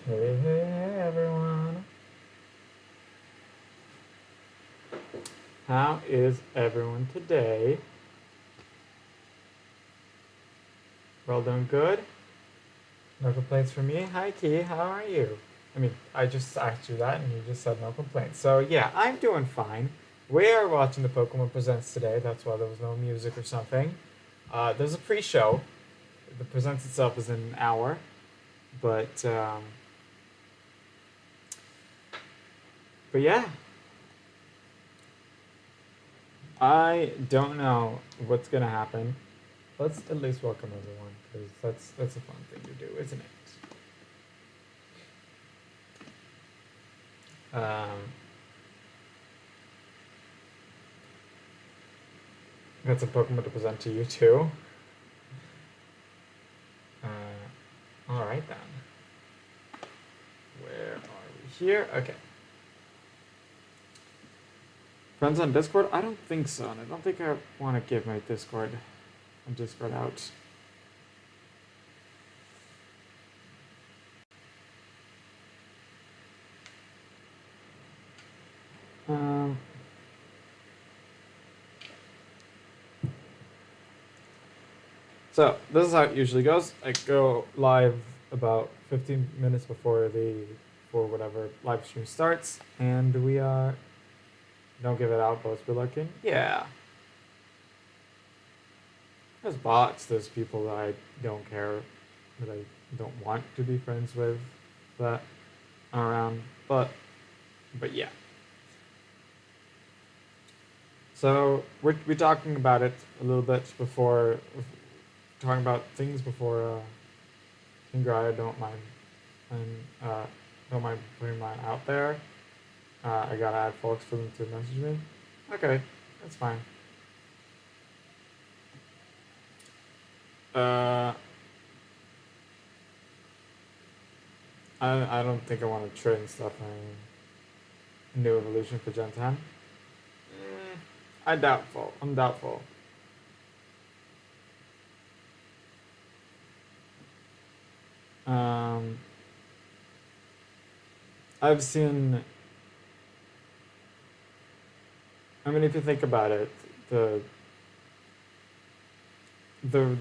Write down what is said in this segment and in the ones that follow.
Hey, hey, everyone. How is everyone today? We're all doing good? No complaints from me? Hi, Key. How are you? I mean, I just asked you that and you just said no complaints. So, yeah, I'm doing fine. We are watching the Pokémon Presents today. That's why there was no music or something. There's a pre-show. The Presents itself is in an hour. But yeah, I don't know what's gonna happen. Let's at least welcome everyone, because that's a fun thing to do, isn't it? Got some Pokemon to present to you too. All right then. Where are we? Here. Okay. Friends on Discord? I don't think so. And I don't think I want to give my Discord out. So this is how it usually goes. I go live about 15 minutes before whatever live stream starts, and we don't give it out, but we're looking. Yeah. There's bots, there's people that I don't care, that I don't want to be friends with, that are around, but yeah. So we're talking about it a little bit before, talking about things before Kingra. I don't mind, and don't mind putting mine out there. I gotta add folks for them to message me. Okay, that's fine. I don't think I want to trade stuff in New Evolution for Gen 10. I'm doubtful. I've seen. I mean, if you think about it, the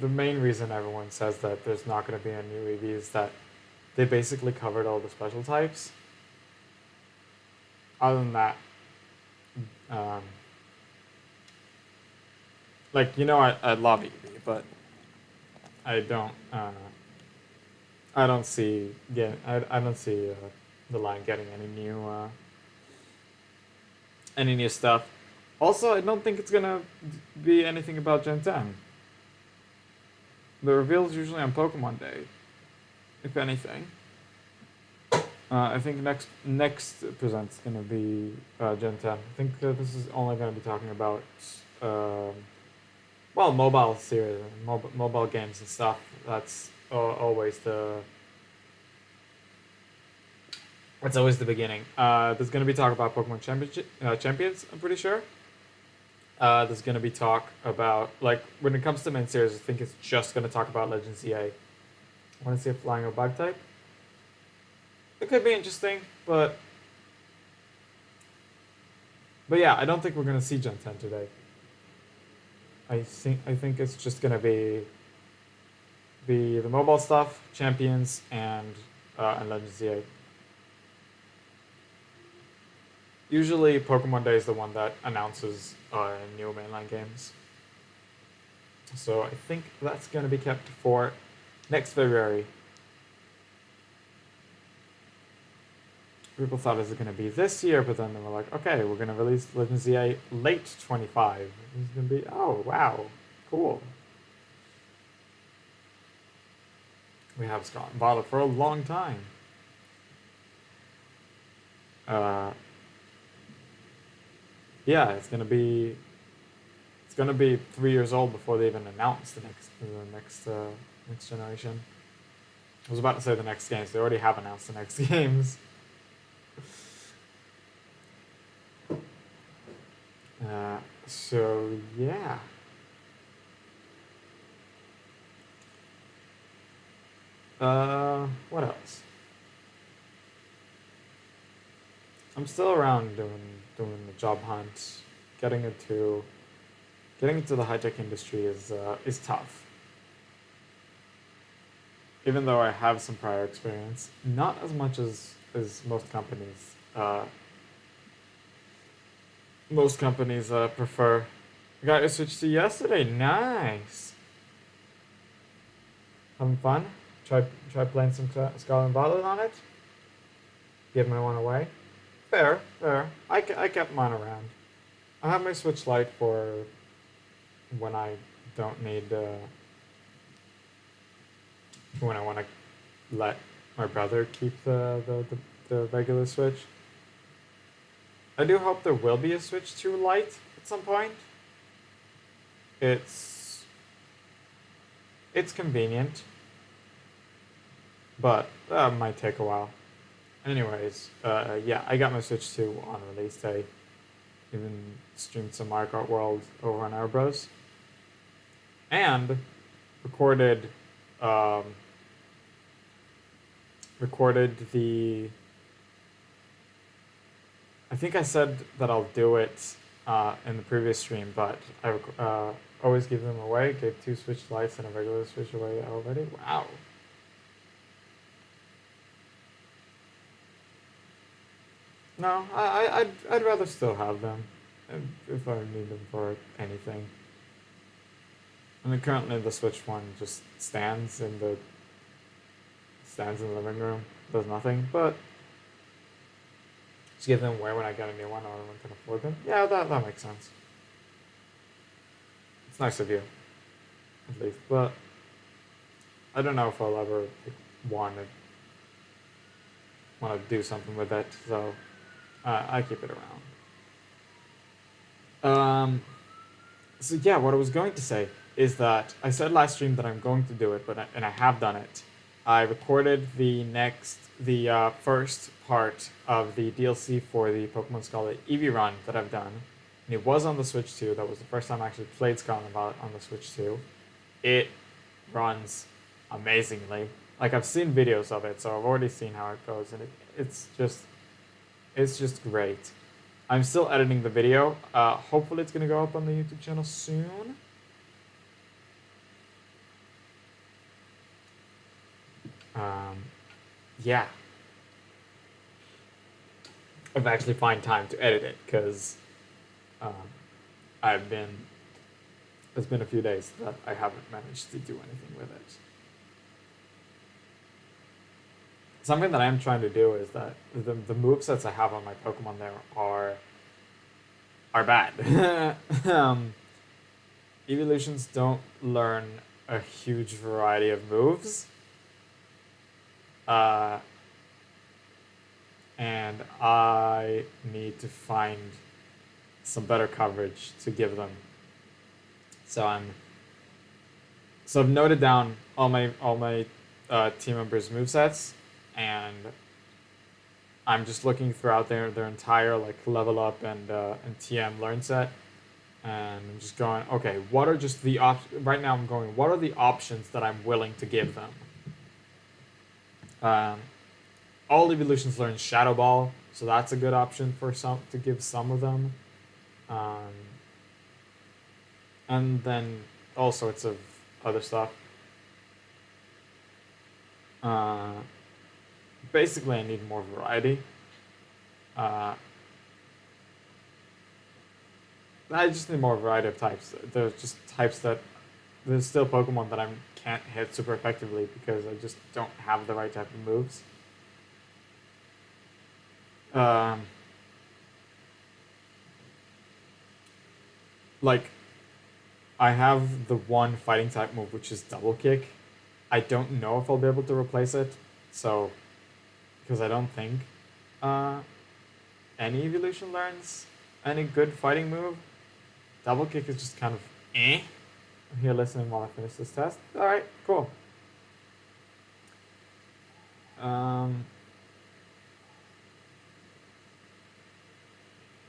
main reason everyone says that there's not going to be a new EV is that they basically covered all the special types. Other than that, like, you know, I love EV, but I don't see the line getting any new stuff. Also, I don't think it's gonna be anything about Gen 10. The reveal is usually on Pokemon Day, if anything. I think next present's gonna be Gen 10. I think this is only gonna be talking about mobile series, mobile games and stuff. That's always the beginning. There's gonna be talk about Pokemon Champions. I'm pretty sure. There's gonna be talk about, like, when it comes to main series, I think it's just gonna talk about Legends ZA. Want to see a flying or bug type? It could be interesting, but yeah, I don't think we're gonna see Gen 10 today. I think it's just gonna be the mobile stuff, Champions, and Legends ZA. Usually, Pokemon Day is the one that announces new mainline games. So I think that's gonna be kept for next February. People thought it was going to be this year, but then they were like, okay, we're going to release Legends ZA late 25. It's going to be, oh, wow, cool. We have Scott and Violet for a long time. Yeah, it's going to be 3 years old before they even announce the next generation. I was about to say the next games. They already have announced the next games. So yeah. What else? I'm still around doing the job hunt. Getting into the high tech industry is tough. Even though I have some prior experience, not as much as most companies. Most companies prefer. I got a switch to yesterday. Nice. Having fun. Try playing some Scarlet and Violet on it. Give my one away. Fair, fair. I kept mine around. I have my Switch Lite for when I don't need when I want to let my brother keep the regular Switch. I do hope there will be a Switch 2 Lite at some point. It's convenient, but that might take a while. Anyways, yeah, I got my Switch 2 on release day. Even streamed some Mario Kart World over on Airbros. And recorded the. I think I said that I'll do it in the previous stream, but I always give them away. Gave 2 Switch Lites and a regular Switch away already. Wow. No, I'd rather still have them if I need them for anything. I mean, currently the Switch one just stands in the living room, does nothing, but just give them away when I get a new one or when I can afford them. Yeah, that makes sense. It's nice of you, at least, but I don't know if I'll ever want to do something with it, so I keep it around. So yeah, what I was going to say is that I said last stream that I'm going to do it, and I have done it. I recorded the first part of the DLC for the Pokemon Scarlet Eevee run that I've done. And it was on the Switch 2. That was the first time I actually played Scarlet and Violet on the Switch 2. It runs amazingly. Like, I've seen videos of it, so I've already seen how it goes, and it's just great. I'm still editing the video. Hopefully it's going to go up on the YouTube channel soon. Yeah. I've actually find time to edit it because it's been a few days that I haven't managed to do anything with it. Something that I'm trying to do is that the movesets I have on my Pokemon there are bad. Evolutions don't learn a huge variety of moves. And I need to find some better coverage to give them. So I've noted down all my team members' movesets, and I'm just looking throughout their entire like level up and TM learn set, and I'm just going, okay, what are just the right now I'm going, what are the options that I'm willing to give them? All evolutions learn Shadow Ball, so that's a good option for to give some of them. And then all sorts of other stuff. Basically, I need more variety. I just need more variety of types. There's just types that there's still Pokemon that I can't hit super effectively because I just don't have the right type of moves. Like, I have the one fighting type move, which is Double Kick. I don't know if I'll be able to replace it, so because I don't think any evolution learns any good fighting move. Double Kick is just kind of eh. I'm here listening while I finish this test. All right, cool.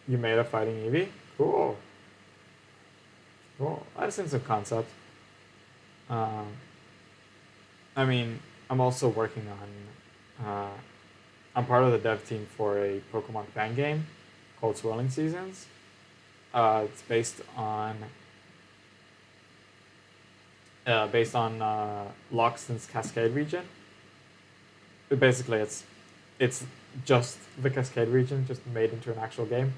You made a fighting Eevee? Cool. Cool. I've seen some concept. I mean, I'm also working on I'm part of the dev team for a Pokemon fan game called Swirling Seasons. It's based on Loxton's Cascade region. Basically, it's just the Cascade region, just made into an actual game.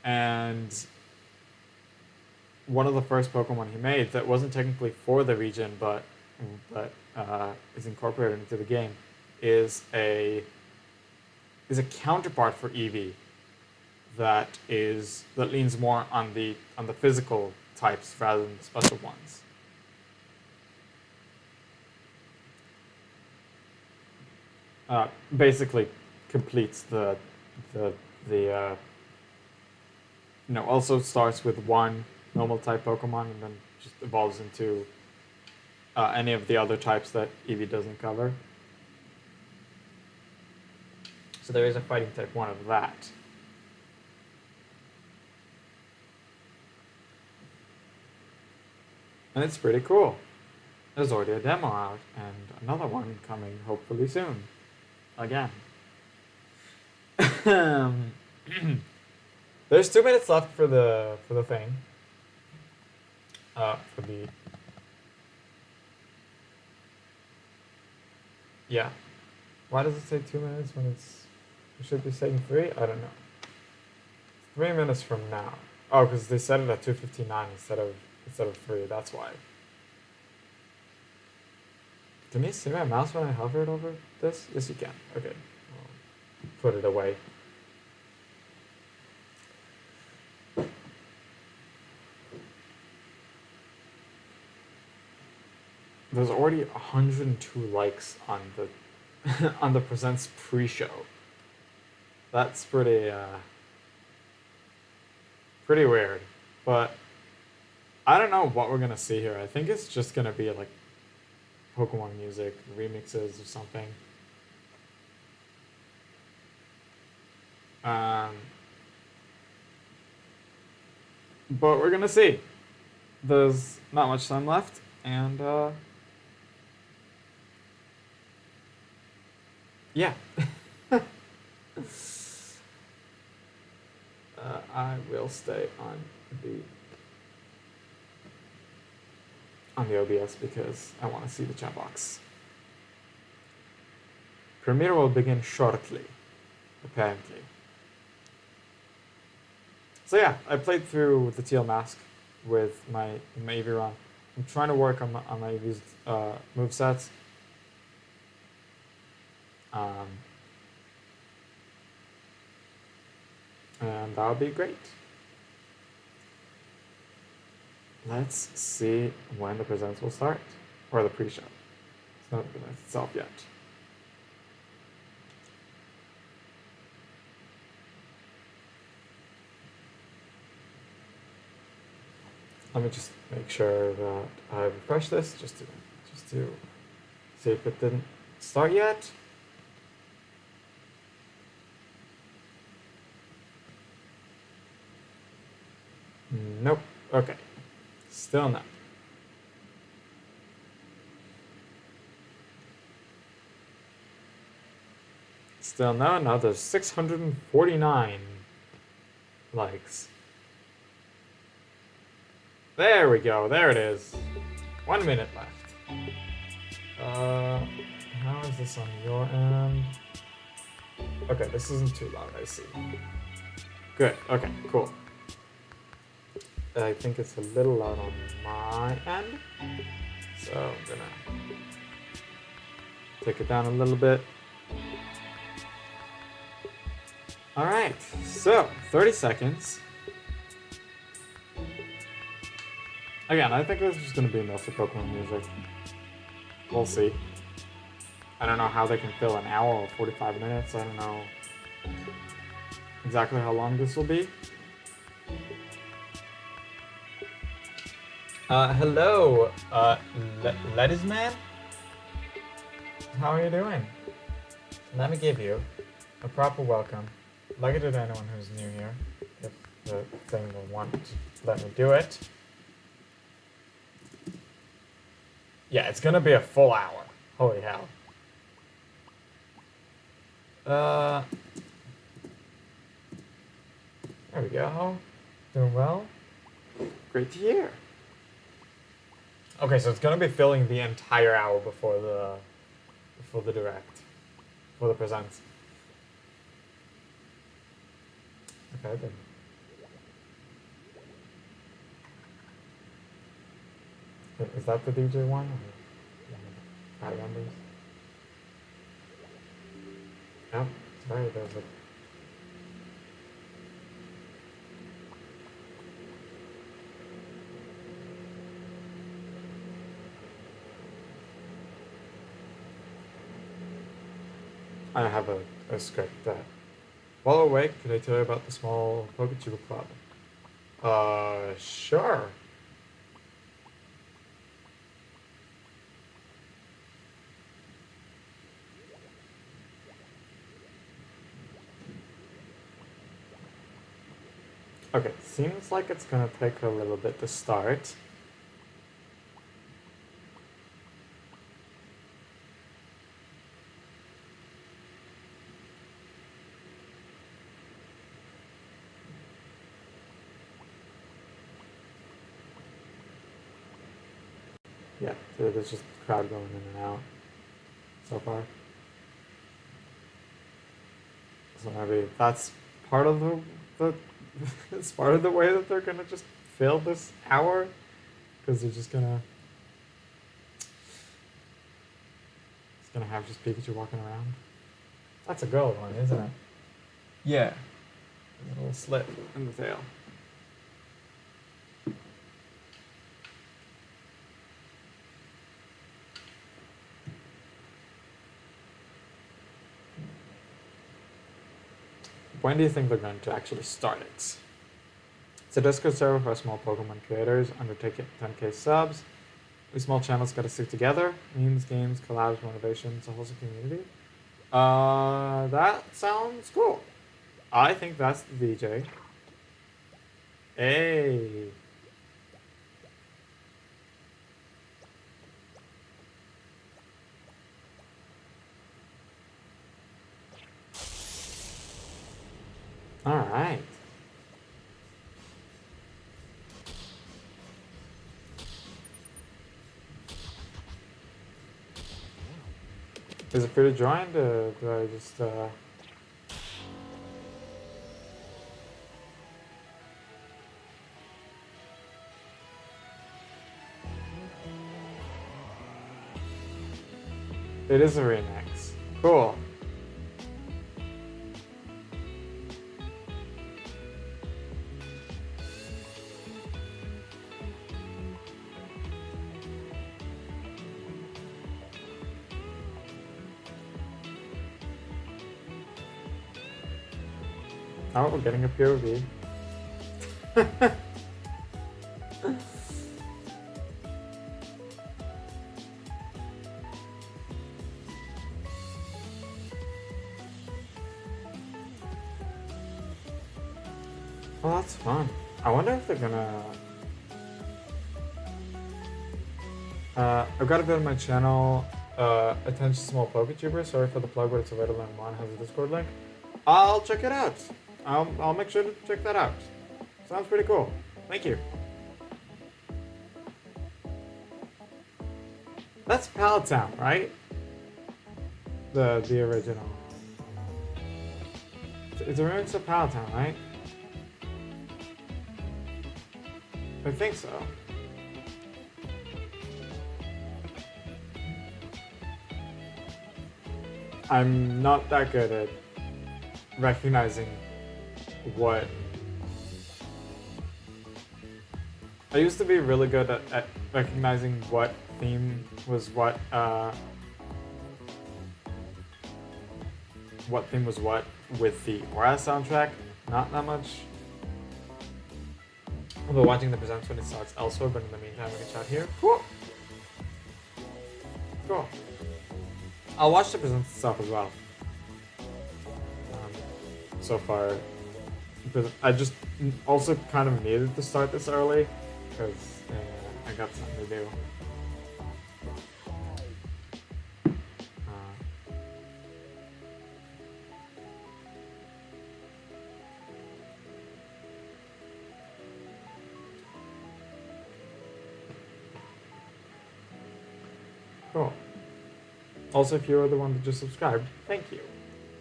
And one of the first Pokemon he made that wasn't technically for the region, but is incorporated into the game, is a counterpart for Eevee that leans more on the physical types rather than the special ones. Basically completes also starts with one normal type Pokemon and then just evolves into any of the other types that Eevee doesn't cover. So there is a fighting type 1 of that. And it's pretty cool. There's already a demo out and another one coming hopefully soon. Again. There's 2 minutes left for the thing. Yeah. Why does it say 2 minutes when it should be saying 3? I don't know. 3 minutes from now. Oh, because they set it at 2:59 instead of 3. That's why. Can you see my mouse when I hover it over this? Yes, you can. Okay. I'll put it away. There's already 102 likes on the on the Presents pre-show. That's pretty weird. But I don't know what we're gonna see here. I think it's just gonna be like Pokemon music remixes or something. But we're gonna see. There's not much time left, and yeah. I will stay on the OBS because I want to see the chat box. Premiere will begin shortly, apparently. So yeah, I played through the Teal Mask with my Eevee run. I'm trying to work on my Eevee's movesets. And that'll be great. Let's see when the Presents will start, or the pre-show. It's not the Presents itself yet. Let me just make sure that I refresh this just to see if it didn't start yet. Nope. Okay. Still not. Still no. Now there's 649 likes. There we go. There it is. 1 minute left. How is this on your end? Okay, this isn't too loud. I see. Good. Okay. Cool. I think it's a little loud on my end, so I'm gonna take it down a little bit. All right, so 30 seconds. Again, I think this is just gonna be enough for Pokemon music. We'll see. I don't know how they can fill an hour or 45 minutes. I don't know exactly how long this will be. Hello, Ladies Man? How are you doing? Let me give you a proper welcome, like I did to anyone who's new here, if the thing will want to let me do it. Yeah, it's gonna be a full hour. Holy hell. There we go. Doing well. Great to hear. Okay, so it's gonna be filling the entire hour before the direct, before the presents. Okay then. Is that the DJ one? Or bad numbers? Yep. Sorry, there's a. I have a script that. While awake, could I tell you about the small Poketuber Club? Sure. Okay, seems like it's gonna take a little bit to start. Yeah, so there's just a crowd going in and out so far. So maybe that's part of the it's part of the way that they're gonna just fill this hour, because they're just gonna have just Pikachu walking around. That's a gold one, isn't it? Yeah. There's a little slit in the tail. When do you think they're going to actually start it? It's a Discord server for small Pokemon creators under 10k subs. These small channels gotta stick together. Memes, games, collabs, motivations, a wholesome community. That sounds cool. I think that's the DJ. Hey. All right. Is it free to join? Do I just It is a remix. Cool. Oh, we're getting a POV. Well, that's fun. I wonder if they're gonna... I've got to go to my channel, Attention Small PokeTuber. Sorry for the plug, but it's available online. Has a Discord link. I'll check it out. I'll make sure to check that out. Sounds pretty cool. Thank you. That's Pallet Town, right? The original. It's a remix of Pallet Town, right? I think so. I'm not that good at recognizing what... I used to be really good at recognizing what theme was what theme was what with the Aura soundtrack. Not that much. Although watching the presents when it starts elsewhere, but in the meantime we can chat here. Cool. Cool. I'll watch the presents itself as well. So far, because I just also kind of needed to start this early because I got something to do. Cool. Also, if you're the one that just subscribed, thank you.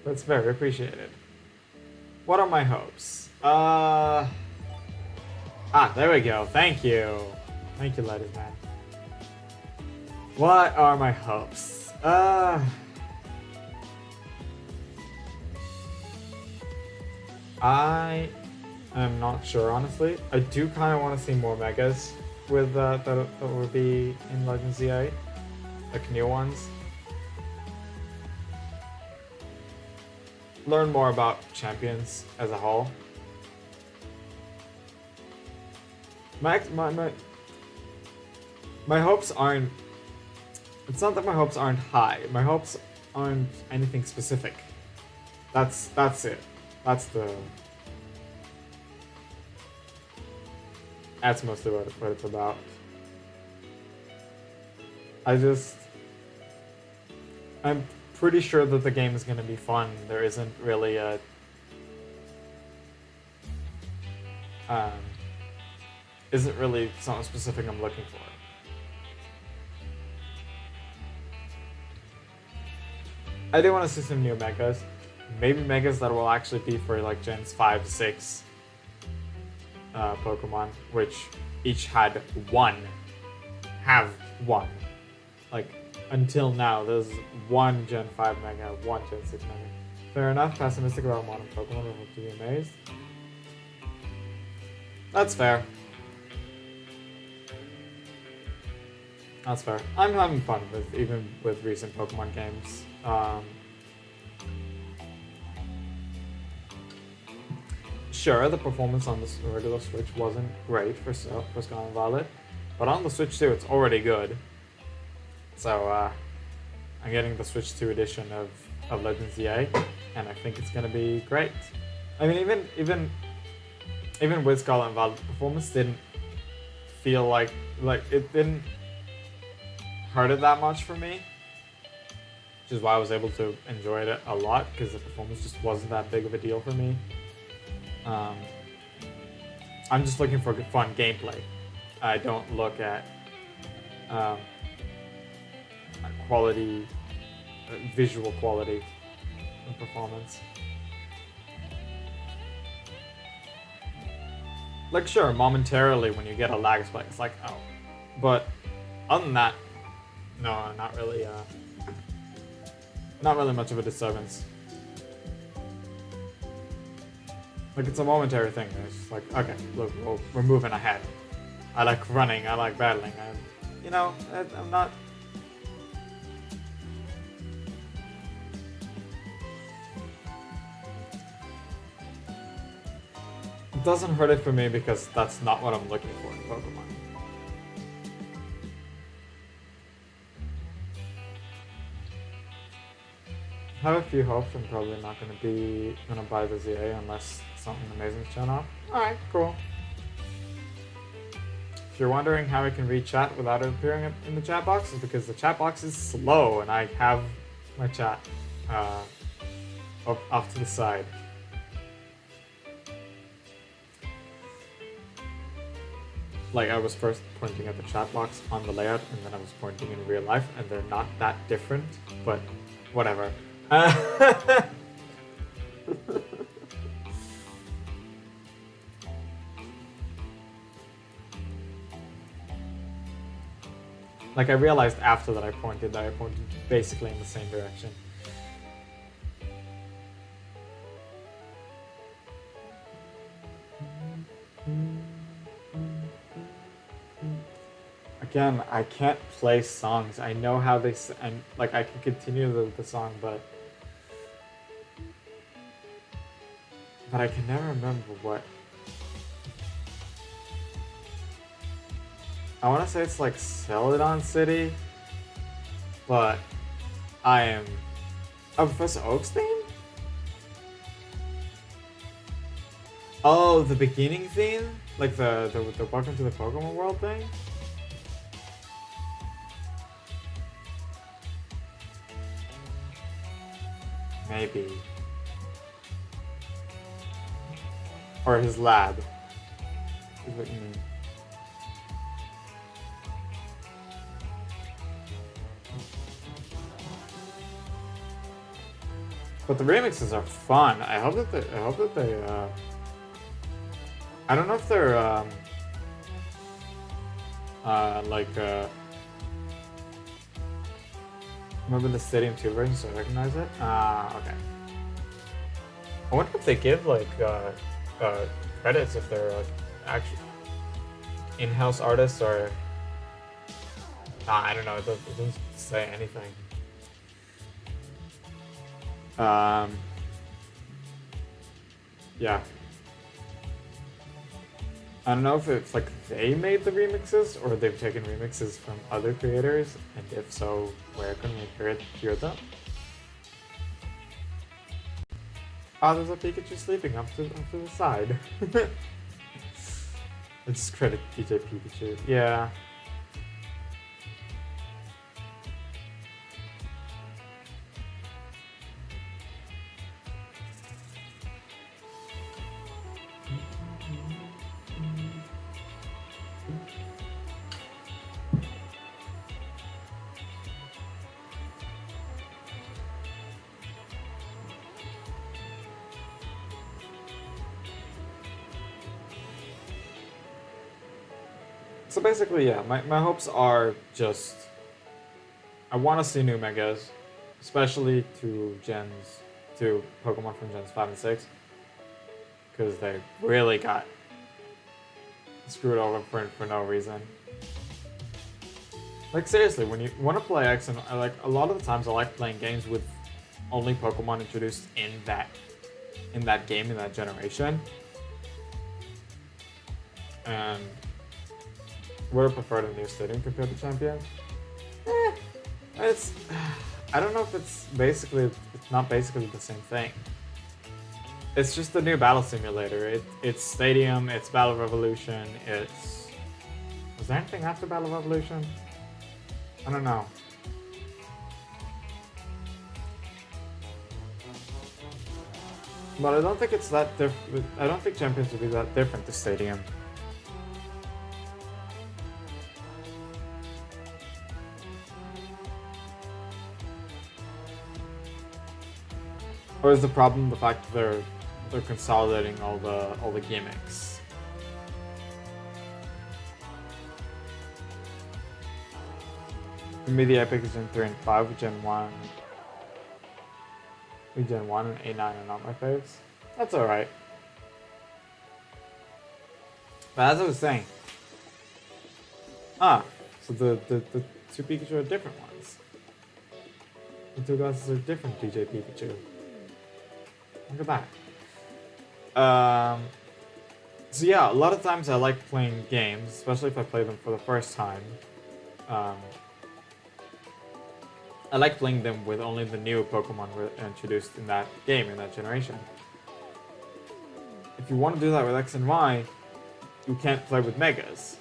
That's very appreciated. What are my hopes? There we go. Thank you. Thank you, ladies man. What are my hopes? I am not sure, honestly. I do kind of want to see more megas with that would be in Legends ZA, like new ones. Learn more about champions as a whole. My hopes aren't. It's not that my hopes aren't high. My hopes aren't anything specific. That's it. That's mostly what it's about. I'm pretty sure that the game is going to be fun. There isn't really a isn't really something specific I'm looking for. I do want to see some new megas. Maybe megas that will actually be for like Gens 5 to 6 Pokemon, which each had have one. Like, until now, there's one Gen 5 mega, one Gen 6 mega. Fair enough, pessimistic about modern Pokemon, I hope to be amazed. That's fair. That's fair. I'm having fun even with recent Pokemon games. Sure, the performance on the regular Switch wasn't great for Scarlet and Violet, but on the Switch 2 it's already good. So I'm getting the Switch 2 edition of Legends ZA, and I think it's gonna be great. I mean, even with Scarlet and Violet, the performance didn't feel like it didn't hurt it that much for me, which is why I was able to enjoy it a lot, because the performance just wasn't that big of a deal for me. I'm just looking for fun gameplay. I don't look at quality, visual quality and performance. Like, sure, momentarily when you get a lag spike, it's like, oh. But other than that, no, not really much of a disturbance. Like, it's a momentary thing. It's just like, okay, look, we're moving ahead. I like running, I like battling. I'm not... It doesn't hurt it for me because that's not what I'm looking for in Pokemon. I have a few hopes. I'm probably not gonna buy the ZA unless something amazing is shown off. Alright, cool. If you're wondering how I can read chat without it appearing in the chat box, it's because the chat box is slow and I have my chat off to the side. Like, I was first pointing at the chat box on the layout, and then I was pointing in real life, and they're not that different, but whatever. Like, I realized after that I pointed basically in the same direction. Again, I can't play songs. I know how they and like I can continue the song, but I can never remember what. I want to say it's like Celadon City, but I am. Oh, Professor Oak's theme? Oh, the beginning theme, like the Welcome to the Pokemon World thing. Maybe. Or his lab. Is what you mean. But the remixes are fun. I hope that they I don't know if they're remember the Stadium 2 version, so I recognize it? Okay. I wonder if they give credits if they're actually in-house artists or I don't know, it doesn't say anything. Yeah. I don't know if it's like they made the remixes or they've taken remixes from other creators, and if so, where can we hear them? Oh, there's a Pikachu sleeping up to the side. Let's credit DJ Pikachu. Yeah. So basically, yeah, my hopes are just I want to see new megas, especially to Pokemon from Gens 5 and 6, because they really got screwed over for no reason. Like seriously, when you want to play X, and a lot of the times I like playing games with only Pokemon introduced in that game in that generation, and would have preferred a new stadium compared to Champion. It's I don't know if it's not basically the same thing. It's just a new battle simulator. It's Stadium, it's Battle Revolution, was there anything after Battle Revolution? I don't know. But I don't think it's that different. I don't think Champions would be that different to Stadium. Or is the problem the fact that they're consolidating all the gimmicks? For me, the Epic is Gen 3 and 5, with Gen 1. With Gen 1 and A9 are not my faves. That's alright. But as I was saying, so the two Pikachu are different ones. The two glasses are different DJ Pikachu. Look at that. So yeah, a lot of times I like playing games, especially if I play them for the first time. I like playing them with only the new Pokemon introduced in that game, in that generation. If you want to do that with X and Y, you can't play with Megas.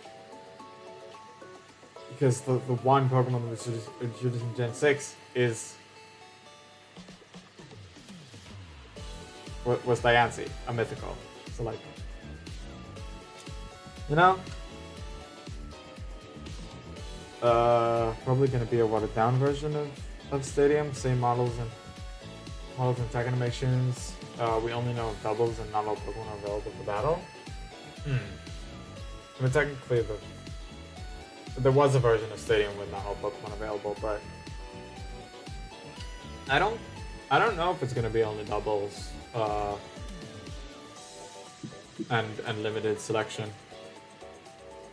Because the one Pokemon that was introduced in Gen 6 was Diancie, a mythical. So like, you know? Probably gonna be a watered down version of Stadium, same models and tech animations. We only know of doubles and not all Pokemon are available for battle. I mean, technically there was a version of Stadium with not all Pokemon available, but I don't know if it's gonna be only doubles and limited selection.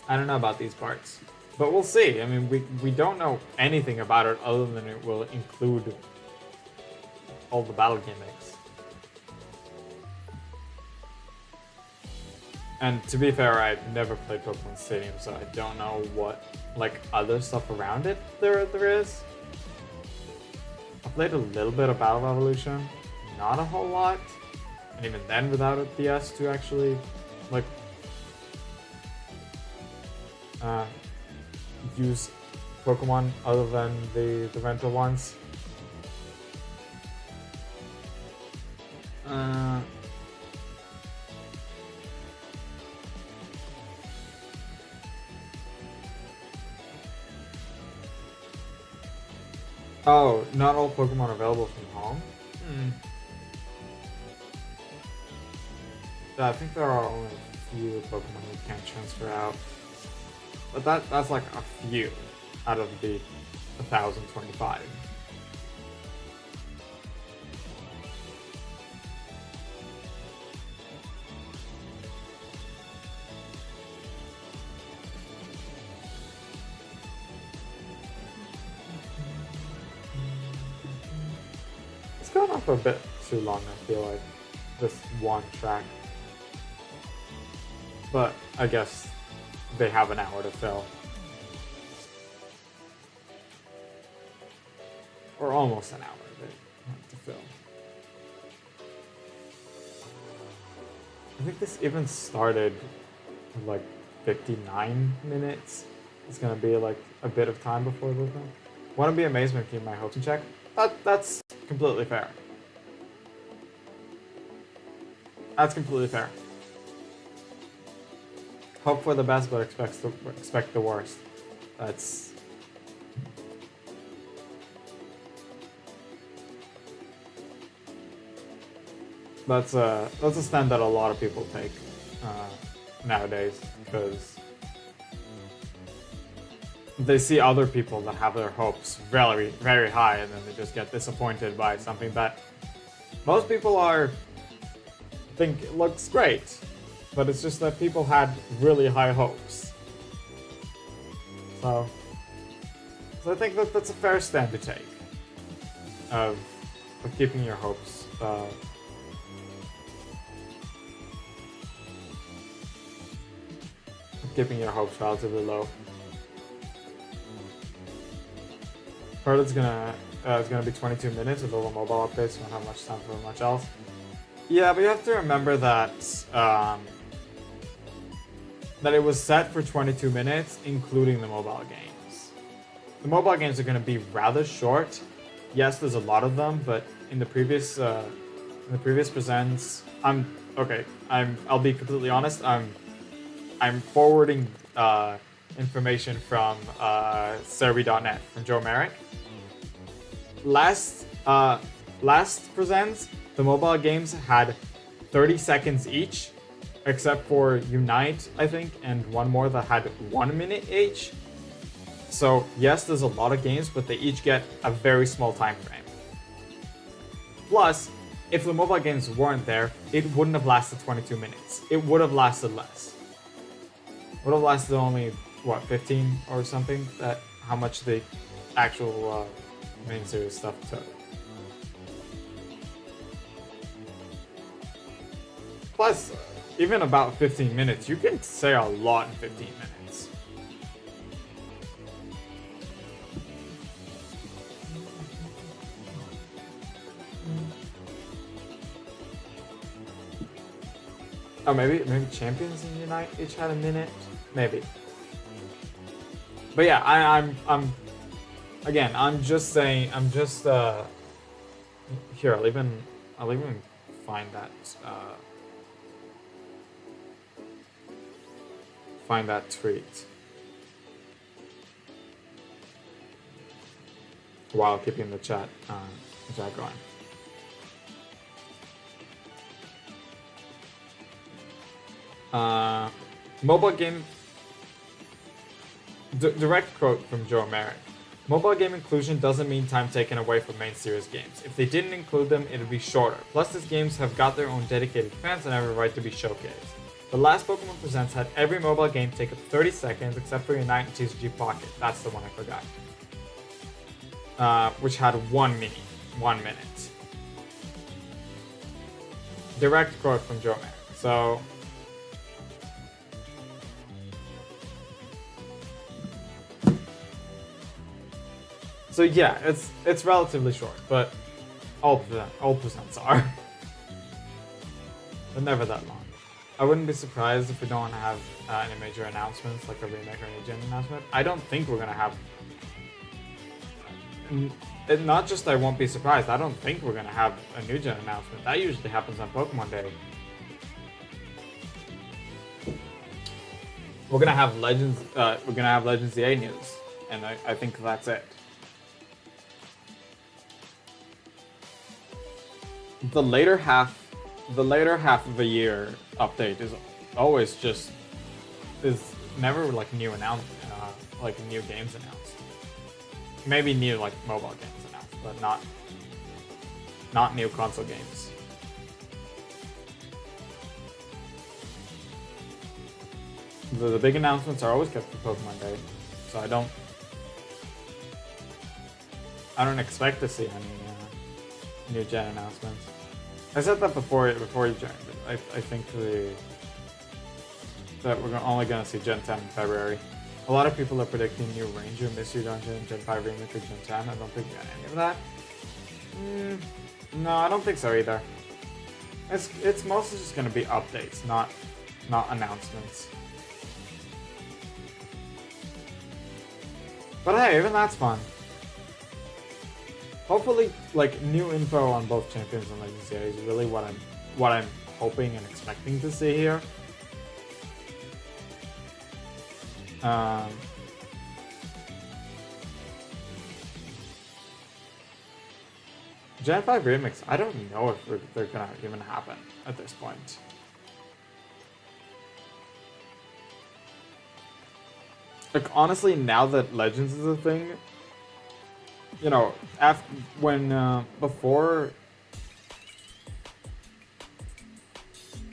I don't know about these parts, but we'll see. I mean, we don't know anything about it other than it will include all the battle gimmicks. And to be fair, I've never played Pokemon Stadium, so I don't know what other stuff around it there is. I played a little bit of Battle Revolution, not a whole lot, and even then without a DS to actually use Pokemon other than the rental ones. Oh, not all Pokemon are available from home? I think there are only a few Pokemon you can't transfer out. But that's like a few out of the 1,025. It's going on for a bit too long, I feel like, this one track. But I guess they have an hour to fill. Or almost an hour to fill. I think this even started with like 59 minutes. It's gonna be like a bit of time before we're done. Want to be amazement, keep my hopes in check. That's completely fair. That's completely fair. Hope for the best, but expect the worst. That's a stand that a lot of people take nowadays, because they see other people that have their hopes very, very high, and then they just get disappointed by something that most people think it looks great, but it's just that people had really high hopes. So I think that's a fair stand to take of keeping your hopes relatively low. Heard it's gonna be 22 minutes with all the mobile updates. Won't have much time for much else. Yeah, but you have to remember that that it was set for 22 minutes, including the mobile games. The mobile games are going to be rather short. Yes, there's a lot of them, but in the previous presents, I'll be completely honest. I'm forwarding information from Serby.net from Joe Merrick. Last presents, the mobile games had 30 seconds each, except for Unite, I think, and one more that had 1 minute each. So yes, there's a lot of games, but they each get a very small time frame. Plus, if the mobile games weren't there, it wouldn't have lasted 22 minutes. It would have lasted less. It would have lasted only, 15 or something? How much the actual main series stuff took. Plus, even about 15 minutes, you can say a lot in 15 minutes. Oh, maybe Champions and Unite each had a minute, maybe. But yeah, I'm just saying. Here. I'll even find that. Find that tweet while keeping the chat going. Mobile game. Direct quote from Joe Merrick. Mobile game inclusion doesn't mean time taken away from main series games. If they didn't include them, it would be shorter. Plus, these games have got their own dedicated fans and have a right to be showcased. The last Pokémon Presents had every mobile game take up 30 seconds except for Unite and TCG Pocket. That's the one I forgot. Which had 1 minute. Direct quote from Joe Merrick. So yeah, it's relatively short, but all presents are. But never that long. I wouldn't be surprised if we don't have any major announcements, like a remake or a new gen announcement. I don't think we're gonna have. Not just I won't be surprised. I don't think we're gonna have a new gen announcement. That usually happens on Pokemon Day. We're gonna have Legends. We're gonna have Legends EA news, and I think that's it. The later half the later half of the year update is always just is never like new like new games announced. Maybe new like mobile games announced, but not new console games. The big announcements are always kept for Pokemon Day, so I don't expect to see any new gen announcements. I said that before you joined. I think that we're only gonna see Gen 10 in February. A lot of people are predicting new Ranger Mystery Dungeon, Gen 5 Remake, or Gen 10. I don't think we got any of that. No, I don't think so either. It's mostly just gonna be updates, not announcements. But hey, even that's fun. Hopefully, like, new info on both Champions and Legends series is really what I'm hoping and expecting to see here. Gen 5 Remix, I don't know if they're gonna even happen at this point. Like, honestly, now that Legends is a thing, you know, before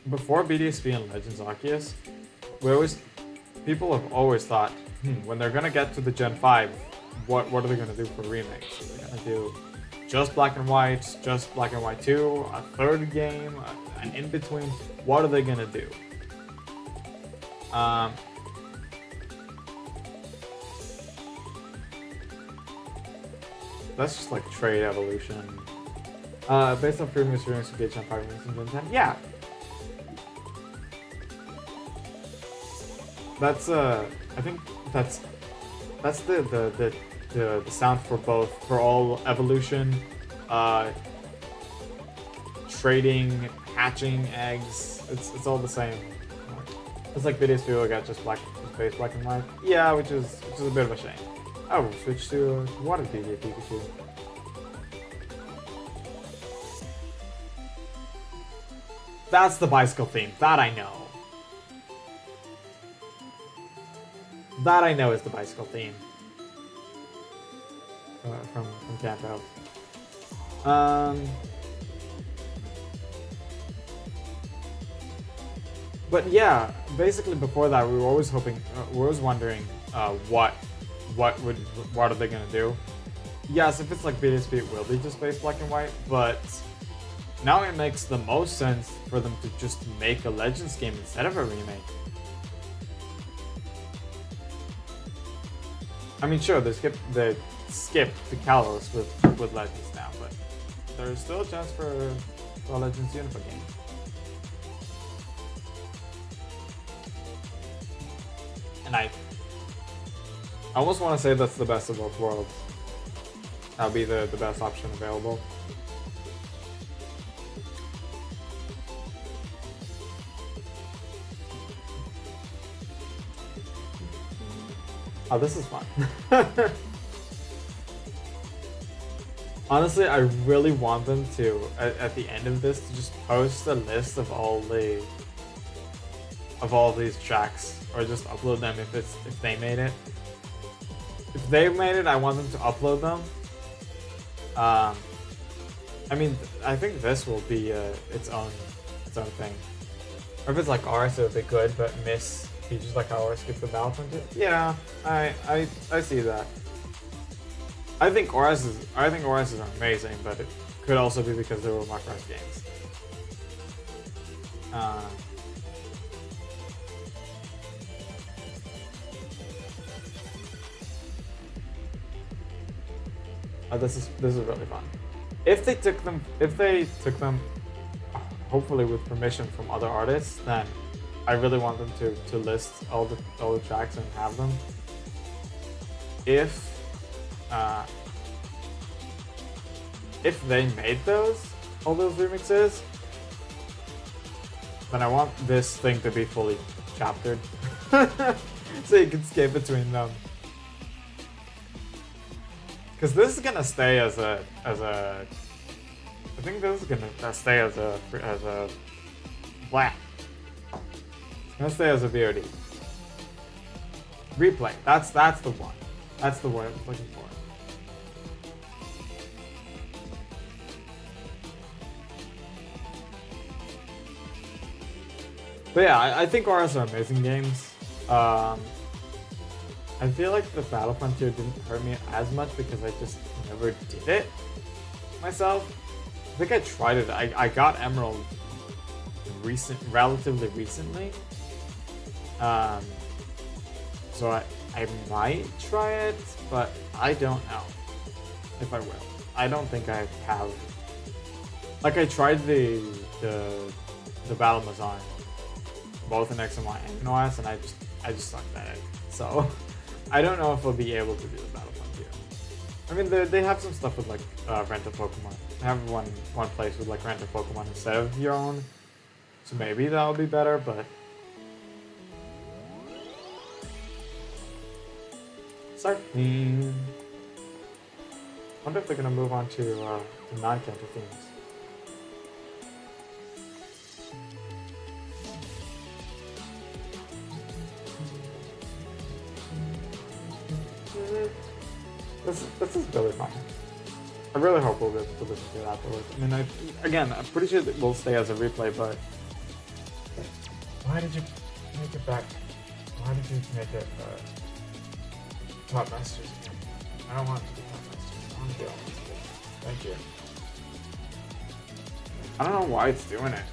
BDSP and Legends Arceus, people have always thought, when they're gonna get to the Gen 5, what are they gonna do for remakes? Are they gonna do just Black and White, just Black and White 2, a third game, an in-between? What are they gonna do? That's just like trade evolution. Based on previous experience with Gen 5 remakes and Gen 10, yeah. That's I think that's the sound for both, for all evolution, trading, hatching eggs. It's all the same. It's like videos people got just black and white. Yeah, which is a bit of a shame. Oh, we'll switch to Water Pikachu. That's the bicycle theme. That I know. That I know is the bicycle theme. From Kanto. But yeah, basically before that we were always hoping, we were always wondering what are they gonna do? Yes, if it's like BDSP, it will be just based Black and White, but now it makes the most sense for them to just make a Legends game instead of a remake. I mean, sure, they skip to Kalos with Legends now, but there's still a chance for a Legends Unify game. And I almost want to say that's the best of both worlds. That'll be the best option available. Oh, this is fun. Honestly, I really want them to, at the end of this, to just post a list of all these tracks, or just upload them if they made it. If they made it, I want them to upload them. I mean, I think this will be its own thing. Or if it's like ours, it would be good, but miss features like how ours skip the battle punches. Yeah, I see that. I think Auras are amazing, but it could also be because they were my first games. This is really fun. If they took them, hopefully with permission from other artists, then I really want them to list all the tracks and have them. If they made all those remixes, then I want this thing to be fully chaptered, so you can skip between them. Because this is gonna stay as a I think this is gonna stay as a black. It's gonna stay as a VOD. Replay. That's the one. That's the word I was looking for. But yeah, I think RS are amazing games. I feel like the Battle Frontier didn't hurt me as much because I just never did it myself. I think I tried it. I got Emerald relatively recently. So I might try it, but I don't know if I will. I don't think I have. Like I tried the Battle Mazan, both in X and Y and in OS, and I just sucked at it. So I don't know if I'll be able to do the Battle Frontier. I mean, they have some stuff with like rent a Pokemon. They have one place with like rent a Pokemon instead of your own, so maybe that'll be better. But Sarkeen. Wonder if they're gonna move on to non-counter themes. This is really fun. I really hope we'll be able to listen to it afterwards. I mean, again, I'm pretty sure that we'll stay as a replay, but why did you make it back? Why did you make it Top Masters again? I don't want it to be Top Masters. I want to be all Masters. Thank you. I don't know why it's doing it.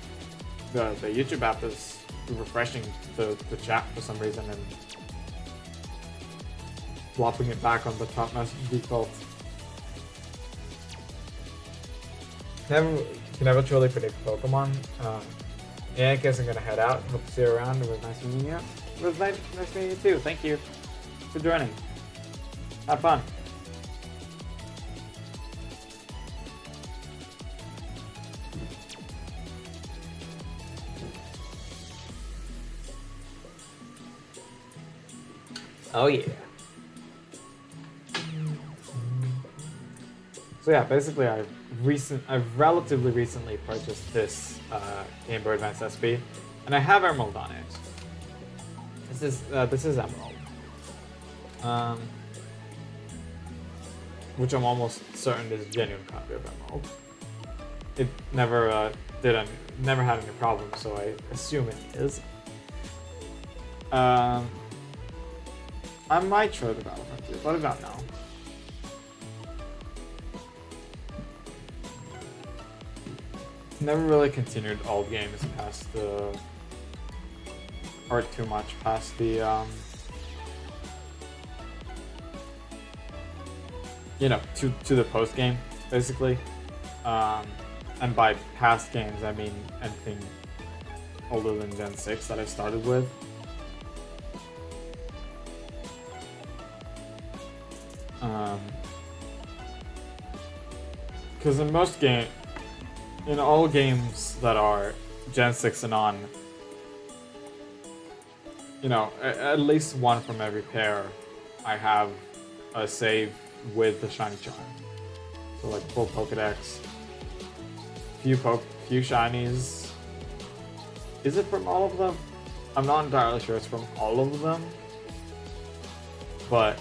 The YouTube app is refreshing the chat for some reason and flopping it back on the Top Master default. Can never truly predict Pokemon. Yeah, I guess I'm gonna head out. Hope to see you around. It was nice meeting you. It was nice meeting you too. Thank you for joining. Have fun. Oh yeah. So yeah, basically I've relatively recently purchased this Game Boy Advance SP, and I have Emerald on it. This is Emerald, which I'm almost certain is a genuine copy of Emerald. It never had any problems, so I assume it is. I might try the Battle Frontier, but I don't know. Never really continued old games past the, or too much past the, you know, to the post game, basically. And by past games, I mean anything older than Gen 6 that I started with. Because in most games, in all games that are Gen 6 and on, you know, at least one from every pair, I have a save with the Shiny Charm. So like full Pokedex, few Shinies. Is it from all of them? I'm not entirely sure it's from all of them, but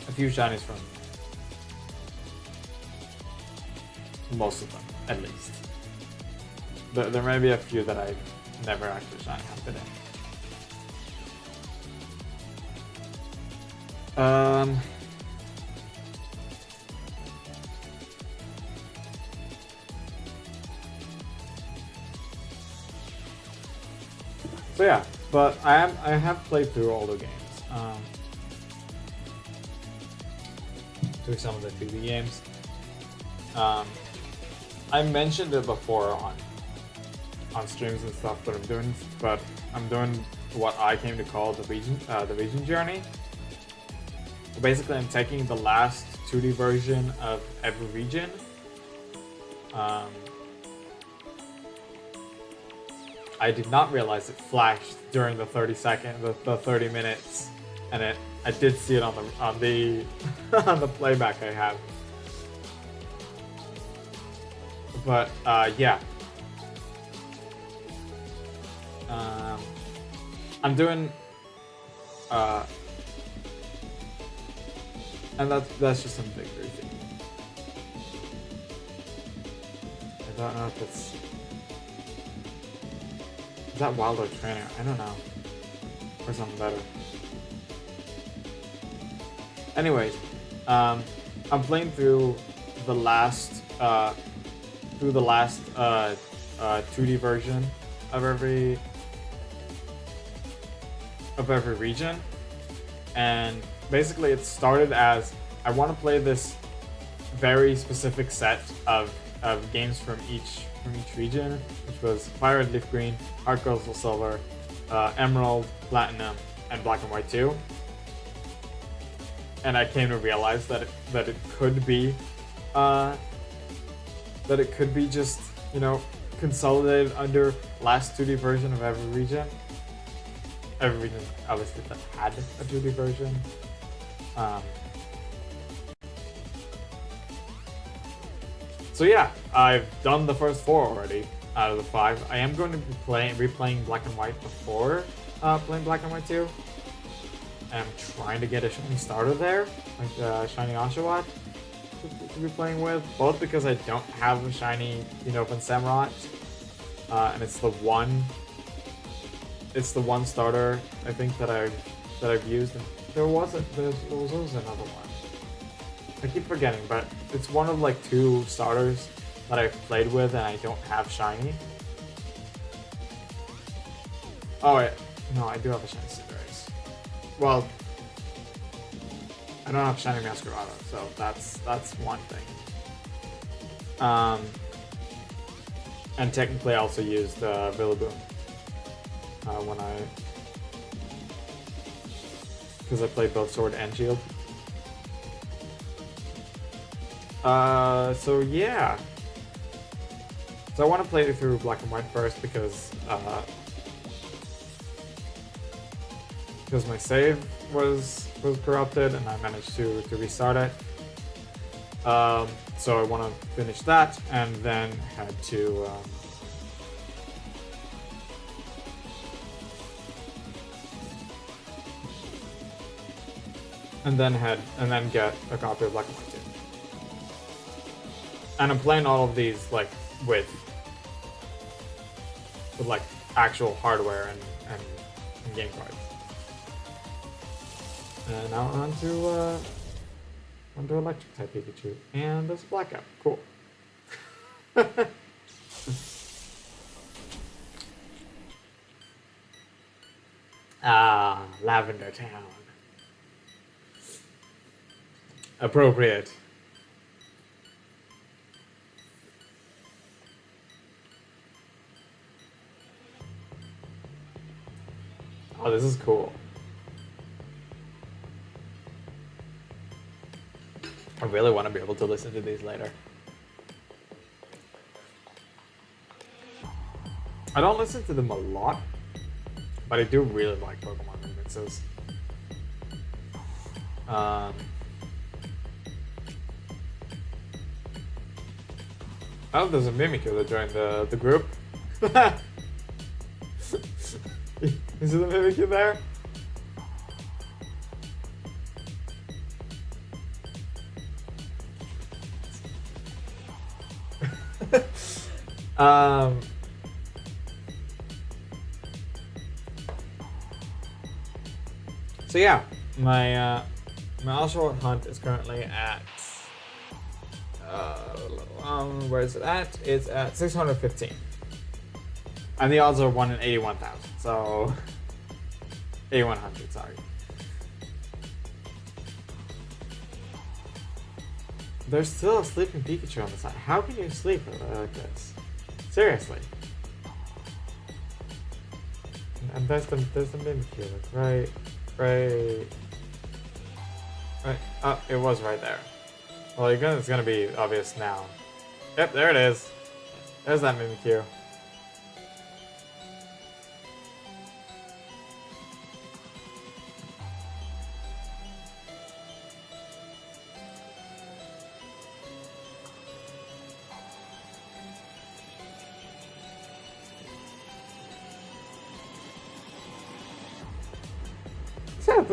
a few Shinies from most of them, at least. There may be a few that I never actually shiny hunted in. So yeah, but I have played through all the games. Through some of the 2D games. I mentioned it before on streams and stuff, but I'm doing what I came to call the region journey. So basically, I'm taking the last 2D version of every region. I did not realize it flashed during the 30 minutes, and I did see it on the on the playback I have. But yeah. I'm doing and that's just some victory thing. I don't know if it's... Is that Wilder Trainer? I don't know. Or something better. Anyways, I'm playing through the last 2D version of every region, and basically it started as I want to play this very specific set of games from each region, which was Fire Red Leaf Green, Heart Gold Soul Silver, Emerald, Platinum, and Black and White 2. And I came to realize that it could be just, you know, consolidated under last 2D version of every region. Every region obviously that had a 2D version. So yeah, I've done the first 4 already out of the 5. I am going to be replaying Black and White before playing Black and White 2. And I'm trying to get a shiny starter there, like shiny Oshawott to be playing with, both because I don't have a shiny Unova Samurott, and it's the one starter I think that I've used. And there was always another one. I keep forgetting, but it's one of like 2 starters that I've played with and I don't have shiny. Oh wait, no, I do have a shiny Cinderace. Well, I don't have shiny Masquerado, so that's one thing. And technically I also used Villaboom because I played both Sword and Shield. So yeah. So I want to play it through Black and White first because my save was corrupted and I managed to restart it. So I want to finish that and then head to and then get a copy of Black and White 2. And I'm playing all of these like with like actual hardware and game cards. And now on to Electric type Pikachu. And there's a Blackout. Cool. Lavender Town. Appropriate. Oh, this is cool. I really want to be able to listen to these later. I don't listen to them a lot, but I do really like Pokemon remixes. Oh, there's a Mimikyu that joined the group. Is it a Mimikyu there? So yeah, my Oshawott hunt is currently at where is it at? It's at 615. And the odds are 1 in 81,000, so 8,100, sorry. There's still a sleeping Pikachu on the side. How can you sleep like this? Seriously. And there's the Mimikyu, like right. Oh, it was right there. Well, it's gonna be obvious now. Yep, there it is. There's that Mimikyu.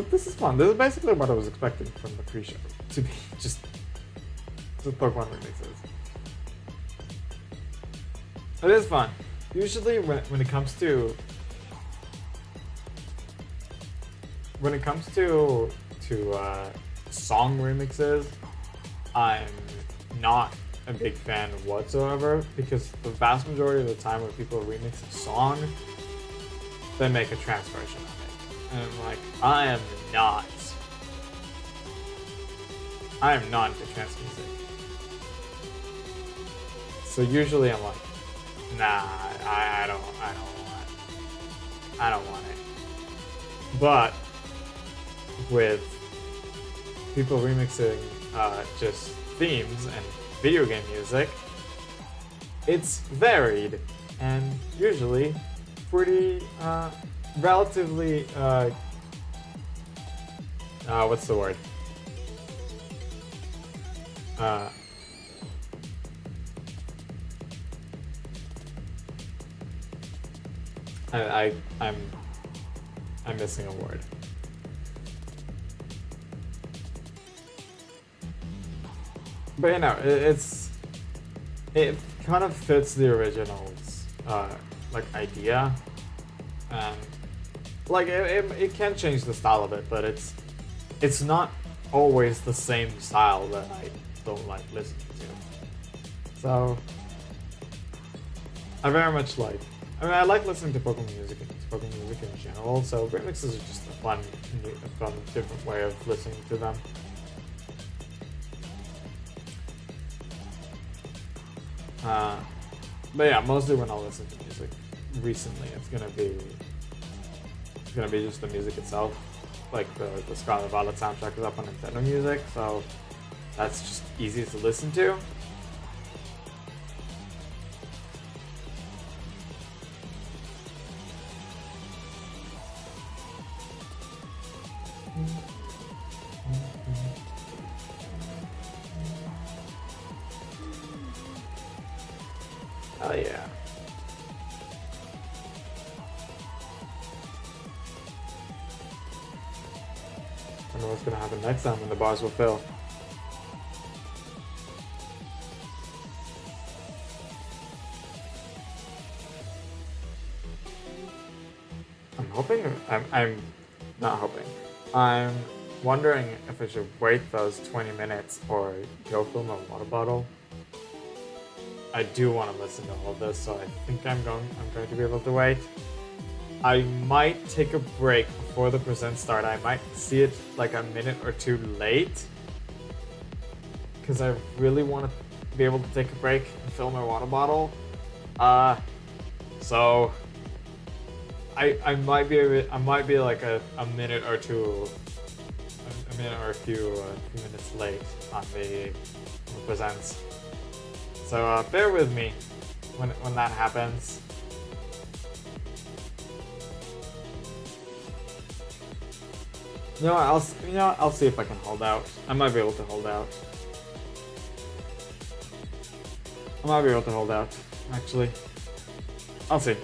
this is fun. This is basically what I was expecting from the pre-show to be just Pokemon remixes. It is fun. Usually, when it comes to song remixes, I'm not a big fan whatsoever, because the vast majority of the time when people remix a song, they make a trance version of it. And I'm like, I am not into trance music. So usually I'm like, nah, I don't want it. But with people remixing just themes and video game music, it's varied and usually pretty relatively what's the word? I'm missing a word. But you know, it kind of fits the original's like idea, and like it can change the style of it, but it's not always the same style that I don't like listening to. So I very much like. I mean, I like listening to Pokemon music in general. So remixes are just a fun, different way of listening to them. But yeah, mostly when I listen to music recently, it's gonna be just the music itself. Like the Scarlet Violet soundtrack is up on Nintendo Music, so that's just easy to listen to. Oh yeah. I wonder what's gonna happen next time when the bars will fill. I'm not hoping. I'm wondering if I should wait those 20 minutes or go fill my water bottle. I do want to listen to all of this, so I think I'm going to be able to wait. I might take a break before the present start. I might see it like a minute or two late, because I really want to be able to take a break and fill my water bottle. So I might be like a minute or two, a minute or a few minutes late on the presents. So bear with me when that happens. I'll see if I can hold out. I might be able to hold out. Actually. I'll see.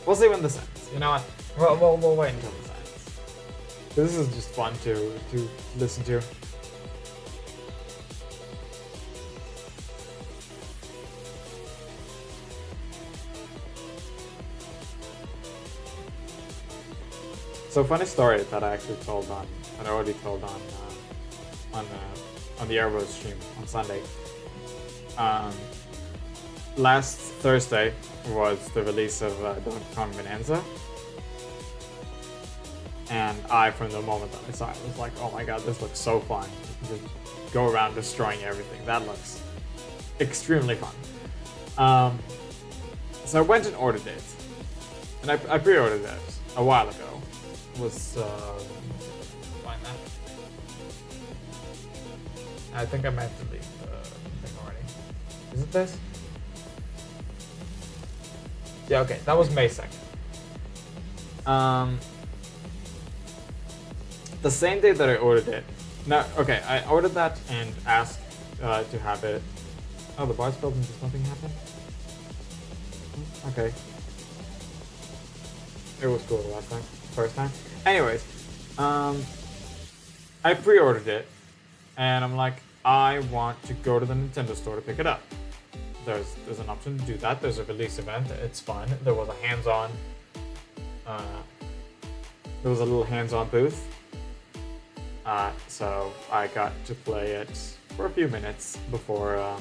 We'll see when this ends. You know what? We'll wait until this ends. This is just fun to listen to. So funny story that I actually already told on the Airboat stream on Sunday. Last Thursday was the release of Donkey Kong Bonanza, and from the moment that I saw it, was like, oh my god, this looks so fun. You can just go around destroying everything. That looks extremely fun. So I went and ordered it, and I pre-ordered it a while ago. Was find that. I think I might have to leave the thing already. Is it this? Yeah, okay, that was May 2nd. The same day that I ordered it. No, okay, I ordered that and asked to have it. Oh, the bar's filled and just nothing happened? Okay. It was cool last time. first time. Anyways, I pre-ordered it, and I'm like, I want to go to the Nintendo store to pick it up. There's an option to do that. There's a release event. It's fun. There was a hands-on. There was a little hands-on booth. So I got to play it for a few minutes before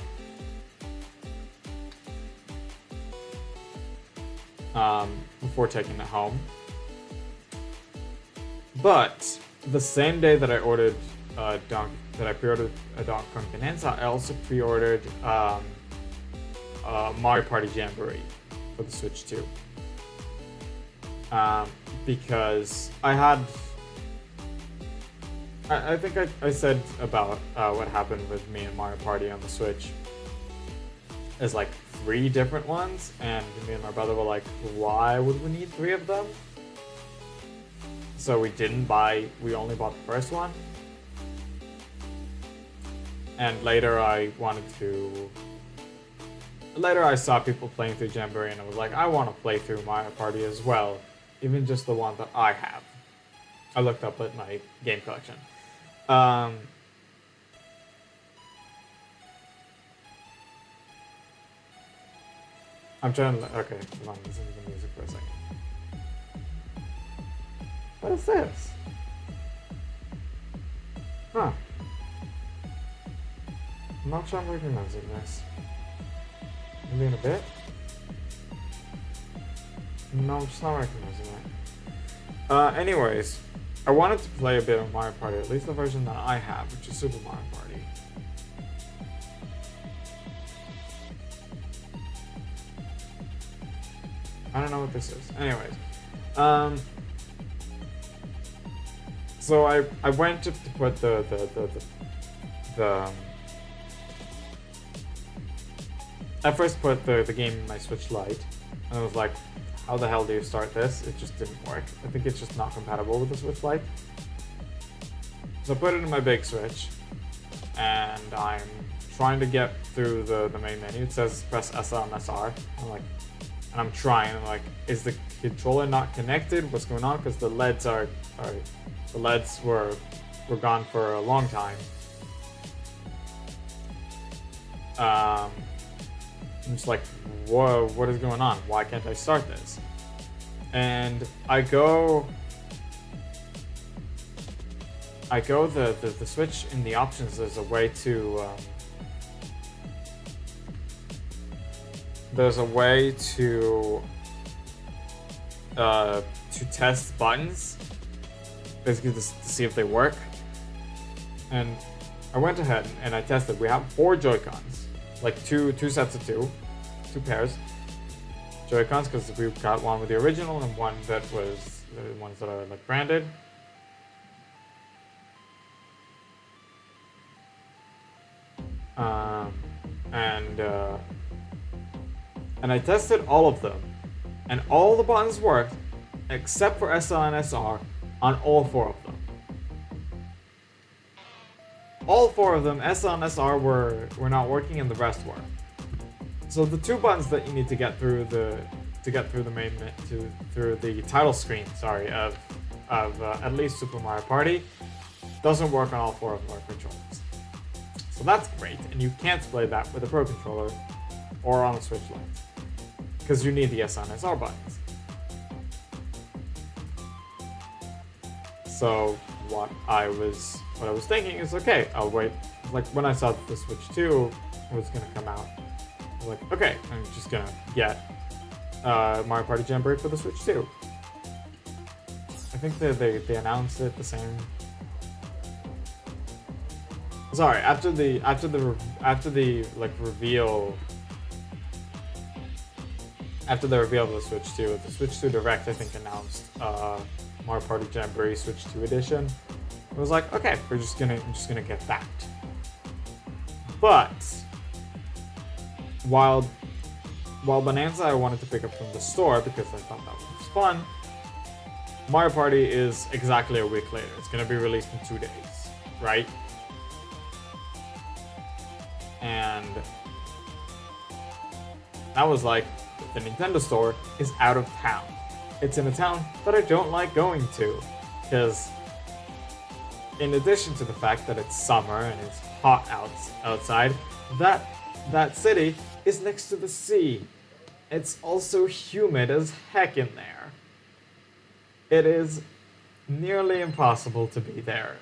taking it home. But the same day that I ordered pre-ordered a Donkey Kong Bonanza, I also pre-ordered Mario Party Jamboree for the Switch 2. Because I think I said about what happened with me and Mario Party on the Switch is like 3 different ones, and me and my brother were like, why would we need 3 of them? So we only bought the first one. And later I saw people playing through Jamboree, and I was like, I want to play through Mario Party as well, even just the one that I have. I looked up at my game collection. I'm trying to... Okay, hold on, listen to the music for a second. What is this? Huh. I'm not sure I'm recognizing this. Maybe in a bit? No, I'm just not recognizing that. Anyways, I wanted to play a bit of Mario Party, at least the version that I have, which is Super Mario Party. I don't know what this is. Anyways, so I went to put I first put the game in my Switch Lite, and I was like, how the hell do you start this? It just didn't work. I think it's just not compatible with the Switch Lite. So I put it in my big Switch, and I'm trying to get through the main menu. It says press S on SR. I'm trying. I'm like, is the controller not connected? What's going on? Because the LEDs were gone for a long time. I'm just like, whoa, what is going on? Why can't I start this? And I go the Switch in the options. There's a way to test buttons, basically to see if they work. And I went ahead and I tested. We have 4 Joy-Cons, like two sets of two pairs Joy-Cons, because we got one with the original and one that was the ones that are like branded. And I tested all of them, and all the buttons worked except for SL and SR on all 4 of them. All 4 of them, SL and SR were not working, and the rest were. So the 2 buttons that you need to get through the title screen, of at least Super Mario Party, doesn't work on all 4 of our controllers. So that's great, and you can't play that with a Pro Controller or on the Switch Lite, because you need the S and SR buttons. So what I was thinking is, okay, I'll wait. Like when I saw that the Switch 2 was gonna come out, I was like, okay, I'm just gonna get Mario Party Jamboree for the Switch 2. I think they announced it the same. Sorry, after the reveal. After the reveal of the Switch 2, the Switch 2 Direct, I think, announced Mario Party Jamboree Switch 2 Edition. I was like, okay, I'm just gonna get that. But while Bonanza I wanted to pick up from the store because I thought that was fun, Mario Party is exactly a week later. It's gonna be released in 2 days, right? And I was like, the Nintendo store is out of town. it's in a town that I don't like going to, because in addition to the fact that it's summer and it's hot outside, that city is next to the sea. It's also humid as heck in there. It is nearly impossible to be there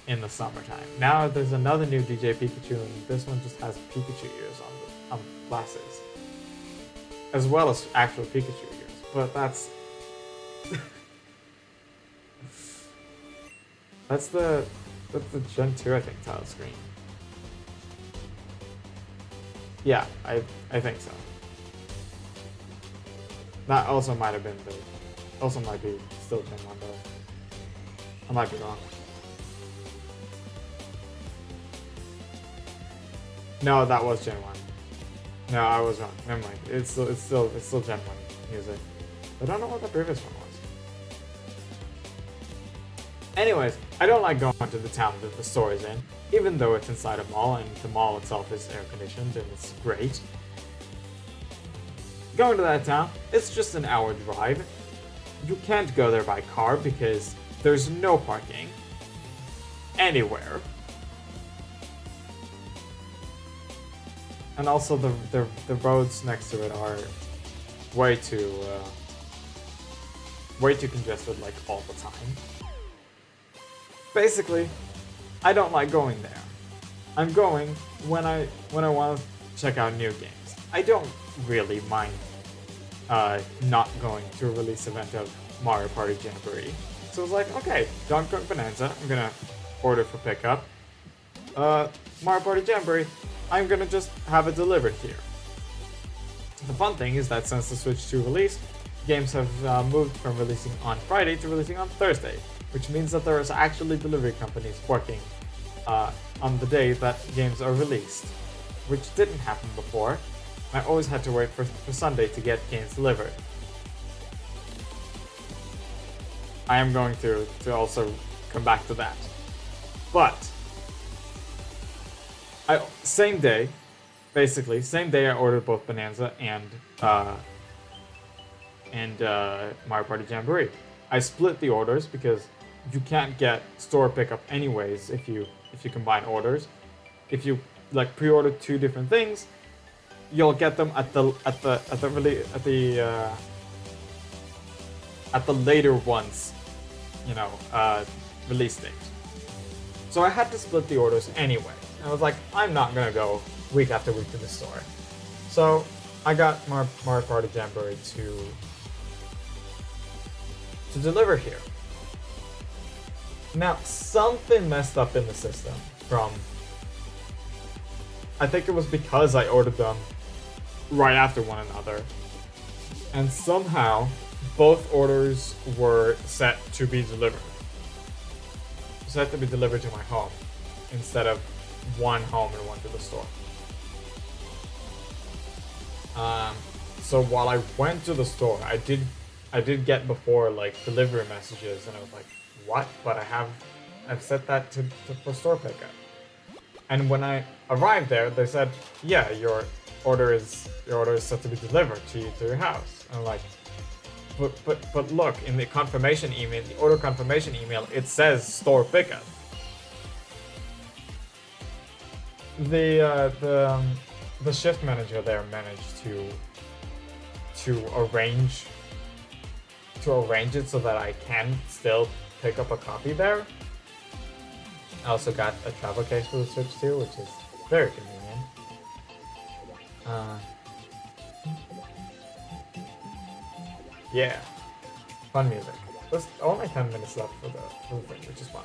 in the summertime. Now there's another new DJ Pikachu, and this one just has Pikachu ears on the glasses, as well as actual Pikachu ears. But that's that's the Gen 2, I think, tile screen. Yeah, I think so. That also might have been also might be still Gen 1 though. I might be wrong. No, that was Gen 1. No, I was wrong. Never mind. It's still Gen 1 music. I don't know what the previous one was. Anyways, I don't like going to the town that the store is in, even though it's inside a mall and the mall itself is air conditioned and it's great. Going to that town, it's just an hour drive. You can't go there by car because there's no parking anywhere. And also the roads next to it are way too congested, like, all the time. Basically, I don't like going there. I'm going when I want to check out new games. I don't really mind not going to a release event of Mario Party Jamboree. So I was like, okay, Donkey Kong Bonanza, I'm gonna order for pickup. Mario Party Jamboree, I'm gonna just have it delivered here. The fun thing is that since the Switch 2 release, games have moved from releasing on Friday to releasing on Thursday, which means that there is actually delivery companies working on the day that games are released, which didn't happen before. I always had to wait for Sunday to get games delivered. I am going to also come back to that. But same day I ordered both Bonanza and Mario Party Jamboree. I split the orders because you can't get store pickup anyways if you combine orders. If you like pre-order two different things, you'll get them at the later ones, release date. So I had to split the orders anyway. And I was like, I'm not gonna go week after week to the store. So I got Mario Party Jamboree to deliver here. Now, something messed up in the system I think it was because I ordered them right after one another. And somehow, both orders were set to be delivered. Set to be delivered to my home, instead of one home and one to the store. So while I went to the store, I did get before, like, delivery messages, and I was like, what? But I've set that for store pickup. And when I arrived there, they said, yeah, your order is set to be delivered to your house. And I'm like, but look, in the confirmation email, the order confirmation email, it says store pickup. The shift manager there managed to arrange it so that I can still pick up a copy there. I also got a travel case for the Switch 2, which is very convenient. Yeah, fun music. There's only 10 minutes left for the thing, which is fun.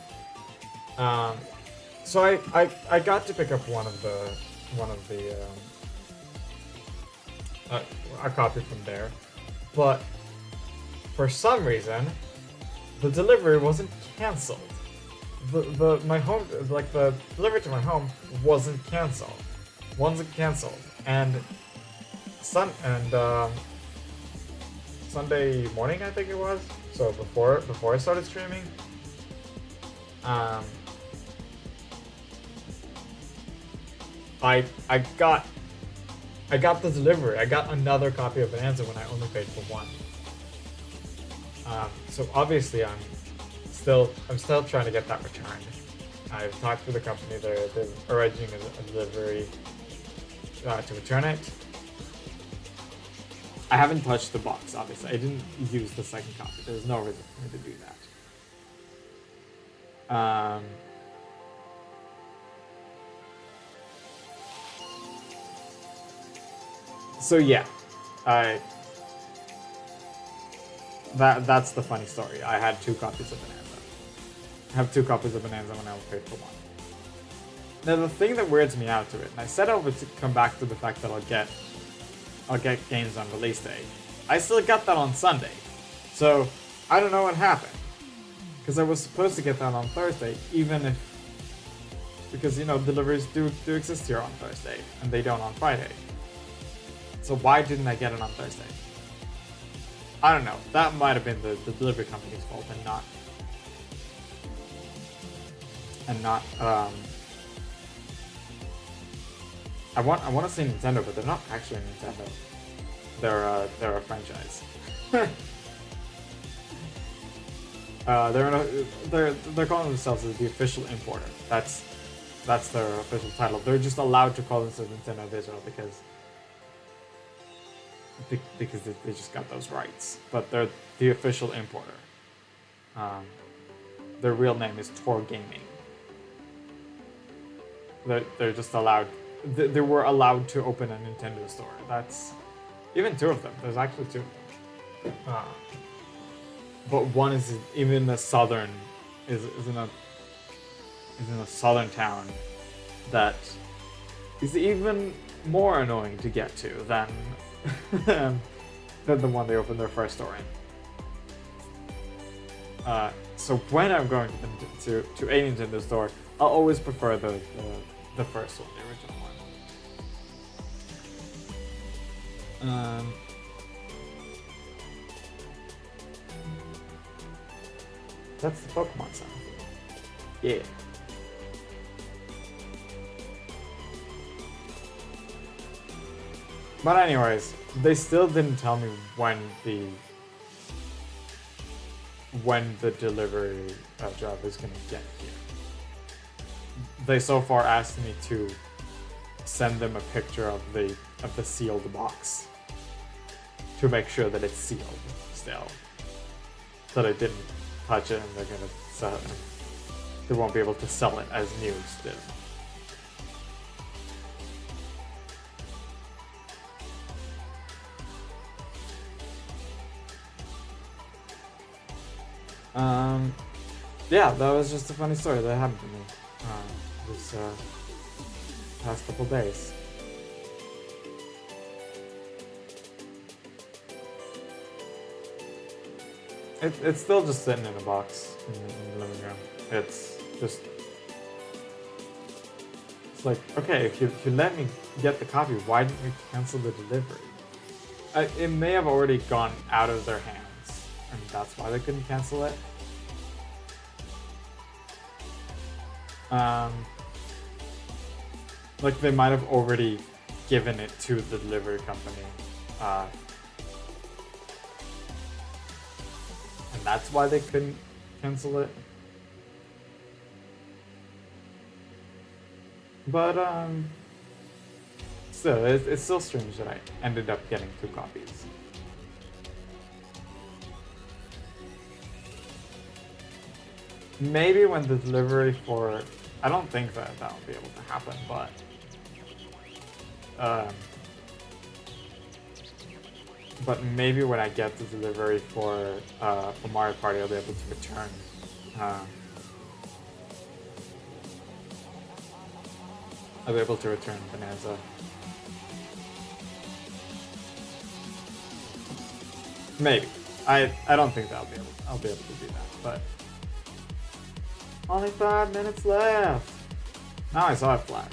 So I got to pick up a copy from there, but for some reason the delivery wasn't cancelled. The delivery to my home wasn't cancelled, and Sunday morning, I think it was. So before I started streaming, I got the delivery. I got another copy of Bonanza when I only paid for one. So obviously I'm still trying to get that returned. I've talked to the company. They're arranging a delivery to return it. I haven't touched the box, obviously. I didn't use the second copy. There's no reason for me to do that. So yeah, that's the funny story. I had 2 copies of Bonanza. I have 2 copies of Bonanza when I was paid for 1. Now the thing that weirds me out to it, and I said I would come back to the fact that I'll get games on release day. I still got that on Sunday, so I don't know what happened. Because I was supposed to get that on Thursday, because you know deliveries do exist here on Thursday, and they don't on Friday. So why didn't I get it on Thursday? I don't know. That might have been the delivery company's fault, and not. I want to say Nintendo, but they're not actually Nintendo. They're a franchise. They're calling themselves the official importer. That's their official title. They're just allowed to call themselves Nintendo of Israel because they just got those rights. But they're the official importer. Their real name is Tor Gaming. They're just allowed. They were allowed to open a Nintendo store. That's even 2 of them. There's actually 2 of them. But one is even a southern is in a southern town that is even more annoying to get to than than the one they opened their first store in. So when I'm going to a Nintendo store, I'll always prefer the first one, the original one. That's the Pokemon sound. Yeah. But anyways, they still didn't tell me when the delivery job is gonna get here. They so far asked me to send them a picture of the sealed box to make sure that it's sealed still, so they didn't touch it and they're gonna sell it. They won't be able to sell it as new still. Yeah, that was just a funny story that happened to me this past couple days. It's still just sitting in a box in the living room. It's like, okay, if you let me get the copy, why didn't we cancel the delivery? It may have already gone out of their hands, and that's why they couldn't cancel it. Like they might have already given it to the delivery company, and that's why they couldn't cancel it. But still, it's still strange that I ended up getting 2 copies. Maybe when the delivery for... I don't think that will be able to happen, but... but maybe when I get the delivery for Mario Party, I'll be able to return... I'll be able to return Bonanza. Maybe. I don't think that I'll be able to do that, but... Only 5 minutes left! Now I saw it flash.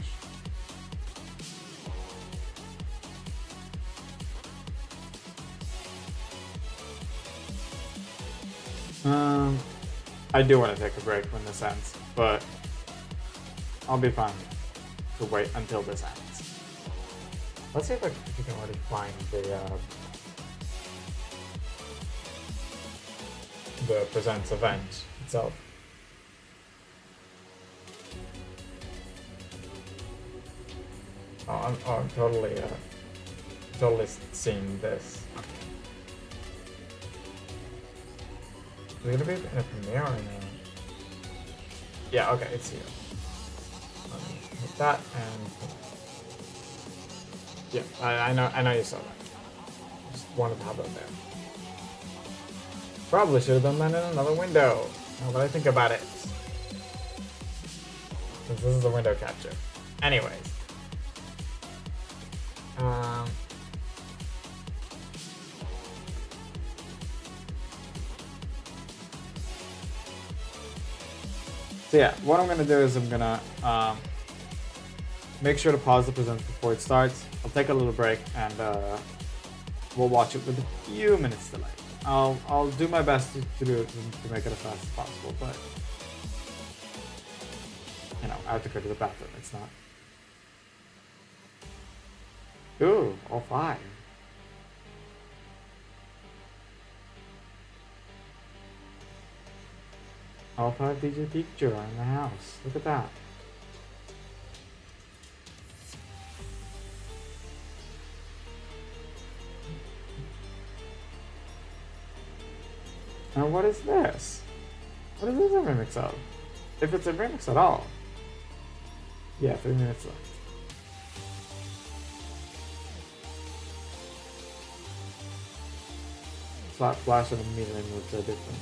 I do want to take a break when this ends, but I'll be fine to wait until this ends. Let's see if you can already find the the Presents event itself. Oh, I'm totally seeing this. Is it gonna be in a premiere or no? Yeah, okay, it's here. Let me hit that and yeah, I know you saw that. Just wanted to have that there. Probably should have done that in another window. Now that I think about it. Since this is a window capture. Anyways. So yeah, what I'm gonna do is I'm gonna make sure to pause the presents before it starts. I'll take a little break and we'll watch it with a few minutes delay. I'll do my best to do it to make it as fast as possible, but you know, I have to go to the bathroom. It's not. Ooh, all 5. All 5 DJ Pikachu are in the house. Look at that. Now what is this? What is this a remix of? If it's a remix at all. Yeah, 3 minutes left. Slap Flash and immediately move to a different.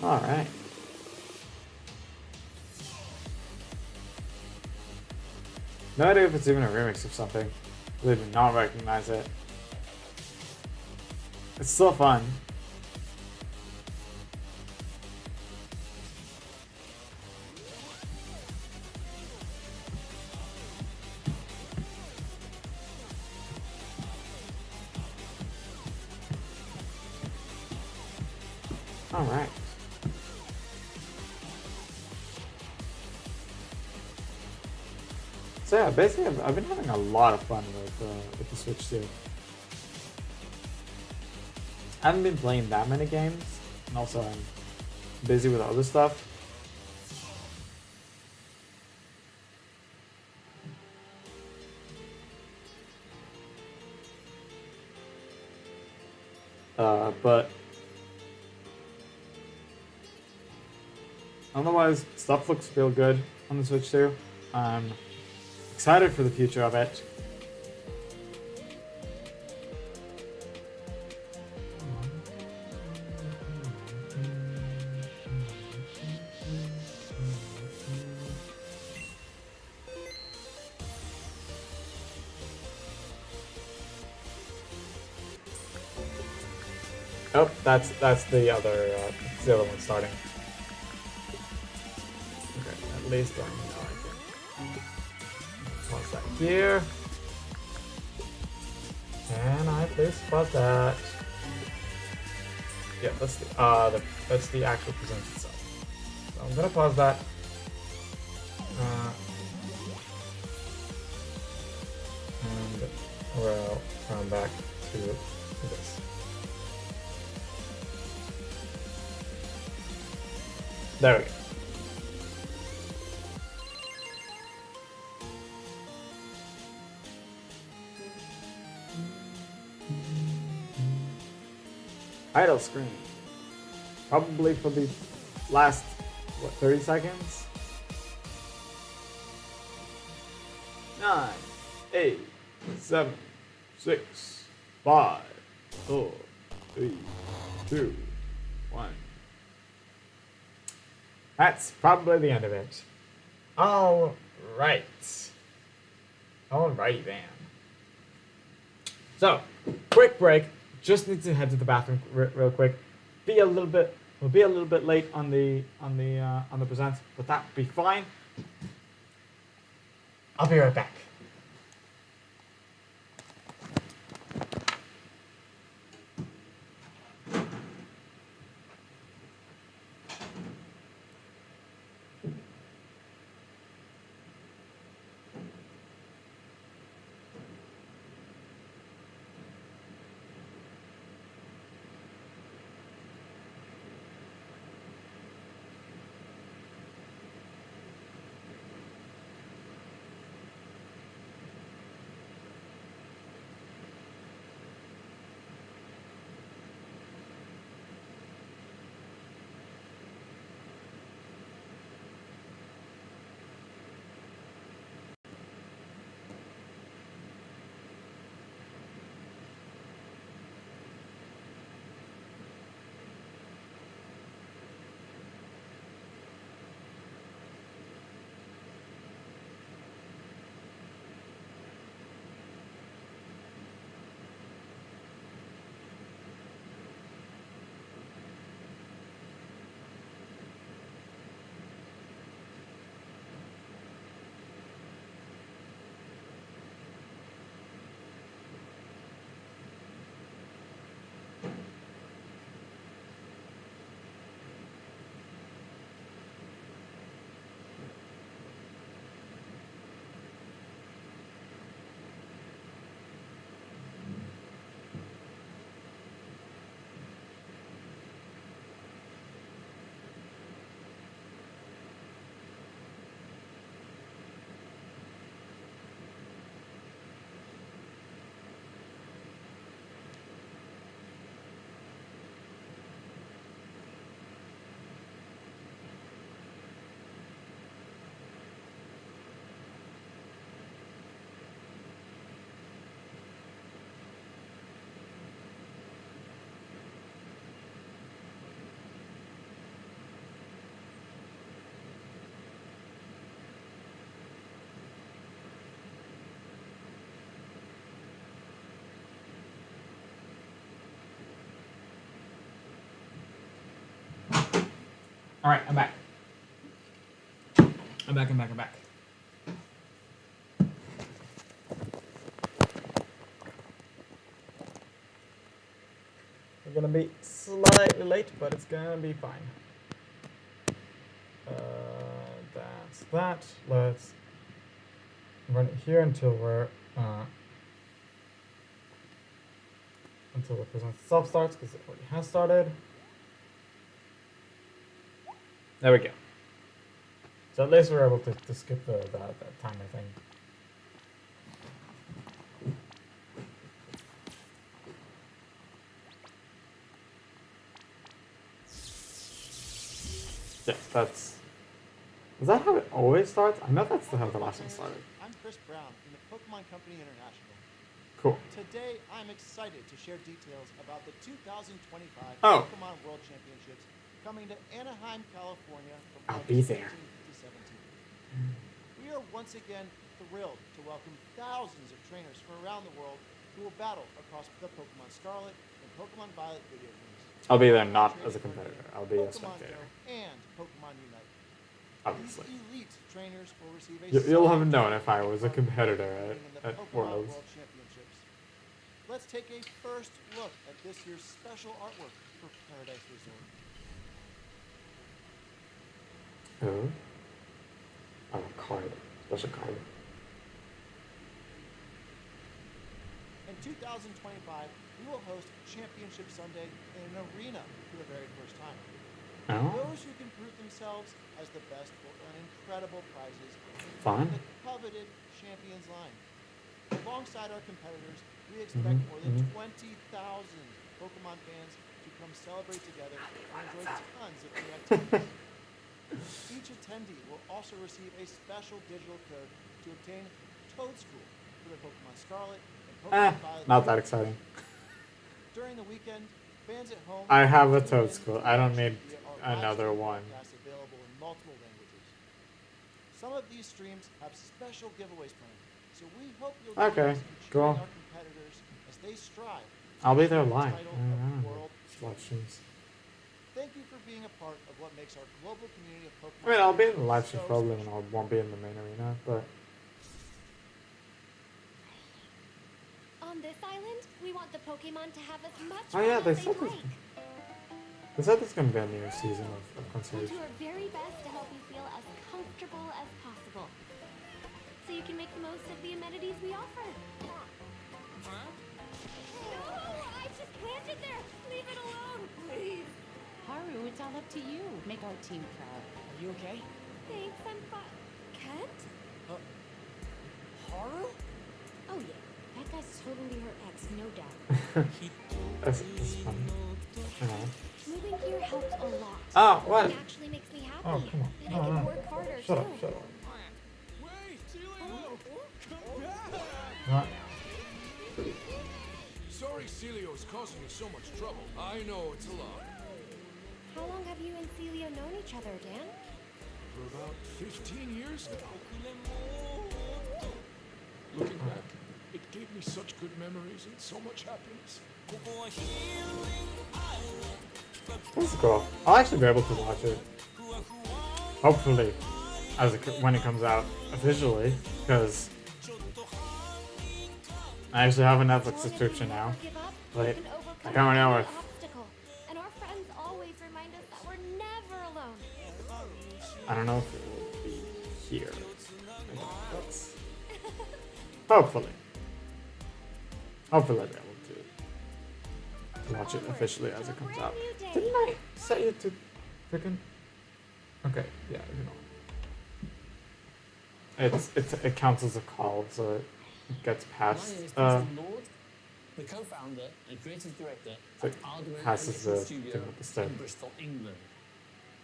Alright. No idea if it's even a remix of something. Really do not recognize it. It's still fun. Alright. So yeah, basically I've been having a lot of fun with the Switch too. I haven't been playing that many games, and also I'm busy with other stuff. But otherwise, stuff looks real good on the Switch too. I'm excited for the future of it. Oh, that's the other one starting. Okay, at least I know I can pause that here. Can I please pause that? Yeah, that's the actual present itself. So I'm gonna pause that. And we'll come back to this. There we go. Idle screen. Probably for the last, 30 seconds? 9, 8, 7, 6, 5, 4, 3, 2, 1. That's probably the end of it. All right. Alrighty then. So, quick break. Just need to head to the bathroom real quick. We'll be a little bit late on the presents, but that'll be fine. I'll be right back. Alright, I'm back. I'm back. We're gonna be slightly late, but it's gonna be fine. That's that. Let's run it here until we're until the present itself starts, because it already has started. There we go. So at least we're able to skip the timer thing. Yes, that's... Is that how it always starts? I know that's how the last one started. I'm Chris Brown from the Pokémon Company International. Cool. Today, I'm excited to share details about the 2025 Pokémon World Championships coming to Anaheim, California from I'll be August there. 18th to 17th. We are once again thrilled to welcome thousands of trainers from around the world who will battle across the Pokémon Scarlet and Pokémon Violet video games. I'll be there not as a competitor. I'll be a spectator. And Pokémon Unite. Obviously. These elite trainers will receive a You'll have known if I was a competitor at Worlds. World Championships. Let's take a first look at this year's special artwork for Paradise Resort. Oh. Oh, a card. Special card. In 2025, we will host Championship Sunday in an arena for the very first time. Oh. Those who can prove themselves as the best will earn incredible prizes, Fun. including the coveted Champions line. Alongside our competitors, we expect more than 20,000 Pokemon fans to come celebrate together and enjoy tons of free activities. Each attendee will also receive a special digital code to obtain Toad School for the Pokemon Scarlet and Pokemon Violet. Not that exciting. During the weekend, fans at home... I have a Toad School. I don't need another one. Available in multiple languages. Some of these streams have special giveaways planned, so we hope you'll join us in cheering our competitors as they strive. I'll be there live. Watch streams. Thank you for being a part of what makes our global community of Pokemon. I mean, I'll be in the live stream probably, and I won't be in the main arena, but... On this island, we want the Pokemon to have as much Oh yeah, fun they as said they this. like. They said there's gonna be a new season of We'll Concierge. do our very best to help you feel as comfortable as possible, so you can make the most of the amenities we offer. Huh? No! I just planted there! Leave it alone, please! Haru, it's all up to you. Make our team proud. Are you okay? Thanks, I'm fine. Kent? Haru? Oh yeah, that guy's totally her ex, no doubt. That's fun. Moving here helps a lot. Oh, what? It actually makes me happy. Oh, come on. And I can work harder Shut too. up, shut up. Wait, Celio! Come back! What? Sorry Celio is causing you so much trouble. I know it's a lot. How long have you and Celio known each other, Dan? For about 15 years now. Looking back, it gave me such good memories and so much happiness. That's cool. I'll actually be able to watch it. Hopefully, when it comes out officially, because I actually have a Netflix subscription now. But I don't know if... And our friends always remind us that we're never alone. I don't know if it will be here. Hopefully. Hopefully I'll be able to watch it officially as it comes out. Didn't I set you to freaking... Okay, yeah, you know. It counts as a call, so it gets past... My name is Preston Lord, the co-founder and creative director So at it Aardman passes Animation the Studio thing with the stone. in Bristol, England.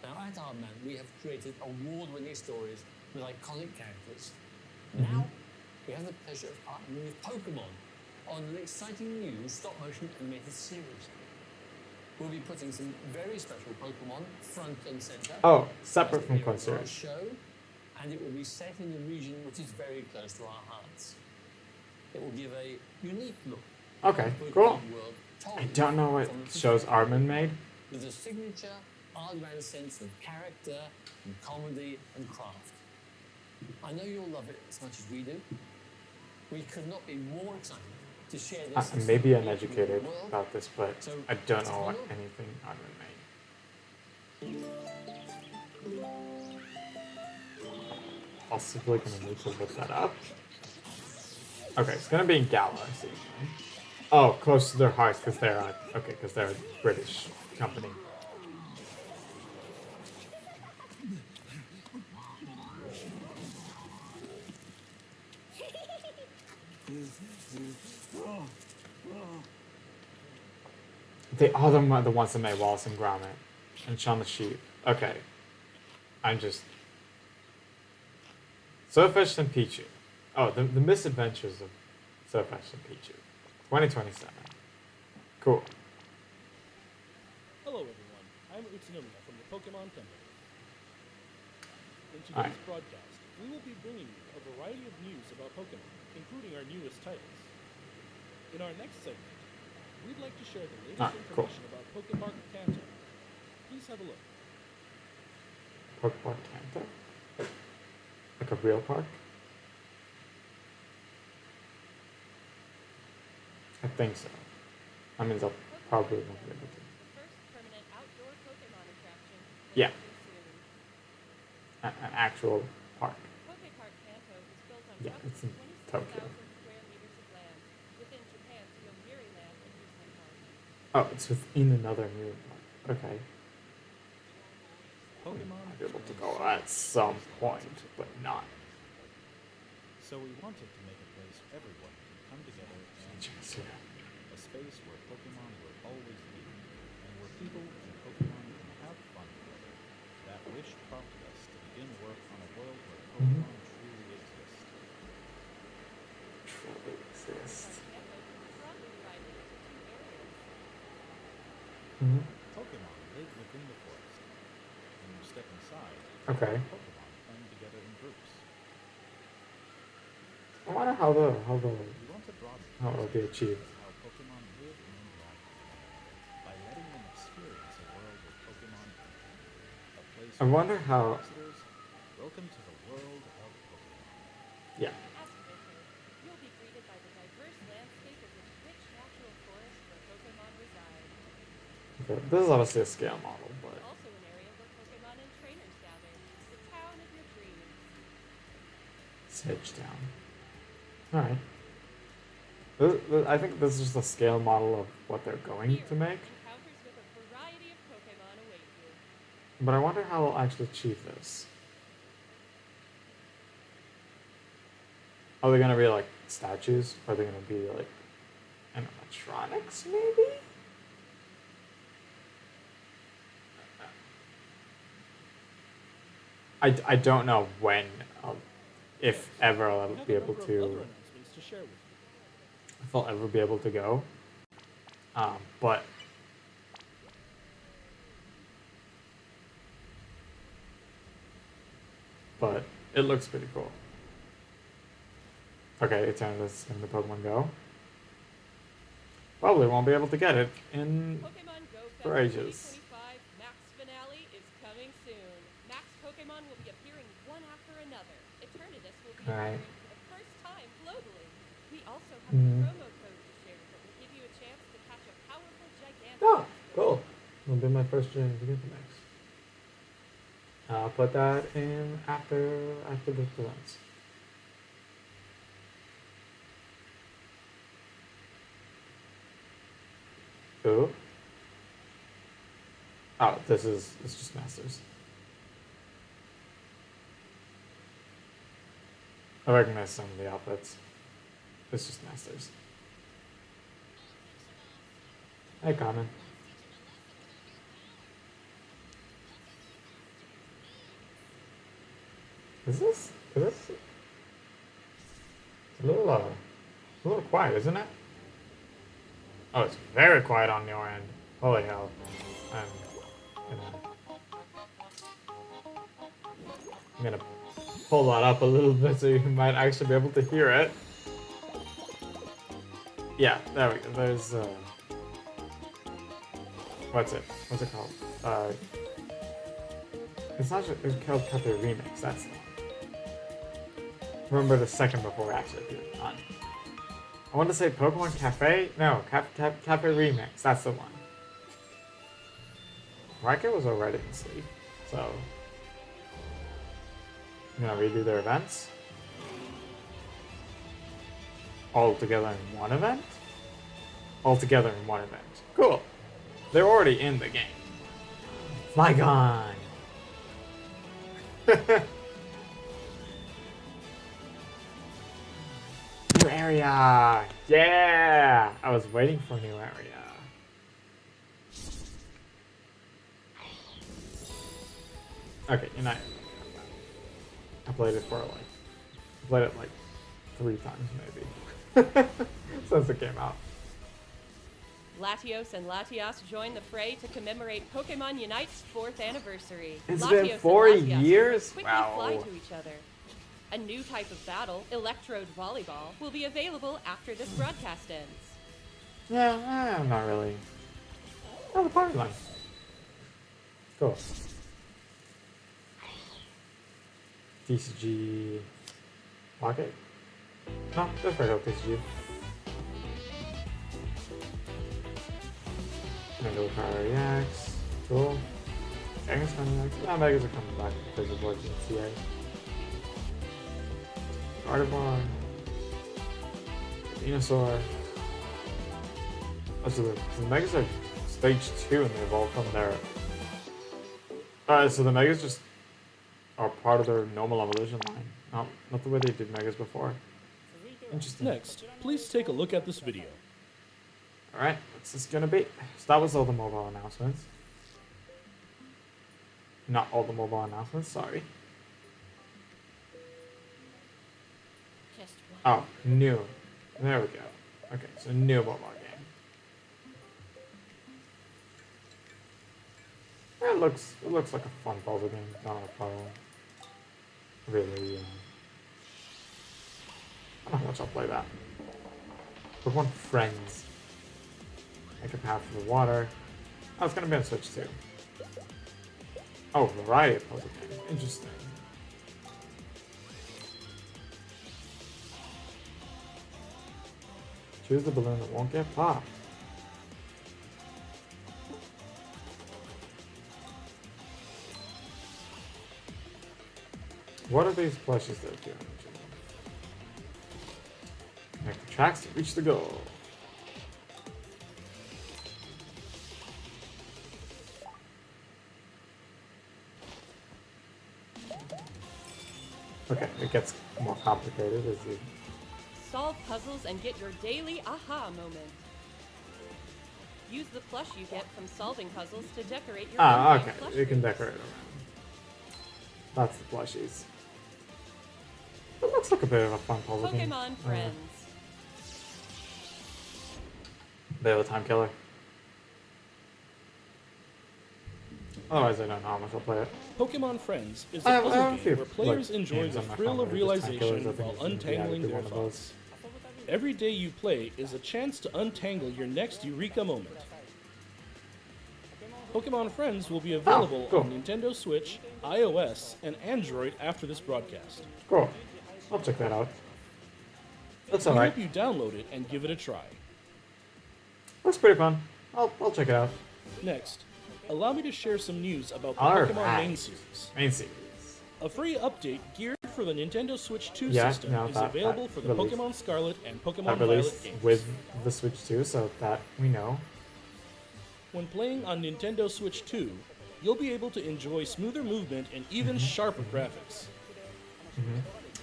Now at Aardman, we have created award-winning stories with iconic characters. Now, we have the pleasure of partnering with Pokémon on an exciting new stop-motion animated series. We'll be putting some very special Pokémon front and center. Oh, separate from Our Concierge. show, and it will be set in a region which is very close to our hearts. It will give a unique look. Okay, at the cool. Pokemon world, told I don't know what from the shows perspective Aardman made. with a signature all-round sense of character and comedy and craft. I know you'll love it as much as we do. We could not be more excited to share this. Maybe exciting uneducated world. about this, but So, I don't let's know have a what look. anything other than me. Possibly gonna need to look that up. Okay, it's gonna be in Gala, I see. Oh, close to their hearts because they're because they're a British company. They are the ones that made Wallace and Gromit and Shaun the Sheep. Okay, I'm just Surfetched and Pichu. Oh, the Misadventures of Surfetched and Pichu, 2027. Cool. Hello everyone, I'm Utsunomiya from the Pokémon Company. In today's Alright. broadcast, we will be bringing you a variety of news about Pokémon, including our newest titles. In our next segment, we'd like to share the latest Cool. information about Poképark Kanto. Please have a look. Pokemon Kanto? Like a real park? I think so. That means I'll probably won't be able to. The first permanent outdoor Pokemon attraction will Yeah. open soon. An actual park. Poképark Kanto is built on Yeah, roughly it's in 26,000 Tokyo. square meters of land within Japan's Yomiuri Land amusement park. Oh, it's within another new park. Okay. Pokemon I'll be able to go at some point, but not. So we wanted to make a place everyone can come together and a space where Pokemon will always be, and where people and Pokemon can have fun together. That wish prompted us to begin work on a world where Pokemon truly exist. Truly exist. Kanto can be broadly divided into two areas. Pokemon live within the forest. When you step inside, Okay. Pokemon playing together in groups. I wonder how We want to broaden it'll be achieved. how Pokemon live and interact with one another by letting them experience a world where Pokemon enter. A place I wonder where how. visitors, welcome to the world of Pokemon. Yeah. As you enter, you'll be greeted by the diverse landscape of this rich natural forest where Pokemon reside. Okay. This is obviously a scale model, but Also an area where Pokemon and trainers gather. The town of your dreams. Sedge Town. Alright. I think this is just a scale model of what they're going Here, to make. encounters with a variety of Pokemon await you. But I wonder how they'll actually achieve this. Are they gonna be like statues? Are they gonna be like animatronics, maybe? I don't know when, if ever, I'll We have be a able number of to, other announcements to share with you. if I'll ever be able to go. But it looks pretty cool. Okay, it's time to send the Pokemon Go. Probably won't be able to get it in Pokemon Go For Fest ages. 2025 Max Finale is coming soon. Max Pokemon will be appearing one after another. Eternatus will be Alright. appearing for the first time globally. We also have Mhm. a promo code to share that will give you a chance to catch a powerful gigantic. Oh, cool. It'll be my first journey to get the Max. I'll put that in after the presents. Ooh. Oh, it's just Masters. I recognize some of the outfits. It's just Masters. Hey, Common. Is this it's a little quiet, isn't it? Oh, it's very quiet on your end. Holy hell. I'm gonna pull that up a little bit so you might actually be able to hear it. Yeah, there we go. There's what's it called? It's not just it's called Cafe Remix. That's the one. Remember the second before it actually appeared on. I want to say Pokemon Cafe. No, Cafe Remix. That's the one. Raika was already asleep, so you gonna redo their events all together in one event. All together in one event. Cool. They're already in the game. Flygon. New area! Yeah! I was waiting for new area. Okay, you're not. I played it for like. I played it like 3 times maybe. Since it came out. Latios and Latias join the fray to commemorate Pokemon Unite's 4th anniversary. It's Latios been and 4 Latias years? quickly fly to each other. A new type of battle, Electrode Volleyball, will be available after this broadcast ends. Yeah, not really. Oh, the party line. Cool. TCG Pocket? No, just regular TCG. Mega Power EX. Cool. Megas coming back. Yeah, Megas are coming back because of what's in CA. Gardevoir. Venusaur. Oh, so the Megas are stage 2 and they evolve from there. So the Megas just are part of their normal evolution line. Not the way they did Megas before. Interesting. Next, please take a look at this video. Alright, what's this gonna be? So that was all the mobile announcements. Not all the mobile announcements, sorry. Just one. Oh, new. There we go. Okay, so new mobile game. Yeah, it looks like a fun puzzle game. Not a puzzle. Really, I don't know how much I'll play that. Pokemon Friends. Make a path for the water. Oh, it's gonna be on Switch too. Oh, variety of puzzle game. Interesting. Choose the balloon that won't get popped. What are these plushies that are doing? Connect the tracks to reach the goal. Okay, it gets more complicated as you... Solve puzzles and get your daily aha moment. Use the plush you get from solving puzzles to decorate your own okay. plush You can rooms. decorate around. That's the plushies. It looks like a bit of a fun puzzle game. Pokemon Friends. Bit of a time killer. Otherwise, I don't know how much I'll play it. Pokemon Friends is a I have puzzle a few, game where players like, enjoy games the on my thrill phone of where it's just time killers. realization I think while it's gonna be added untangling to their one of thoughts. those. Every day you play is a chance to untangle your next eureka moment. Pokemon Friends will be available cool. on Nintendo Switch, iOS, and Android after this broadcast. Cool. I'll check that out. That's We alright. hope you download it and give it a try. Looks pretty fun. I'll check it out. Next, allow me to share some news about the Alright. Pokemon main series. Main series. A free update geared for the Nintendo Switch 2 Yeah, system no, is that available for the released. Pokemon Scarlet and Pokemon That Violet released games. with the Switch 2, so that we know. When playing on Nintendo Switch 2, you'll be able to enjoy smoother movement and even sharper graphics.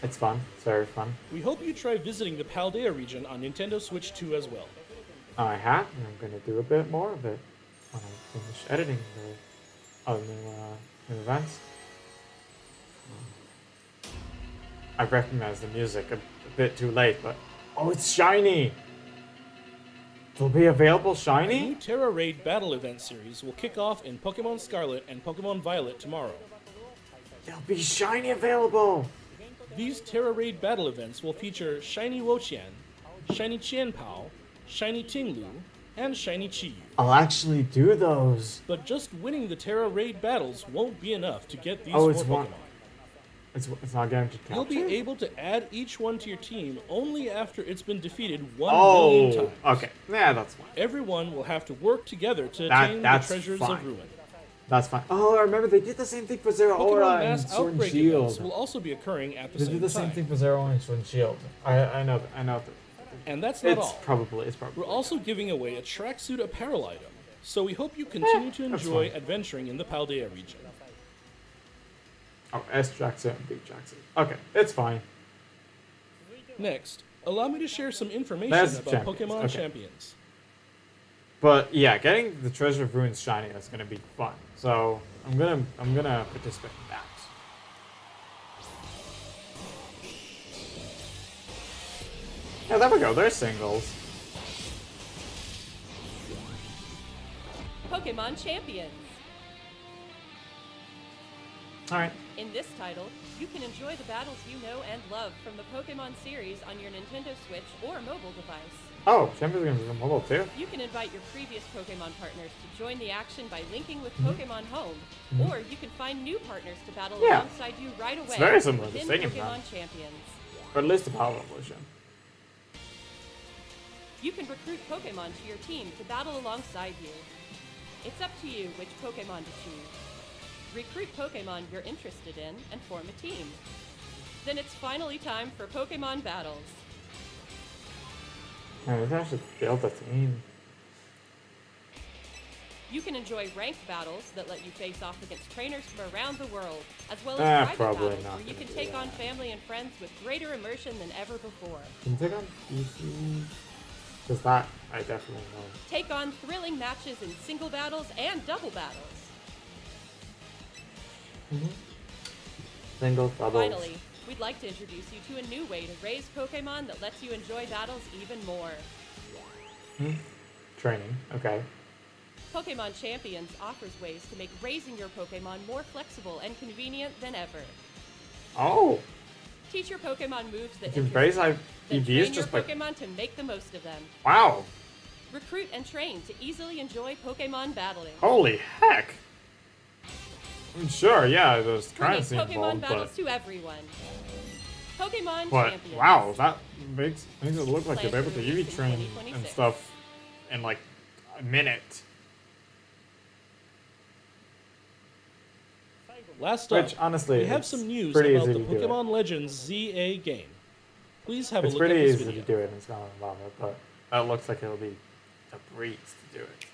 It's fun. It's very fun. We hope you try visiting the Paldea region on Nintendo Switch 2 as well. I have, and I'm going to do a bit more of it when I finish editing the other new events. I recognize the music a bit too late, but... Oh, it's shiny! It'll be available A new shiny? Terra Raid Battle Event series will kick off in Pokemon Scarlet and Pokemon Violet tomorrow. It'll be shiny available! These Terra Raid Battle Events will feature Shiny Wochian, Shiny Qianpao, Shiny Tinglu, and Shiny Chi-Yu. I'll actually do those. But just winning the Terra Raid battles won't be enough to get these Oh, four it's one. Pokemon. It's not guaranteed capture? You'll be able to add each one to your team only after it's been defeated 1,000,000 times. Okay. Yeah, that's fine. Everyone will have to work together to attain the That's treasures fine. of Ruin. That's fine. Oh, I remember they did the same thing for Zero Aura Pokemon and Mass Sword and Outbreak events Shield. will also be occurring at the They same did the time. same thing for Zero Aura and Sword and Shield. I know. And that's not It's all. probably. We're also giving away a tracksuit apparel item, so we hope you continue to that's enjoy fine. adventuring in the Paldea region. Oh, S tracksuit and B tracksuit. Okay, it's fine. Next, allow me to share some information That's about champions, Pokemon okay. Champions. But yeah, getting the Treasure of Ruins shiny is gonna be fun. So I'm gonna participate in that. Yeah, there we go. There's singles. Pokemon Champions. All right. In this title, you can enjoy the battles you know and love from the Pokemon series on your Nintendo Switch or mobile device. Oh, Champions are gonna be on mobile too. You can invite your previous Pokemon partners to join the action by linking with Mm-hmm. Pokemon Home, or you can find new partners to battle Yeah. alongside you right away very similar to within Singing Pokemon Time. Champions. Or at least the Power Evolution. You can recruit Pokemon to your team to battle alongside you. It's up to you which Pokemon to choose. Recruit Pokemon you're interested in and form a team. Then it's finally time for Pokemon battles. Maybe I should build a team. You can enjoy ranked battles that let you face off against trainers from around the world, as well as private probably battles not where you gonna can do take that. on family and friends with greater immersion than ever before. Can you take on PC? Because that I definitely know. Take on thrilling matches in single battles and double battles. Single, doubles. Finally, we'd like to introduce you to a new way to raise Pokemon that lets you enjoy battles even more. Training. Okay. Pokemon Champions offers ways to make raising your Pokemon more flexible and convenient than ever. Oh, Teach your Pokemon moves that you can interest raise you, then EVs train your just by. Pokemon to make the most of them. Wow. Recruit and train to easily enjoy Pokemon battling. Holy heck. Sure, yeah, there's Bringing currency Pokemon involved, battles but. to everyone. Pokemon But Champions. wow, that makes it look like Planned you're able for to release EV in train and 2026. stuff in like a minute. Last Which, up, honestly, we have it's some news pretty about easy the to do it. Pokemon Legends ZA game. Please have It's a look at pretty this easy video. to do it in Scarlet and Lava, but that looks like it'll be a breeze to do it.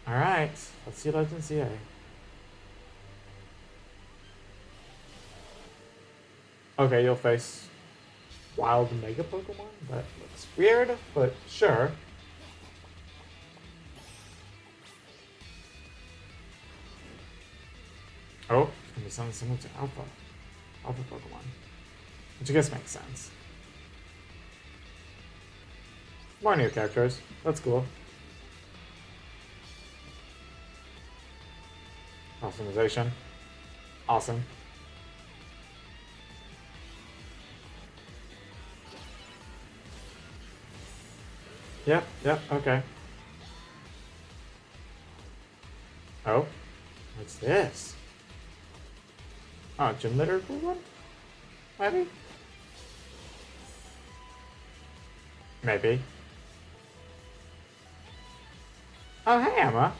Alright, let's see Legends CA. Okay, you'll face wild Mega Pokemon? That looks weird, but sure. Oh, it's gonna be something similar to Alpha Pokemon. Which I guess makes sense. More new characters. That's cool. Customization. Awesome. Yep, okay. Oh, what's this? Oh, gym leader cool one? Maybe? Maybe. Oh, hey, Emma.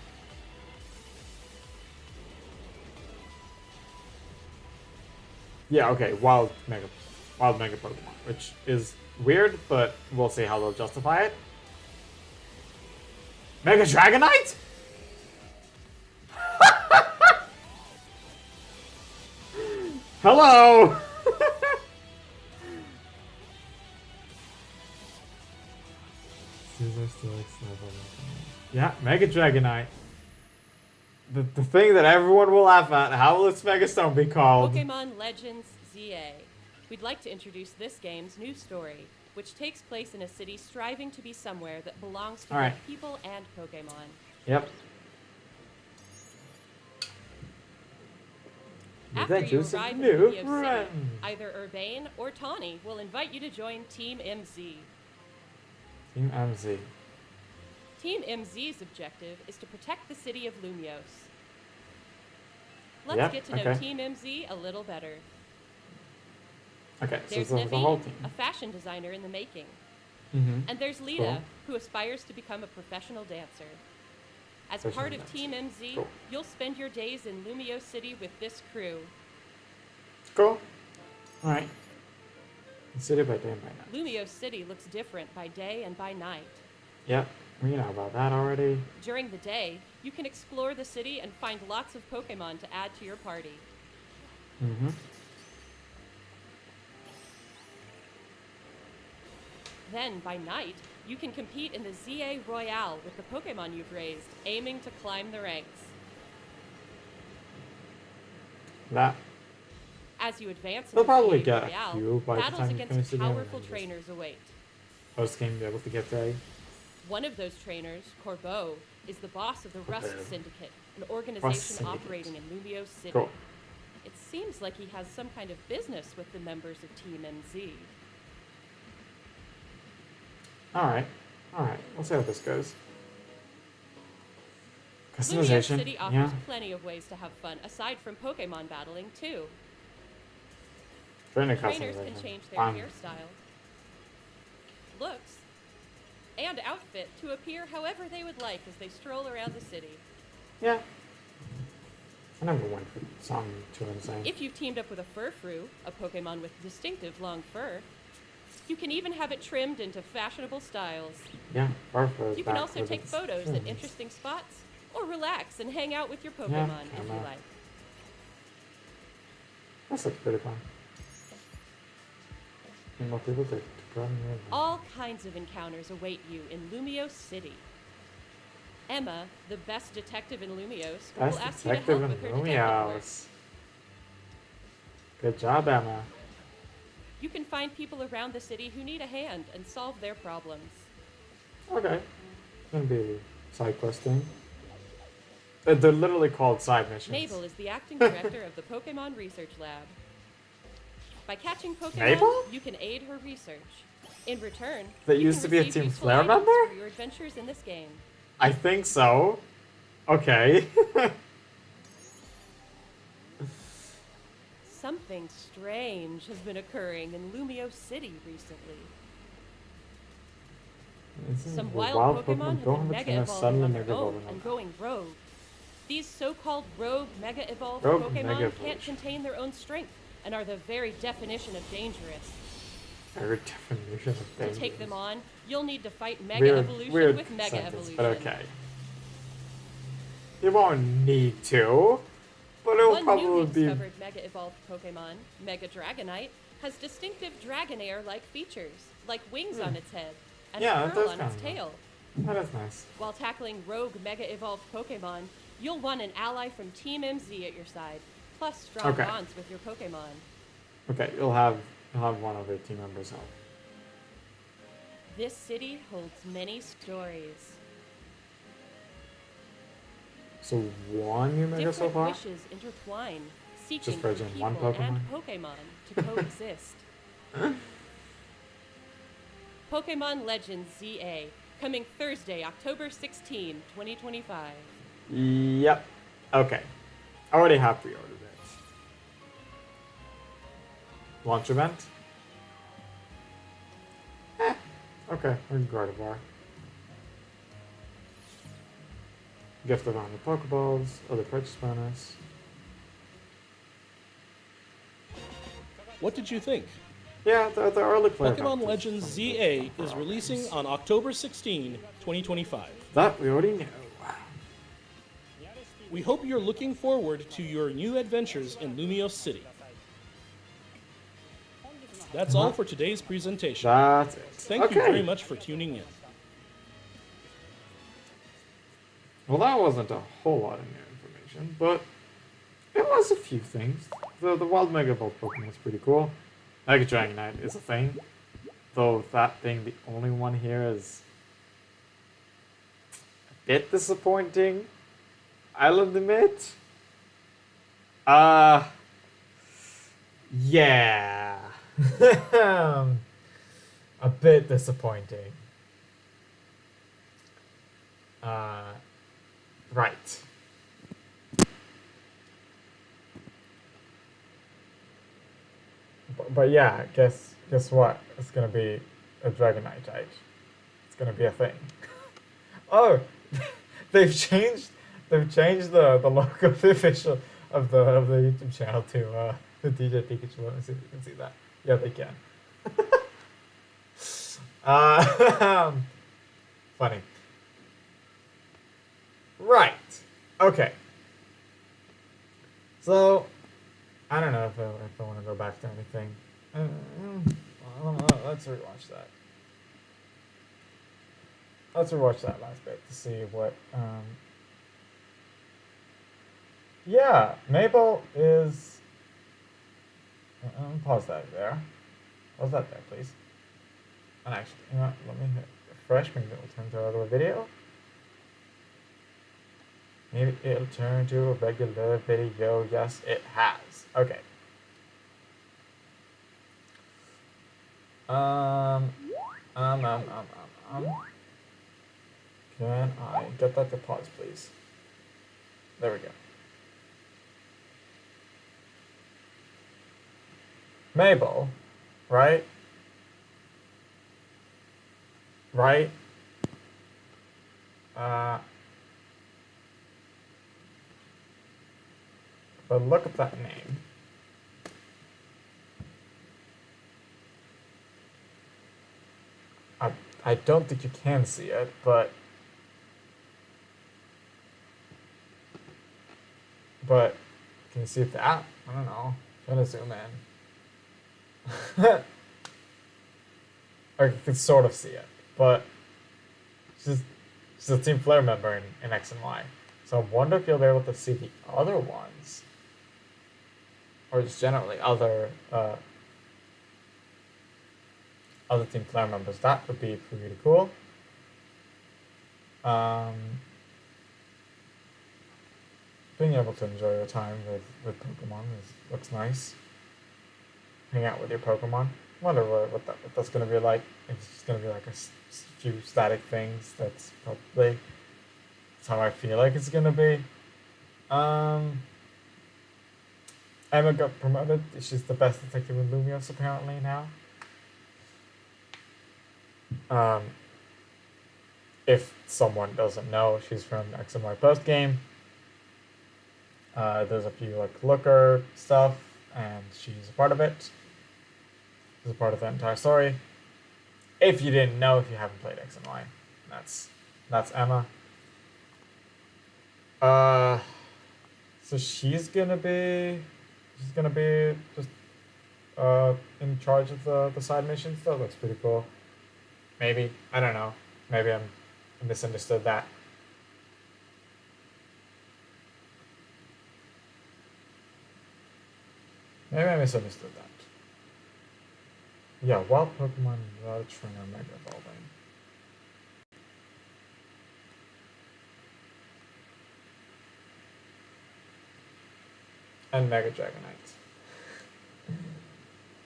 Yeah, okay, wild mega Pokemon, which is weird, but we'll see how they'll justify it. Mega Dragonite? Hello! Yeah, Mega Dragonite. The thing that everyone will laugh at. How will its Mega Stone be called? Pokemon Legends ZA. We'd like to introduce this game's new story, which takes place in a city striving to be somewhere that belongs to Alright. both people and Pokemon. Yep. After you Adventures of arrive in new Rio City, friends. either Urbane or Tawny will invite you to join Team MZ. Team MZ. Team MZ's objective is to protect the city of Lumios. Let's Yep, get to know okay. Team MZ a little better. Okay, so There's it's the whole Naveen, team. a fashion designer in the making. Mm-hmm. And there's Lita, Cool. who aspires to become a professional dancer. As Professional part of dancer. Team MZ, Cool. you'll spend your days in Lumio City with this crew. Cool. Alright. City by day and by night. Lumio City looks different by day and by night. Yep, we know about that already. During the day, you can explore the city and find lots of Pokemon to add to your party. Mm-hmm. Then, by night, you can compete in the ZA Royale with the Pokemon you've raised, aiming to climb the ranks. That. As you advance in They'll the probably ZA get a Royale, few by the battles time you finish against the game. powerful trainers await. Post game be able to get there. One of those trainers, Corbeau, is the boss of the Rust Corbeau. Syndicate, an organization Syndicate. operating in Lumio City. Cool. It seems like he has some kind of business with the members of Team MZ. Alright. Alright. We'll see how this goes. Lumio Customization. City offers Yeah. plenty of ways to have fun, aside from Pokemon battling, too. Trainer Trainers customization. can change their Fun. hairstyle, looks, and outfit to appear however they would like as they stroll around the city. Yeah. I never went for something too insane. If you've teamed up with a Furfrou, a Pokemon with distinctive long fur, you can even have it trimmed into fashionable styles. Yeah, Barfur is You can back also with take its photos at trims. interesting spots, or relax and hang out with your Yeah, Pokemon if you camera. like. This looks pretty fun. And more people to run with. All kinds of encounters await you in Lumio City. Emma, the best detective in Lumios, Best will ask you to detective help in with her detective work. Lumios. Good job, Emma. You can find people around the city who need a hand and solve their problems. Okay. Gonna be side questing. They're literally called side missions. Mabel is the acting director of the Pokemon Research Lab. By catching Pokemon, Mabel? you can aid her research. In return, That you used can to be a receive Team useful Flare items member? for your adventures in this game. I think so. Okay. Something strange has been occurring in Lumio City recently. Some wild Pokemon have been mega evolving on their own and going rogue. These so-called rogue mega evolved Rogue Pokemon mega can't evolution. contain their own strength and are the very definition of dangerous. Very definition of To dangerous. take them on, you'll need to fight Mega Weird, Evolution weird with Mega sentence, Evolution. but okay. You won't need to, but it'll One probably newly be. discovered Mega Evolved Pokemon, Mega Dragonite, has distinctive Dragonair-like features, like wings on its head and Yeah, a that curl does on its kinda- tail. That is nice. While tackling rogue Mega Evolved Pokemon, you'll want an ally from Team MZ at your side, plus strong Okay. bonds with your Pokemon. Okay, you'll have one of your team members help. This city holds many stories. So one new mega so Different far? wishes intertwine, seeking for for just people one and Pokemon to coexist. Pokemon Legends ZA, coming Thursday, October 16, 2025. Yep. Okay. I already have pre-ordered it. Launch event? Okay, we're in Gardevoir. Gift of honor Pokeballs, other purchase bonus. What did you think? Yeah, the early player Pokemon event Legends ZA is releasing on October 16, 2025. That we already know. We hope you're looking forward to your new adventures in Lumios City. That's all for today's presentation. That's it. Thank you very much for tuning in. Well, that wasn't a whole lot of new information, but it was a few things. The Wild Mega Evolved Pokemon is pretty cool. Mega Dragonite is a thing, though that being the only one here is a bit disappointing. I'll admit. Yeah. A bit disappointing. Right. But yeah, guess what? It's gonna be a Dragonite type. It's gonna be a thing. Oh, they've changed the logo of the official of the YouTube channel to the DJ Pikachu. Let me see if you can see that. Yeah, they can. Funny. Right. Okay. So, I don't know if I want to go back to anything. I don't know. Let's rewatch that. Let's rewatch that last bit to see what. Yeah, Mabel is. Pause that there. Pause that there, please. And actually, you know what? Let me hit refresh. Maybe it'll turn to a regular video. Maybe it'll turn to a regular video. Yes, it has. Okay. Can I get that to pause, please? There we go. Mabel, right? Right? But look at that name. I don't think you can see it, but can you see that? I don't know. I'm trying to zoom in. Or you can sort of see it, but she's a Team Flare member in X and Y. So I wonder if you'll be able to see the other ones. Or just generally other Team Flare members. That would be pretty cool. Being able to enjoy your time with Pokemon looks nice. Hang out with your Pokemon. Wonder what that's gonna be like. If it's just gonna be like a few static things. That's how I feel like it's gonna be. Emma got promoted. She's the best detective in Lumios apparently now. If someone doesn't know, she's from X and Y Post Game. There's a few like looker stuff, and she's a part of it. She's a part of the entire story. If you didn't know, if you haven't played X and Y, that's Emma. So she's gonna be just in charge of the side missions. That looks pretty cool. Maybe, I don't know. Maybe I misunderstood that. Maybe I misunderstood that. Yeah, wild Pokemon without a trainer Mega Evolving. And Mega Dragonite.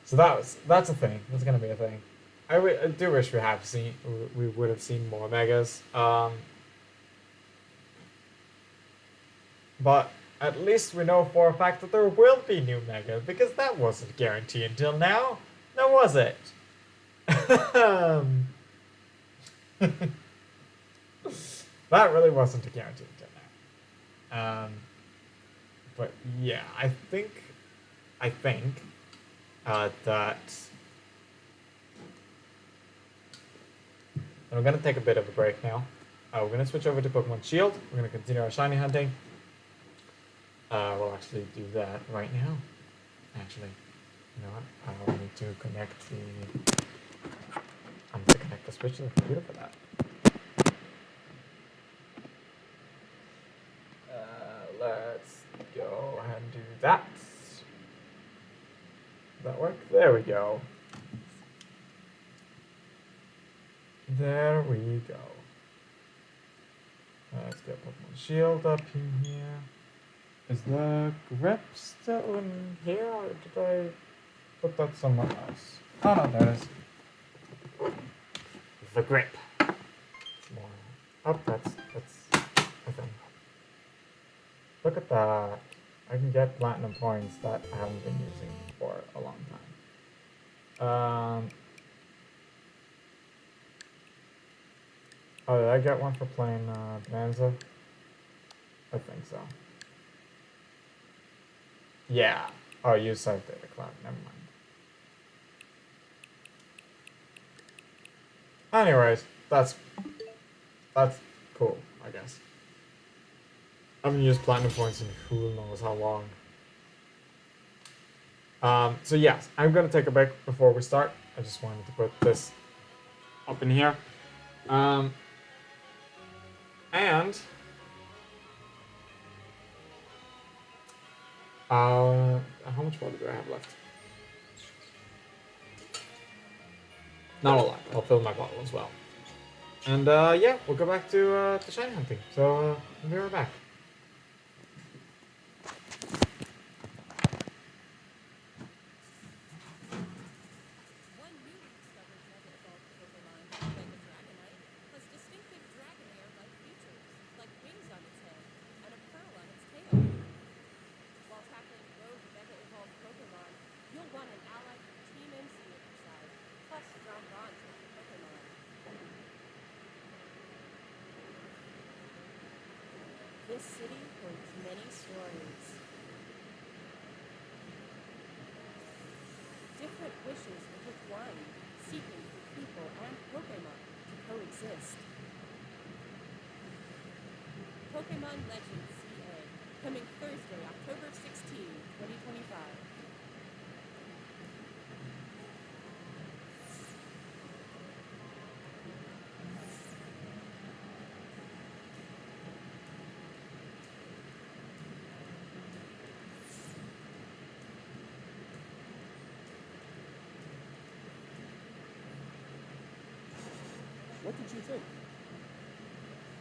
So that's a thing. That's gonna be a thing. I do wish we would have seen more Megas. But at least we know for a fact that there will be new Megas, because that wasn't guaranteed until now. Now was it? That really wasn't a guarantee until now. But yeah, I think that we're gonna take a bit of a break now. We're gonna switch over to Pokemon Shield. We're gonna continue our shiny hunting. We'll actually do that right now. Actually, you know what? I'll need to connect I'm going to connect the Switch to the computer for that. Let's go ahead and do that. Does that work? There we go. There we go. Let's get Pokemon Shield up in here. Is the grip still in here, or did I put that somewhere else? Oh no, there it is. The grip. It's more Oh, that's a thing. Look at that. I can get platinum points that I haven't been using for a long time. Oh, did I get one for playing Bonanza? I think so. Yeah. Oh, use site data cloud. Never mind. Anyways, that's cool, I guess. I haven't used platinum points in who knows how long. So yes, I'm gonna take a break before we start. I just wanted to put this up in here. And how much water do I have left? Not a lot. I'll fill my bottle as well. And yeah, we'll go back to shiny hunting. So we'll be right back. One newly discovered mega-evolved Pokemon, Mega Dragonite, has distinctive dragon hair-like features, like wings on its head and a pearl on its tail. While tackling rogue mega-evolved Pokemon, you'll want an ally from Team MC at your side, plus strong bonds with your Pokemon. This city holds many stories. Different wishes intertwine, seeking for people and Pokemon to coexist. Pokémon Legends CA, coming Thursday, October 16, 2025. What did you think?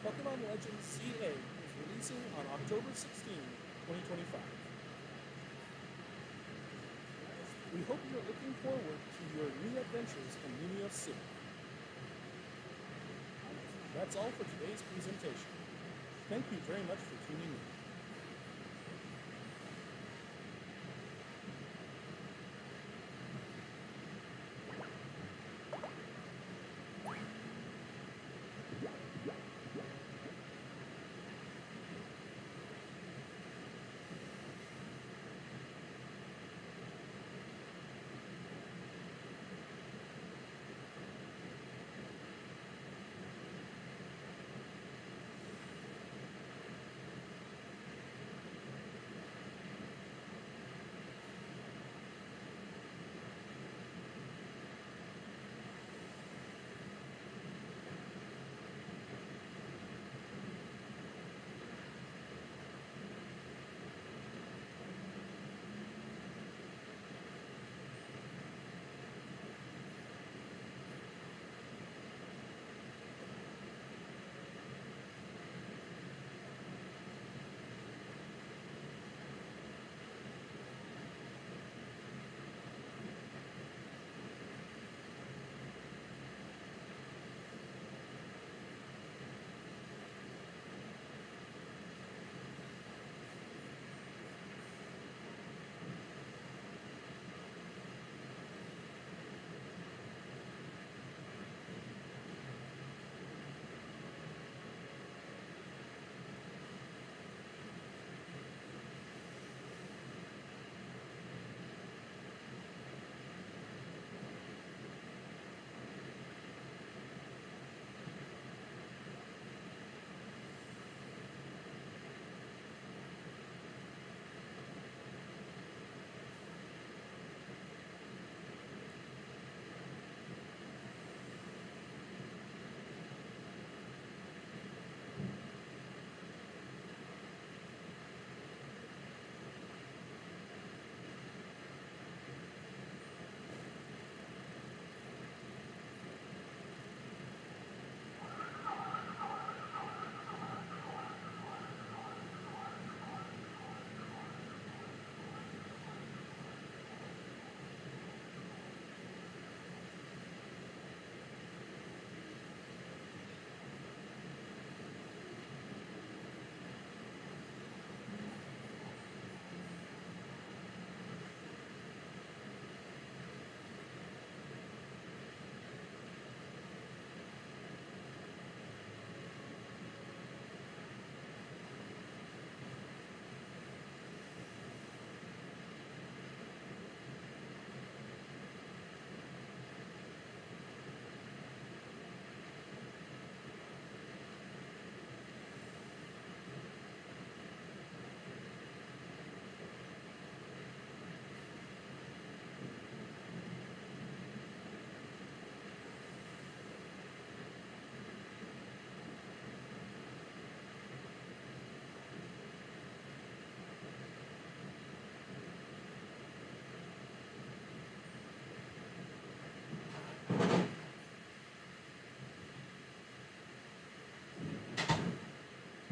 Pokémon Legends CA is releasing on October 16, 2025. We hope you're looking forward to your new adventures in Lumiose City. That's all for today's presentation. Thank you very much for tuning in.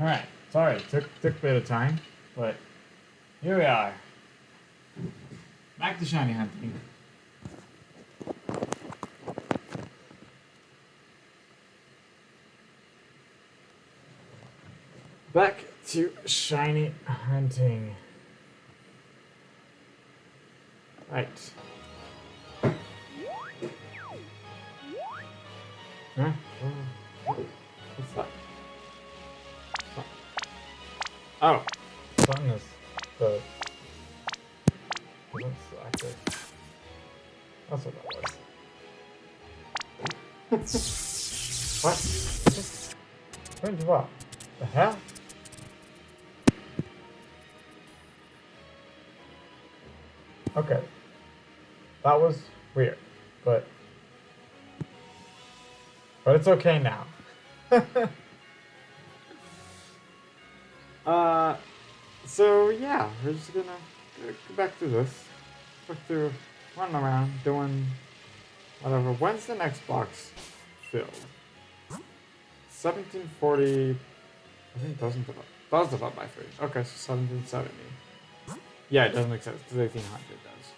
Alright, sorry, took a bit of time, but here we are. Back to shiny hunting. Back to shiny hunting. Right. Huh? What's that? Oh, button is the. Wasn't selected. That's what that was. What? Just print what? The hell? Okay. That was weird, but it's okay now. So yeah, we're just gonna go back through this. Go through, running around, doing whatever. When's the next box filled? 1740. I think it doesn't divide. Does divide by 3. Okay, so 1770. Yeah, it doesn't make sense because 1800 does.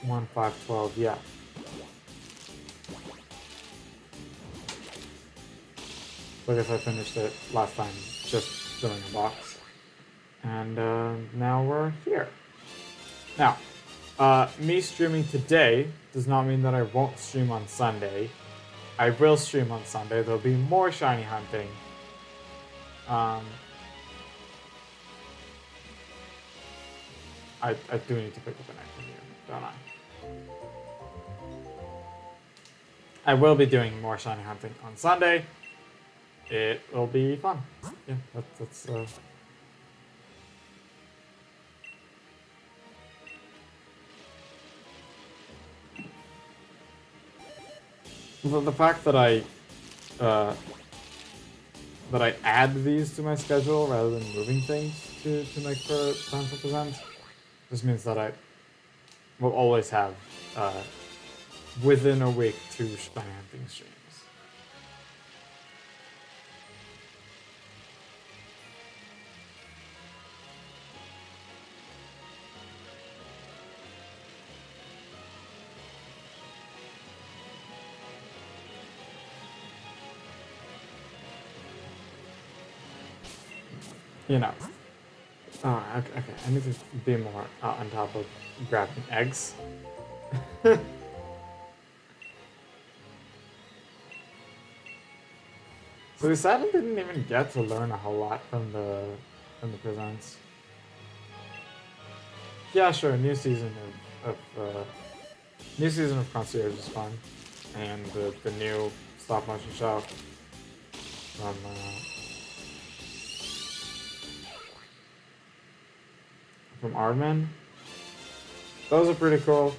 1512, yeah. So I guess I finished it last time just filling the box. And now we're here. Now, me streaming today does not mean that I won't stream on Sunday. I will stream on Sunday. There'll be more shiny hunting. I do need to pick up an item here, don't I? I will be doing more shiny hunting on Sunday. It will be fun. Yeah, that's the fact that I add these to my schedule rather than moving things to make for time for presents just means that I will always have within a week 2 shiny hunting streams. You know. Oh, okay. I need to be more on top of grabbing eggs. So we sadly didn't even get to learn a whole lot from the presents. Yeah, sure. New season of Concierge is fun, and the new stop motion show from Aardman. Those are pretty cool.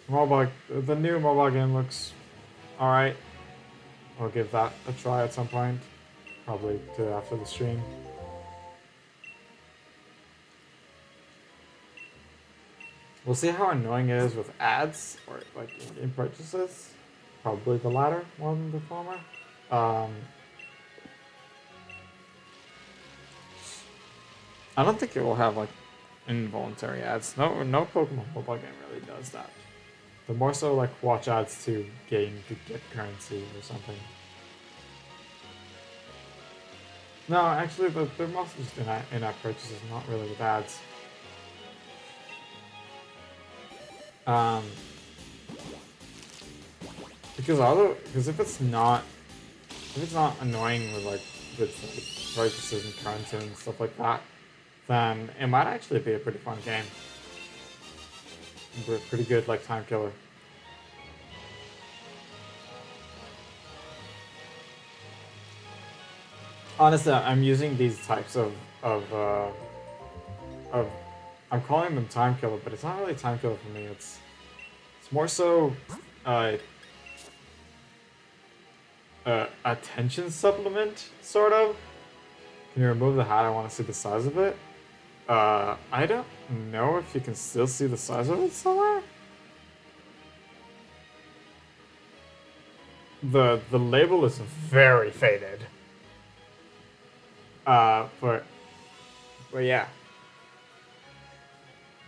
The new mobile game looks alright. I'll give that a try at some point. Probably after the stream. We'll see how annoying it is with ads or like in purchases. Probably the latter more than the former. I don't think it will have like involuntary ads. No Pokemon mobile game really does that. They're more so like watch ads to get currency or something. No, actually, they're mostly just in-app purchases, not really with ads. Because if it's not annoying with purchases and currency and stuff like that, then it might actually be a pretty fun game. Pretty good like time killer. Honestly, I'm using these types of I'm calling them time killer, but it's not really time killer for me. It's more so attention supplement, sort of. Can you remove the hat? I want to see the size of it. I don't know if you can still see the size of it somewhere. the label is very faded. But yeah.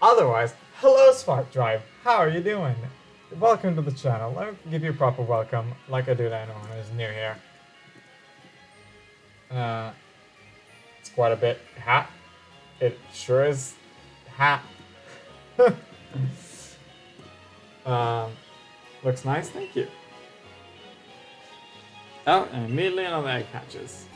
Otherwise, hello Spark Drive. How are you doing? Welcome to the channel. Let me give you a proper welcome, like I do to anyone who's new here. It's quite a bit hat. It sure is hat. Looks nice, thank you. Oh, and immediately another egg hatches.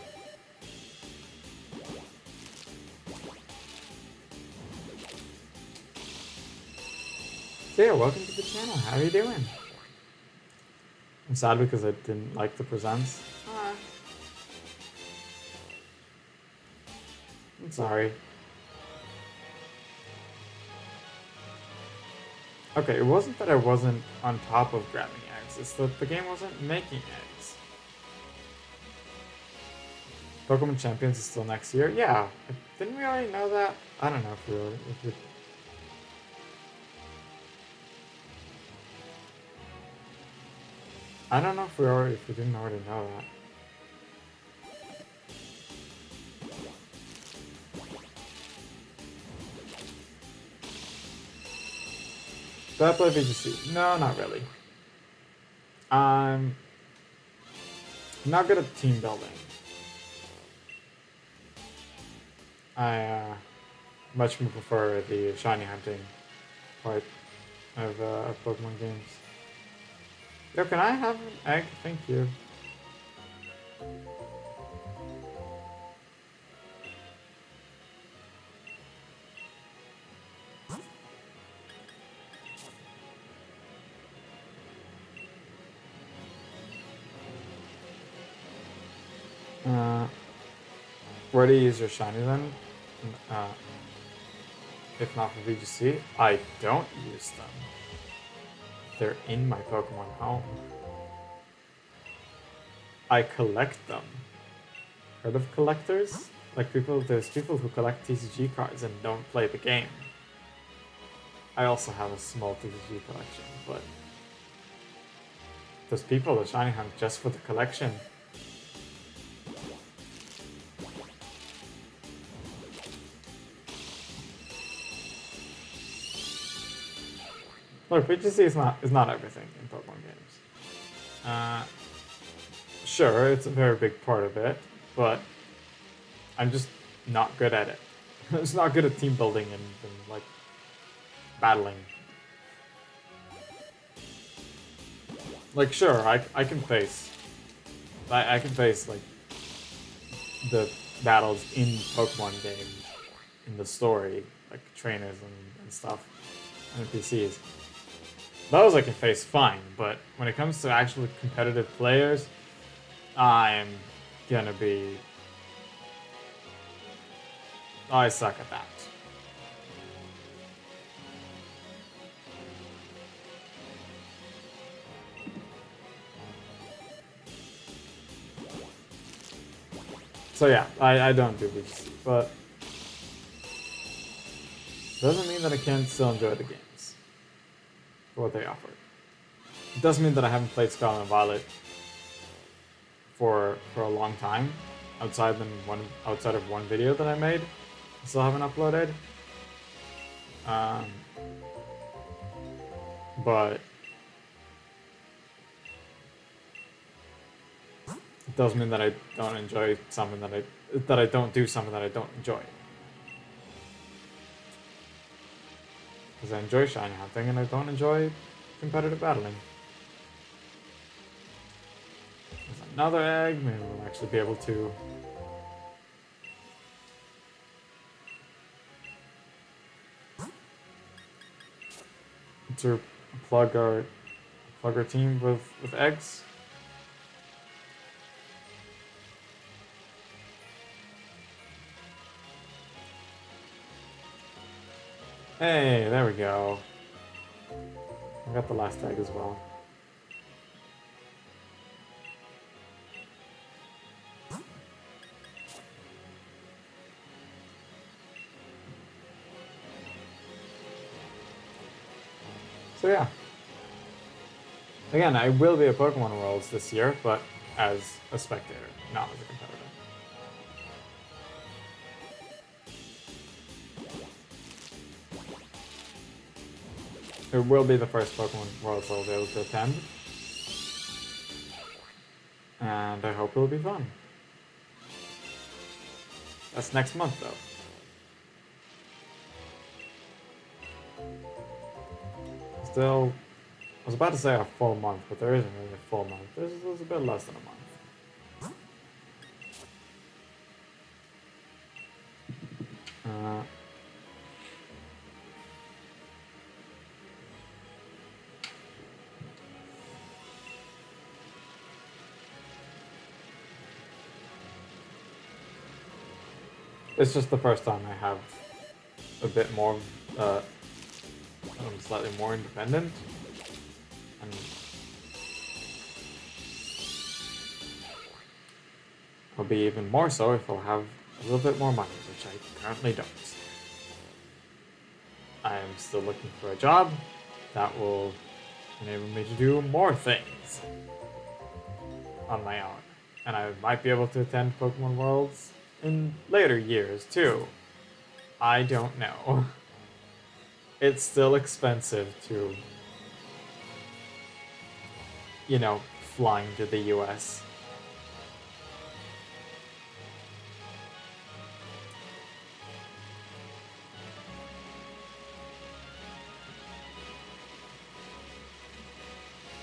So yeah, welcome to the channel. How are you doing? I'm sad because I didn't like the presents. I'm sorry. Okay, it wasn't that I wasn't on top of grabbing eggs, it's that the game wasn't making eggs. Pokemon Champions is still next year? Yeah. Didn't we already know that? I don't know if we I don't know if we didn't already know that. Do I play VGC? No, not really. I'm not good at team building. I much more prefer the shiny hunting part of Pokemon games. Yo, can I have an egg? Thank you. Where do you use your shiny then? If not for VGC, I don't use them. They're in my Pokemon home. I collect them. Heard of collectors? Like there's people who collect TCG cards and don't play the game. I also have a small TCG collection, but those people that shiny hunt just for the collection. Look, VGC is not everything in Pokemon games. Sure, it's a very big part of it, but I'm just not good at it. I'm just not good at team building and like battling. Like, sure, I can face like the battles in Pokemon games in the story, like trainers and stuff, and NPCs. Those I can face fine, but when it comes to actually competitive players, I'm gonna be... I suck at that. So yeah, I don't do VGC, but doesn't mean that I can't still enjoy the games for what they offer. It doesn't mean that I haven't played Scarlet and Violet for a long time, outside of one video that I made. I still haven't uploaded. But it does mean that I don't enjoy something that I don't do something that I don't enjoy. Because I enjoy shiny hunting and I don't enjoy competitive battling. There's another egg, maybe we'll actually be able to... to plug our team with eggs. Hey, there we go. I got the last egg as well. So yeah. Again, I will be at Pokemon Worlds this year, but as a spectator, not as a competitor. It will be the first Pokemon Worlds I'll be able to attend. And I hope it'll be fun. That's next month, though. Still, I was about to say a full month, but there isn't really a full month. There's a bit less than a month. It's just the first time I have a bit more, I'm slightly more independent, and I'll be even more so if I'll have a little bit more money, which I currently don't. I am still looking for a job that will enable me to do more things on my own, and I might be able to attend Pokemon Worlds in later years too. I don't know. It's still expensive to, you know, flying to the US.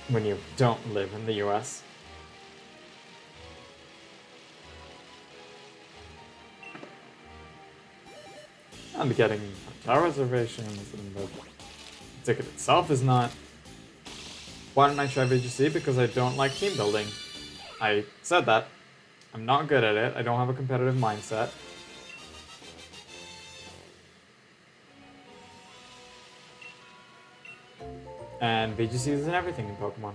When you don't live in the US. And getting hotel reservations, and the ticket itself is not. Why don't I try VGC? Because I don't like team building. I said that. I'm not good at it. I don't have a competitive mindset. And VGC isn't everything in Pokemon.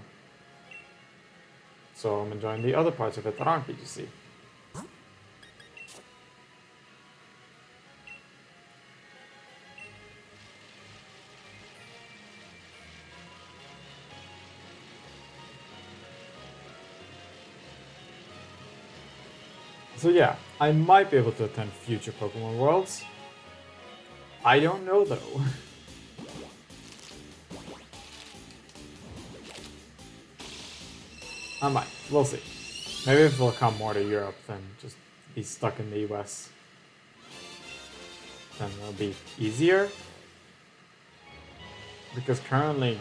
So I'm enjoying the other parts of it that aren't VGC. So yeah, I might be able to attend future Pokemon Worlds. I don't know though. I might. We'll see. Maybe if they'll come more to Europe than just be stuck in the US, then it'll be easier. Because currently,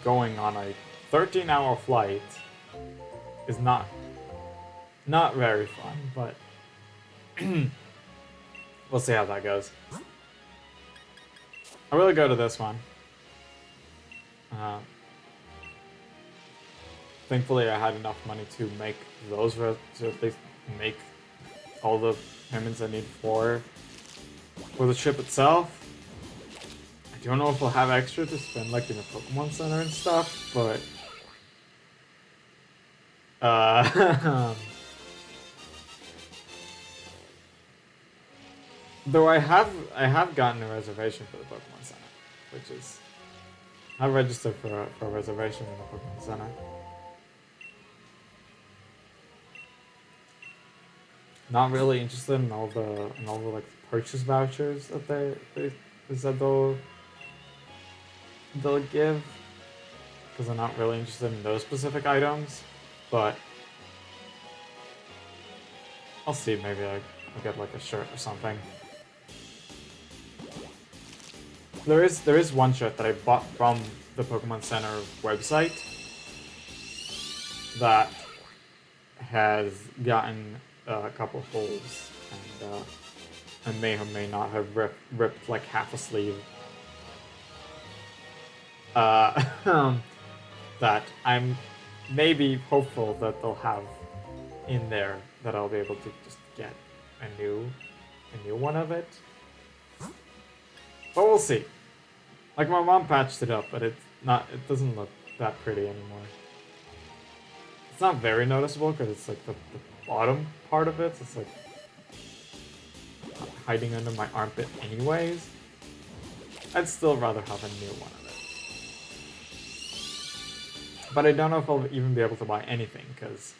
going on a 13-hour flight is not very fun, but we'll see how that goes. I really go to this one. Thankfully, I had enough money to make those, to at least make all the payments I need for the trip itself. I don't know if I'll have extra to spend like in a Pokemon Center and stuff, but though I have gotten a reservation for the Pokemon Center, which is I registered for a reservation in the Pokemon Center. Not really interested in all the like purchase vouchers that they said they'll give, because I'm not really interested in those specific items, but I'll see. Maybe I'll get like a shirt or something. There is one shirt that I bought from the Pokemon Center website that has gotten a couple holes, and I may or may not have ripped like half a sleeve. That I'm maybe hopeful that they'll have in there, that I'll be able to just get a new one of it. But we'll see. Like, my mom patched it up, but it doesn't look that pretty anymore. It's not very noticeable because it's like the bottom part of it, so it's like hiding under my armpit anyways. I'd still rather have a new one of But I don't know if I'll even be able to buy anything, because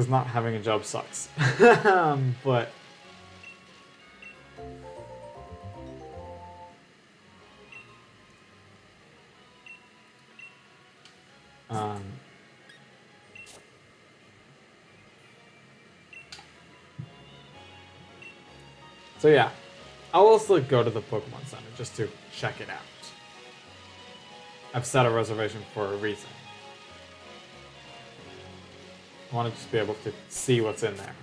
not having a job sucks. But so yeah, I'll also go to the Pokemon Center just to check it out. I've set a reservation for a reason. I want to just be able to see what's in there.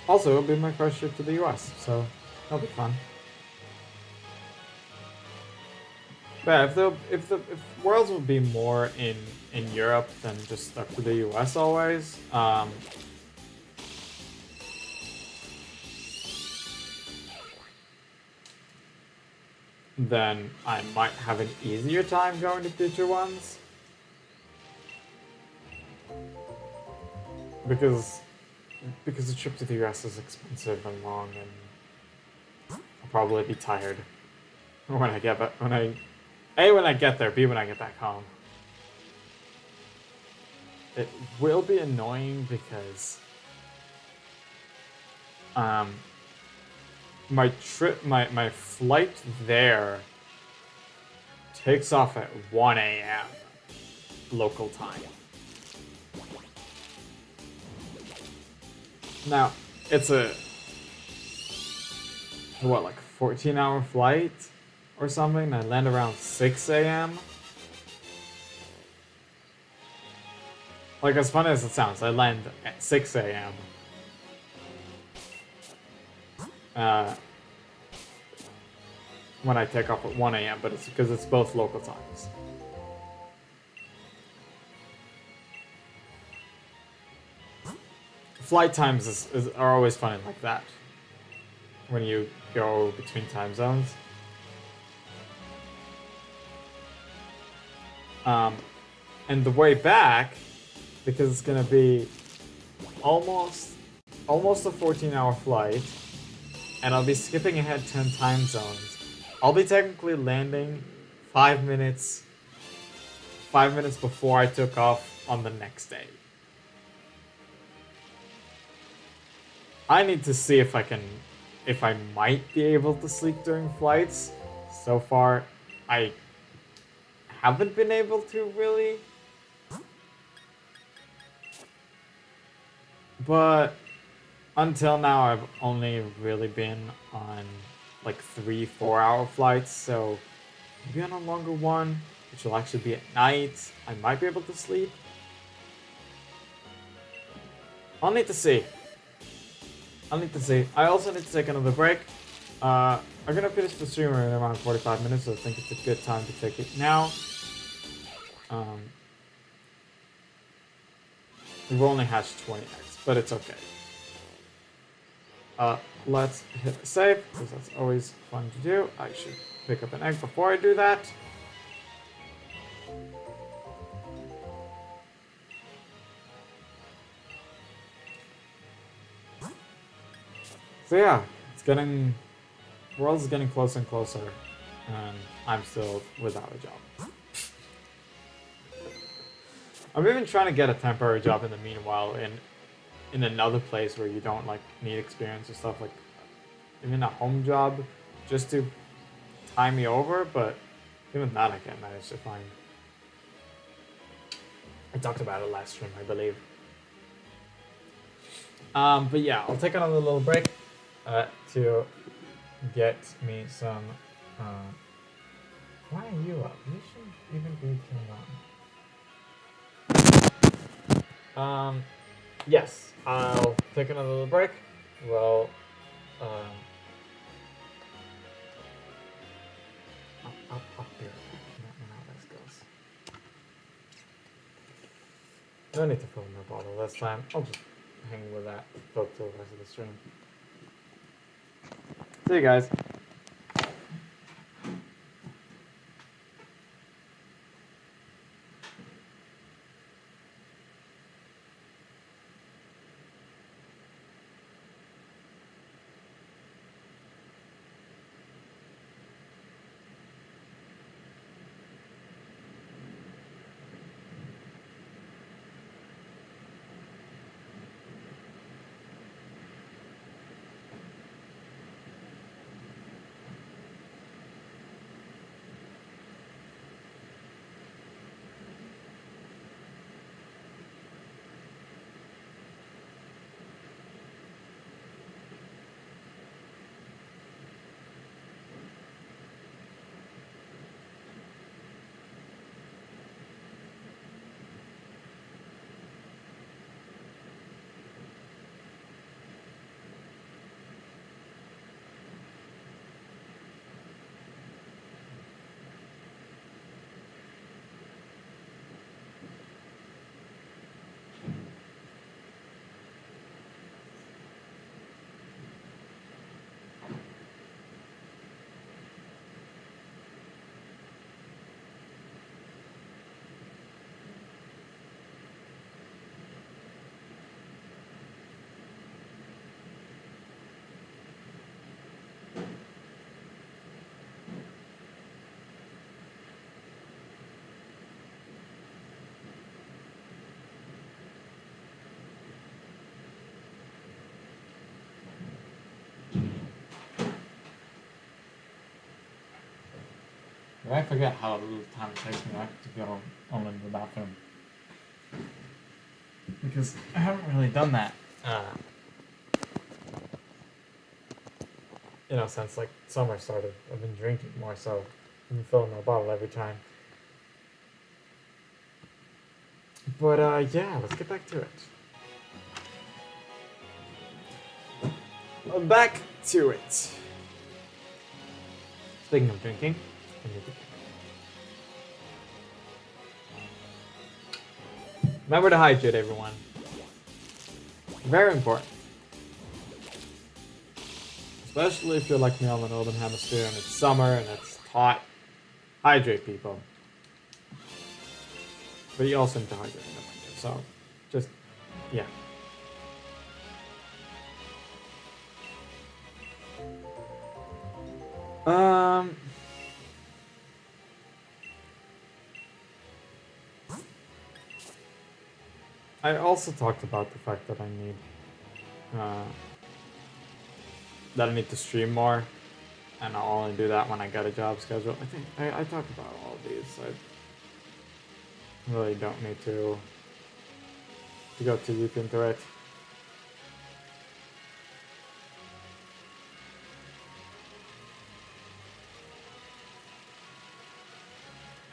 Also, it'll be my first trip to the US, so that'll be fun. But yeah, if Worlds would be more in Europe than just stuck to the US always, then I might have an easier time going to future ones. Because the trip to the US is expensive and long, and I'll probably be tired when I get back. When I get there, B, when I get back home. It will be annoying because my flight there takes off at 1 a.m. local time. Now, it's a, what, like 14-hour flight or something? I land around 6 a.m. Like, as funny as it sounds, I land at 6 a.m. When I take off at 1 a.m., but it's because it's both local times. Flight times are always funny like that, when you go between time zones. And the way back, because it's gonna be almost a 14-hour flight, and I'll be skipping ahead 10 time zones. I'll be technically landing 5 minutes before I took off on the next day. I need to see if I might be able to sleep during flights. So far, I haven't been able to really. But until now, I've only really been on like 3-4 hour flights, so maybe on a longer one, which will actually be at night, I might be able to sleep. I'll need to see. I also need to take another break. I'm gonna finish the stream in around 45 minutes, so I think it's a good time to take it now. We've only hatched 20 eggs, but it's okay. Let's hit save, because that's always fun to do. I should pick up an egg before I do that. So yeah, World is getting closer and closer, and I'm still without a job. I'm even trying to get a temporary job in the meanwhile in another place where you don't like need experience or stuff, like even a home job, just to tie me over, but even that I can't manage to find. I talked about it last stream, I believe. But yeah, I'll take another little break to get me some. Why are you up? You should even be turned on. Yes, I'll take another little break. Well, I'll be right back. I don't know how this goes. No need to fill my bottle this time. I'll just hang with that till the rest of the stream. See you guys. I forget how little time it takes me to go on into the bathroom. Because I haven't really done that. Since like summer started. I've been drinking more, so I've been filling my bottle every time. But yeah, let's get back to it. Back to it. Speaking of drinking, remember to hydrate, everyone. Very important. Especially if you're like me on the Northern Hemisphere and it's summer and it's hot. Hydrate, people. But you also need to hydrate in the winter, so just, yeah. I also talked about the fact that I need to stream more, and I'll only do that when I get a job schedule. I think I talked about all of these. I really don't need to go too deep into it.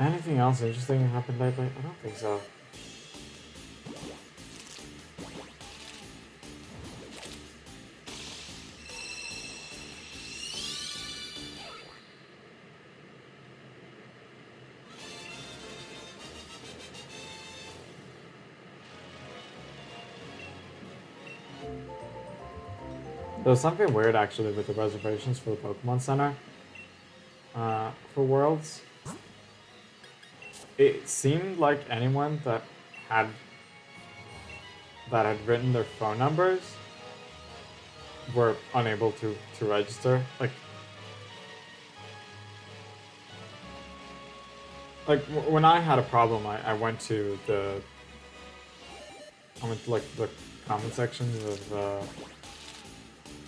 Anything else interesting happened lately? I don't think so. There was something weird actually with the reservations for the Pokemon Center for Worlds. It seemed like anyone that had written their phone numbers were unable to register. When I had a problem, I went to the comment sections of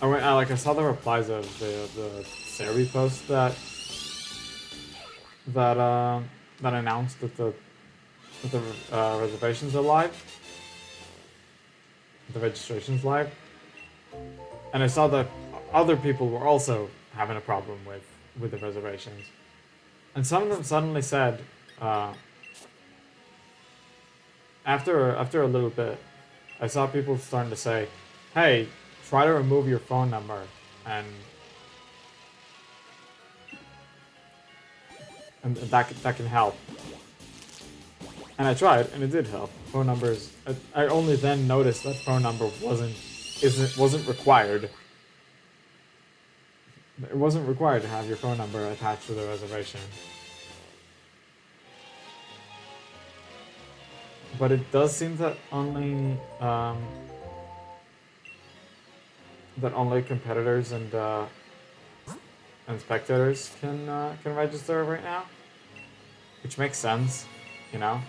I saw the replies of the Sari post that announced that the reservations are live, the registration's live, and I saw that other people were also having a problem with the reservations, and some of them suddenly said after a little bit, I saw people starting to say, "Hey, try to remove your phone number and that can help." And I tried, and it did help. Phone numbers. I only then noticed that phone number wasn't required. It wasn't required to have your phone number attached to the reservation. But it does seem that only competitors and spectators can register right now, which makes sense, you know.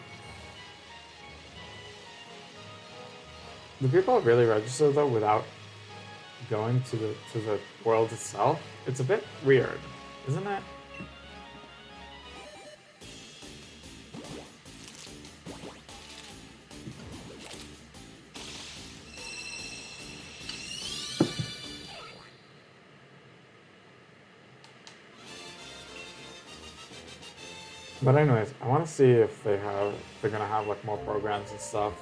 Do people really register though without going to the world itself? It's a bit weird, isn't it? But anyways, I want to see if they're gonna have like more programs and stuff.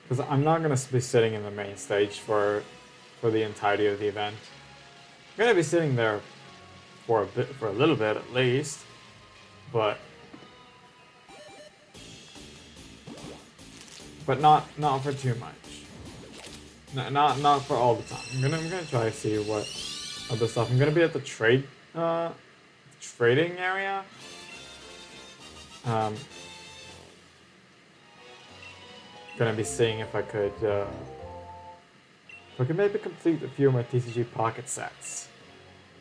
Because I'm not gonna be sitting in the main stage for the entirety of the event. I'm gonna be sitting there for a little bit at least, but not for too much. Not for all the time. I'm gonna try to see what other stuff. I'm gonna be at the trading area. Gonna be seeing if I could maybe complete a few of my TCG pocket sets,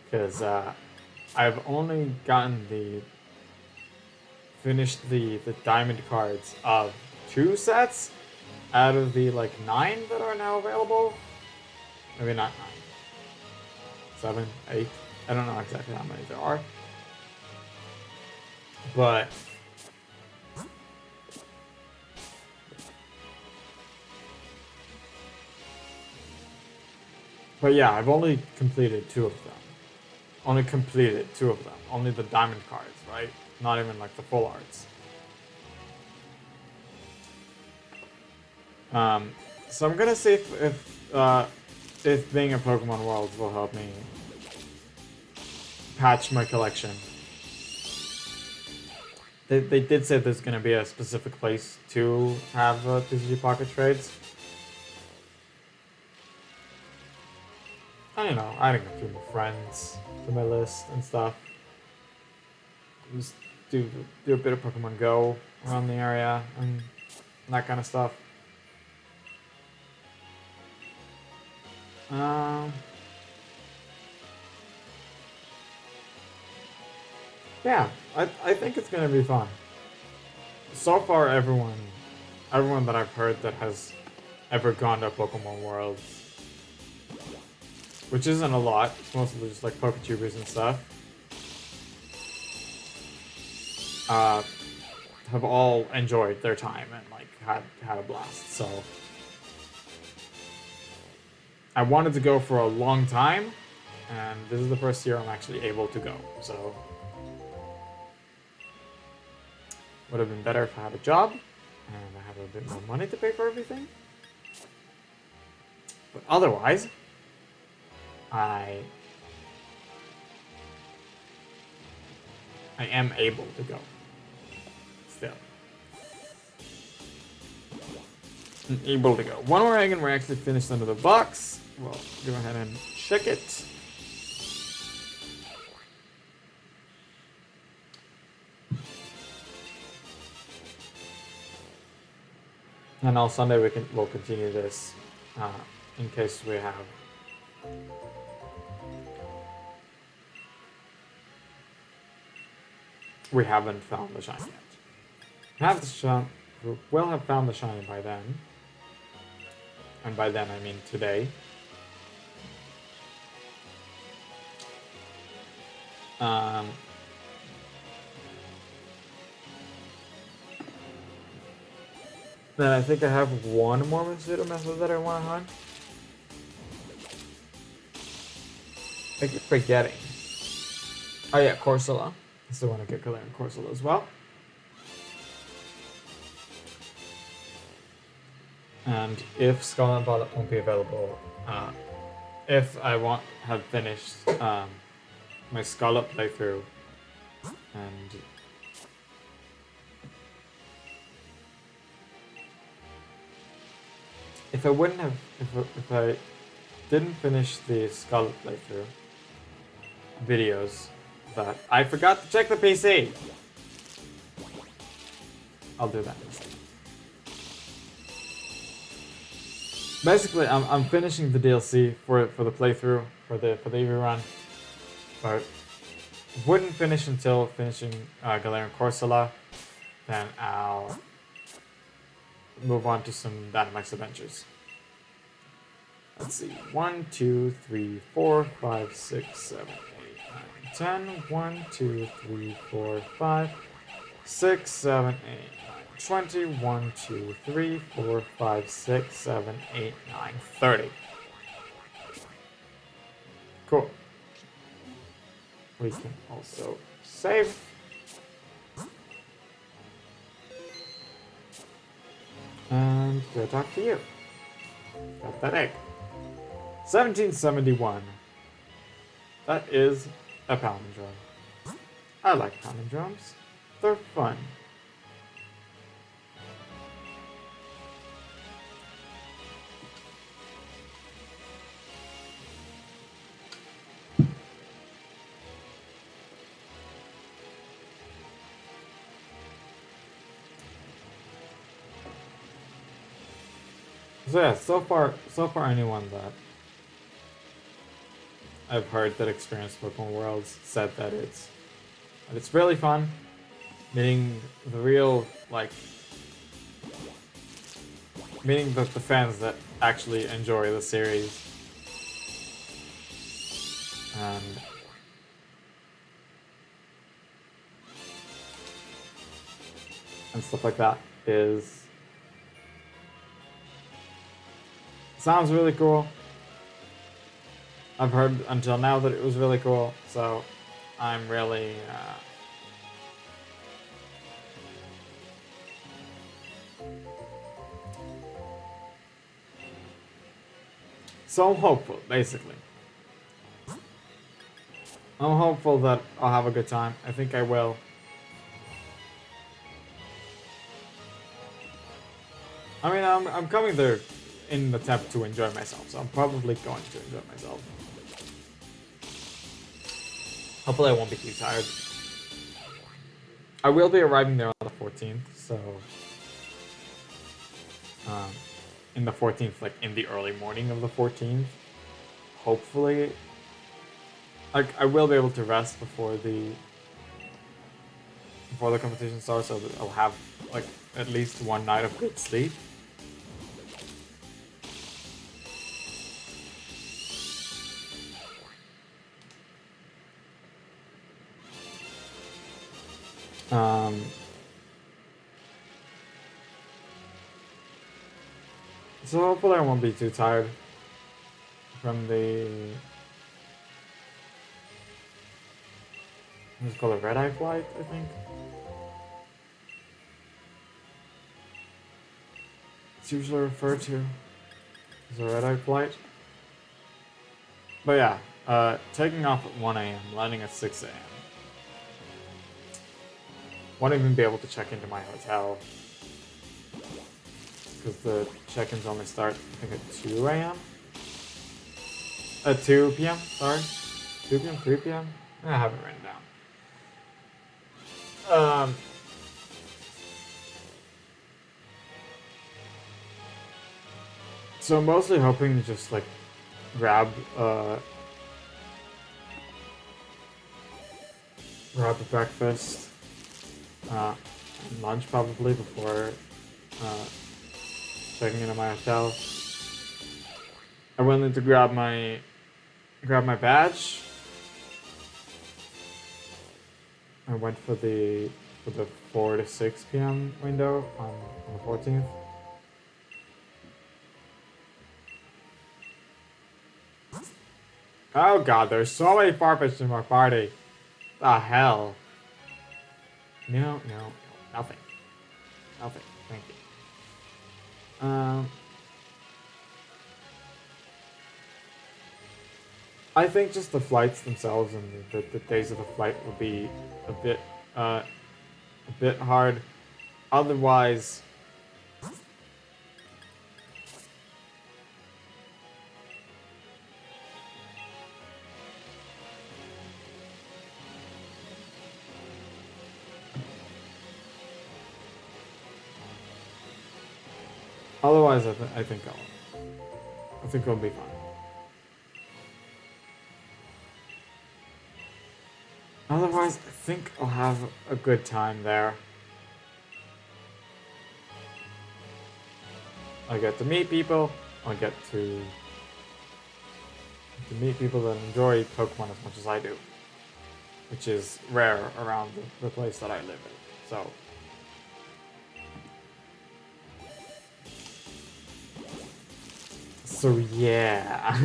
because I've only gotten finished the diamond cards of 2 sets, out of the like 9 that are now available. Maybe not 9. 7, 8. I don't know exactly how many there are. But yeah, I've only completed 2 of them. Only completed 2 of them. Only the diamond cards, right? Not even like the full arts. So I'm gonna see if being a Pokemon World will help me patch my collection. They did say there's gonna be a specific place to have TCG Pocket trades. I don't know, adding a few more friends to my list and stuff. Just do a bit of Pokemon Go around the area and that kind of stuff. Yeah, I think it's gonna be fun. So far, everyone that I've heard that has ever gone to Pokemon World, which isn't a lot, it's mostly just like PokeTubers and stuff, have all enjoyed their time and like had a blast. So I wanted to go for a long time, and this is the first year I'm actually able to go. So would have been better if I had a job and I have a bit more money to pay for everything. But otherwise, I am able to go. Still. I'm able to go. One more egg and we're actually finished under the box. Well, go ahead and check it. And on Sunday we'll continue this in case we haven't found the shine yet. We'll have found the shine by then. And by then I mean today. Then I think I have one more Masuda method that I want to hunt. I keep forgetting. Oh yeah, Corsola. I still want to get Galarian Corsola as well. And if Skull and Bottle won't be available, if I have finished my Scarlet playthrough, and if I didn't finish the Scarlet playthrough videos, that I forgot to check the PC. I'll do that instead. Basically, I'm finishing the DLC for the playthrough for the EV run, but wouldn't finish until finishing Galarian Corsola. Then I'll move on to some Dynamax adventures. Let's see. 1, 2, 3, 4, 5, 6, 7, 8, 9, 10. 1, 2, 3, 4, 5, 6, 7, 8, 9, 20. 1, 2, 3, 4, 5, 6, 7, 8, 9, 30. Cool. We can also save. And go talk to you. Got that egg. 1771. That is a palindrome. I like palindromes. They're fun. So yeah, so far anyone that I've heard that experienced Pokemon Worlds said that it's really fun, meeting the real like meaning that the fans that actually enjoy the series and stuff like that sounds really cool. I've heard until now that it was really cool, so I'm really so I'm hopeful, basically. I'm hopeful that I'll have a good time. I think I will. I mean, I'm coming there in an attempt to enjoy myself, so I'm probably going to enjoy myself. Hopefully I won't be too tired. I will be arriving there on the 14th, so... in the 14th, like in the early morning of the 14th. Hopefully... Like, I will be able to rest before the competition starts, so that I'll have, like, at least one night of good sleep. So hopefully I won't be too tired from the... It's called a red-eye flight, I think. It's usually referred to as a red-eye flight. But yeah, taking off at 1 a.m., landing at 6 a.m. Won't even be able to check into my hotel. Because the check-ins only start, I think, at 2 a.m.? 2 p.m., sorry. 2 p.m., 3 p.m.? I have it written down. So I'm mostly hoping to just, like, grab a breakfast, and lunch probably before, checking into my hotel. I will need to grab my badge. I went for the 4 to 6 p.m. window on the 14th. Oh god, there's so many Farfish in my party. The hell? No, nothing. Nothing. Thank you. I think just the flights themselves and the days of the flight will be a bit hard. Otherwise, I think it'll be fine. Otherwise, I think I'll have a good time there. I get to meet people. I get to meet people that enjoy Pokemon as much as I do, which is rare around the place that I live in. So yeah.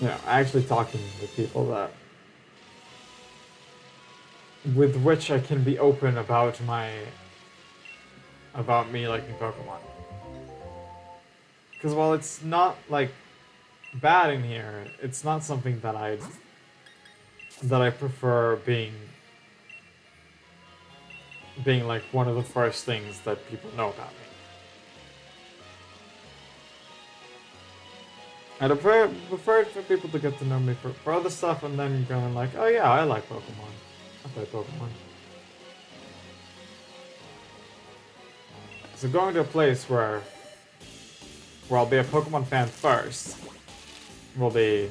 You know, actually talking with people with which I can be open about me liking Pokemon. Because while it's not like bad in here, it's not something that I prefer being like one of the first things that people know about me. I'd prefer for people to get to know me for other stuff and then going like, oh yeah, I like Pokemon. I play Pokemon. So going to a place where I'll be a Pokemon fan first will be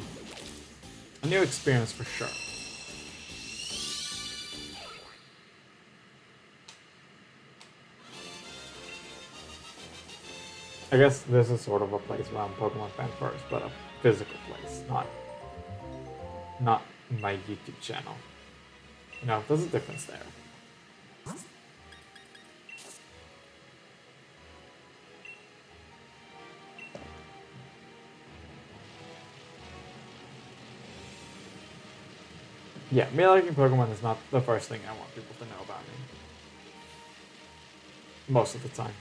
A new experience for sure. I guess this is sort of a place where I'm Pokemon fan first, but a physical place, not my YouTube channel. You know, there's a difference there. Yeah, me liking Pokemon is not the first thing I want people to know about me. Most of the time.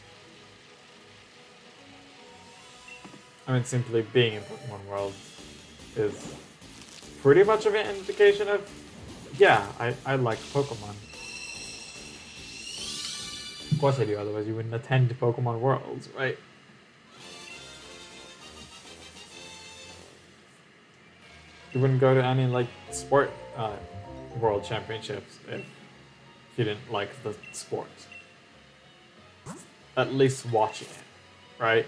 I mean, simply being in Pokemon World is pretty much of an indication of, yeah, I like Pokemon. Of course I do, otherwise you wouldn't attend Pokemon Worlds, right? You wouldn't go to any, like, sport world championships if you didn't like the sport. At least watching it, right?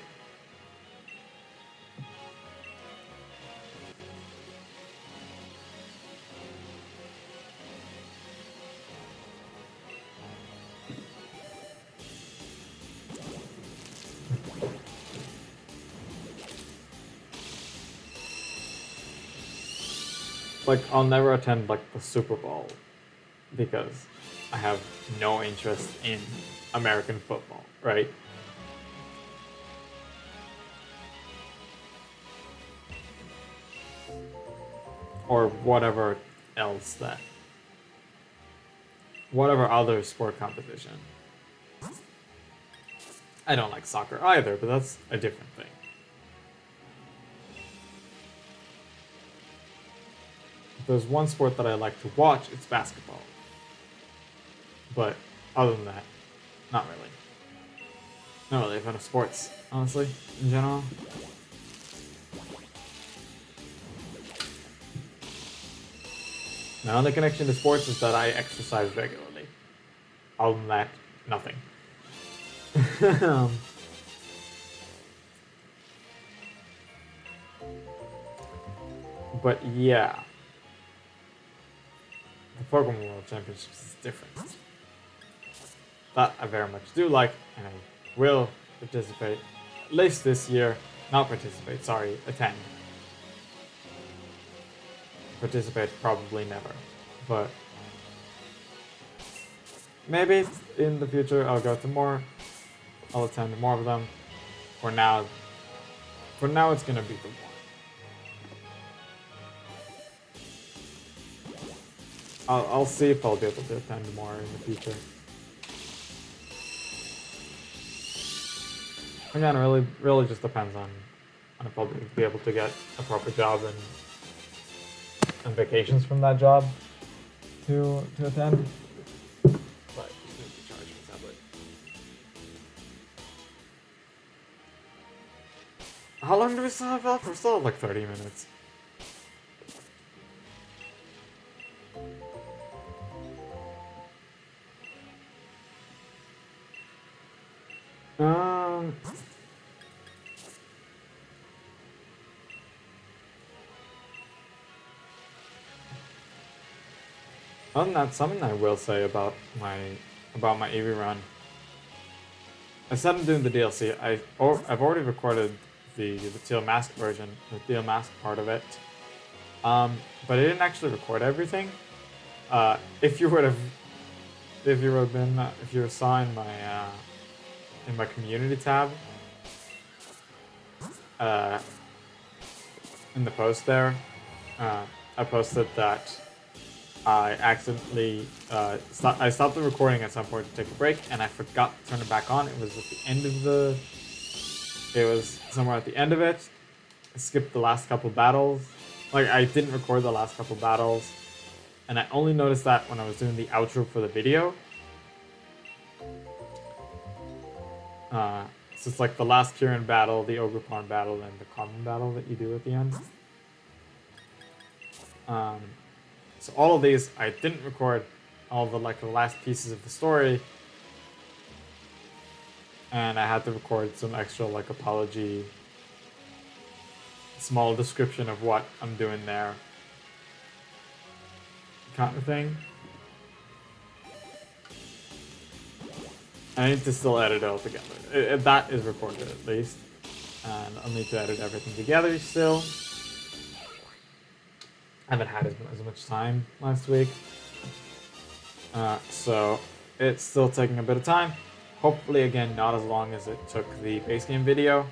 Like, I'll never attend, like, the Super Bowl because I have no interest in American football, right? Or whatever else that... whatever other sport competition. I don't like soccer either, but that's a different thing. If there's one sport that I like to watch, it's basketball. But other than that, not really. Not really a fan of sports, honestly, in general. My only connection to sports is that I exercise regularly. Other than that, nothing. But yeah. The Pokemon World Championships is different. That I very much do like, and I will participate. At least this year. Not participate, sorry, attend. Participate, probably never. But maybe in the future I'll go to more. I'll attend more of them. For now it's gonna be the one. I'll see if I'll be able to attend more in the future. Again, it really just depends on if I'll be able to get a proper job and vacations from that job to attend. But just need to charge my tablet. How long do we still have left? We're still at like 30 minutes. Other than that, something I will say about my EV run. I said I'm doing the DLC. I've already recorded the Teal Mask version, the Teal Mask part of it. But I didn't actually record everything. If you saw in my community tab, in the post there, I posted that I accidentally I stopped the recording at some point to take a break, and I forgot to turn it back on. It was at the end of it was somewhere at the end of it. I skipped the last couple battles. Like, I didn't record the last couple battles, and I only noticed that when I was doing the outro for the video. So it's like the last Kieran battle, the Ogerpon battle, and the common battle that you do at the end. So all of these, I didn't record all the last pieces of the story, and I had to record some extra apology, small description of what I'm doing there, kind of thing. I need to still edit it all together. That is recorded at least. And I'll need to edit everything together still. I haven't had as much time last week. So it's still taking a bit of time. Hopefully, again, not as long as it took the base game video.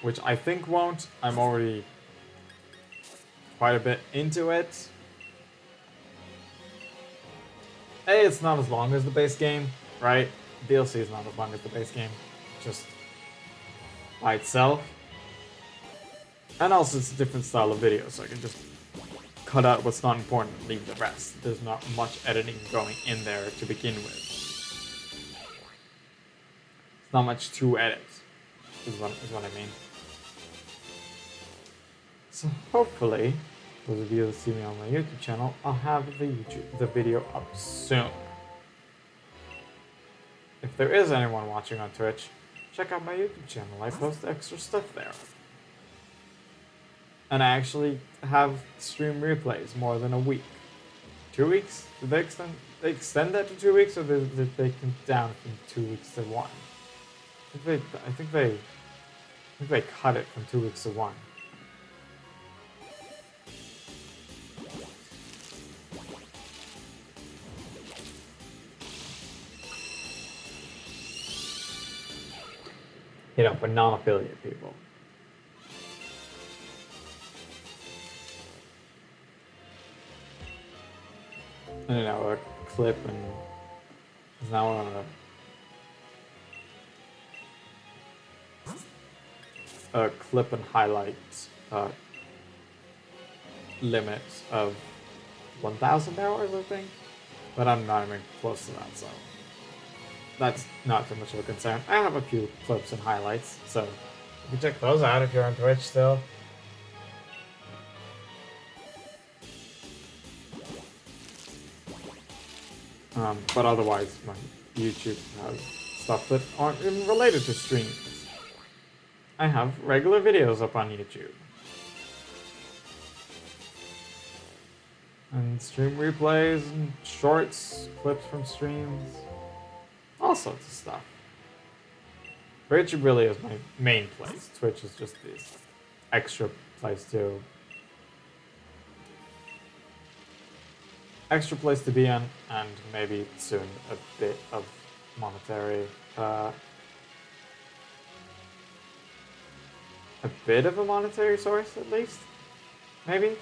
Which I think won't. I'm already quite a bit into it. It's not as long as the base game, right? DLC is not as long as the base game, just by itself. And also it's a different style of video, so I can just cut out what's not important and leave the rest. There's not much editing going in there to begin with. It's not much to edit, is what I mean. So hopefully, those of you that see me on my YouTube channel, I'll have the video up soon. If there is anyone watching on Twitch, check out my YouTube channel. I post extra stuff there. And I actually have stream replays more than a week. 2 weeks? Did they extend that to 2 weeks, or did they come down from 2 weeks to 1? I think they cut it from 2 weeks to 1. You know, for non-affiliate people. And you know, a clip and is now a clip and highlight limit of 1,000 hours, I think. But I'm not even close to that, so that's not too much of a concern. I have a few clips and highlights, so you can check those out if you're on Twitch still. But otherwise, my YouTube has stuff that aren't even related to streams. I have regular videos up on YouTube. And stream replays and shorts, clips from streams. All sorts of stuff. Twitch really is my main place. Twitch is just this extra place to be in, and maybe soon a bit of monetary, a bit of a monetary source at least, maybe.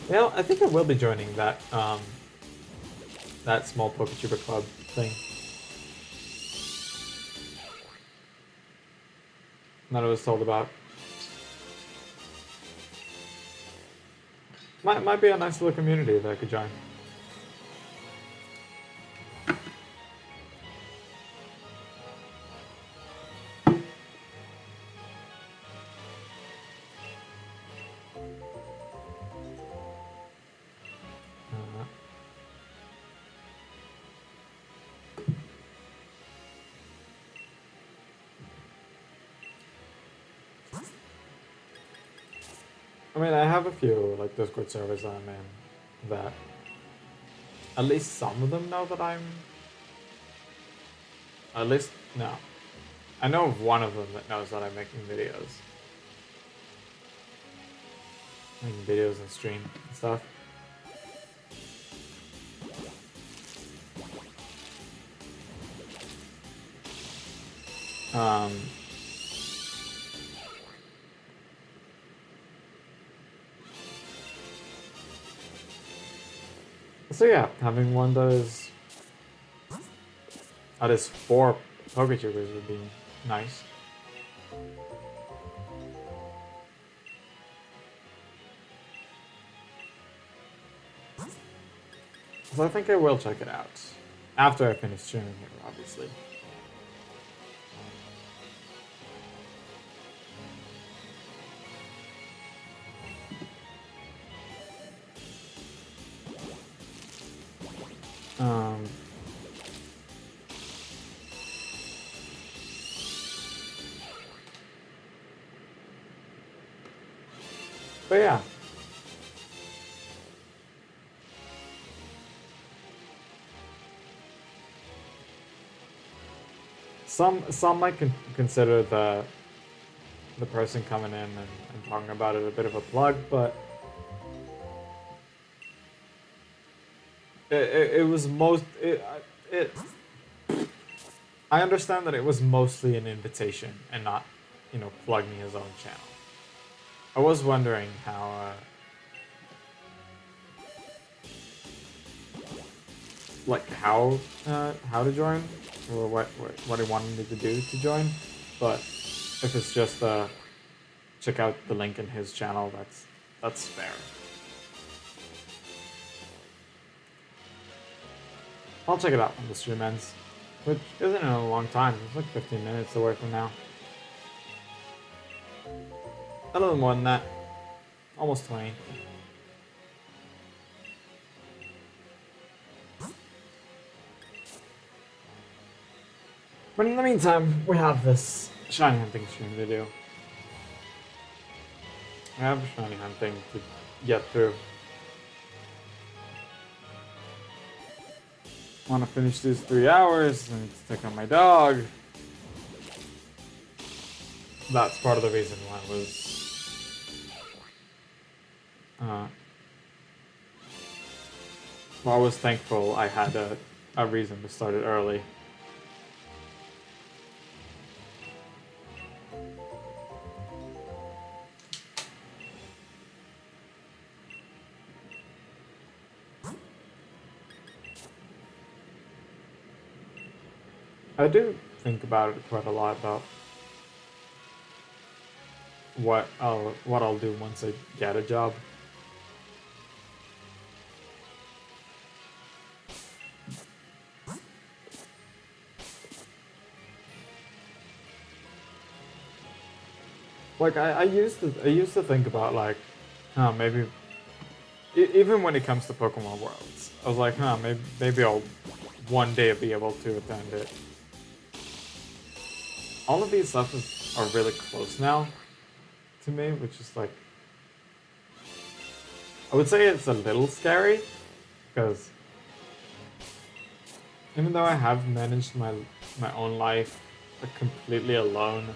Well, I think I will be joining that that small PokeTuber club thing that I was told about. Might be a nice little community that I could join. I mean, I have a few like Discord servers that I'm in that at least some of them know that I'm. At least no, I know of one of them that knows that I'm making videos, and stream and stuff. So yeah, having one that is 4 PokeTubers would be nice. So I think I will check it out after I finish streaming here, obviously. But yeah. Some might consider the person coming in and talking about it a bit of a plug, but it was I understand that it was mostly an invitation and not, you know, plugging his own channel. I was wondering how how to join, or what he wanted me to do to join, but if it's just check out the link in his channel, that's fair. I'll check it out when the stream ends, which isn't in a long time. It's like 15 minutes away from now. A little more than that, almost 20. But in the meantime, we have this shiny hunting stream to do. I have shiny hunting to get through. I want to finish these 3 hours and take on my dog. That's part of the reason why I was thankful I had a reason to start it early. I do think about it quite a lot about what I'll do once I get a job. Like I used to think about like, maybe even when it comes to Pokemon Worlds, I was like, maybe I'll one day be able to attend it. All of these stuff are really close now to me, which is like, I would say it's a little scary, because even though I have managed my own life completely alone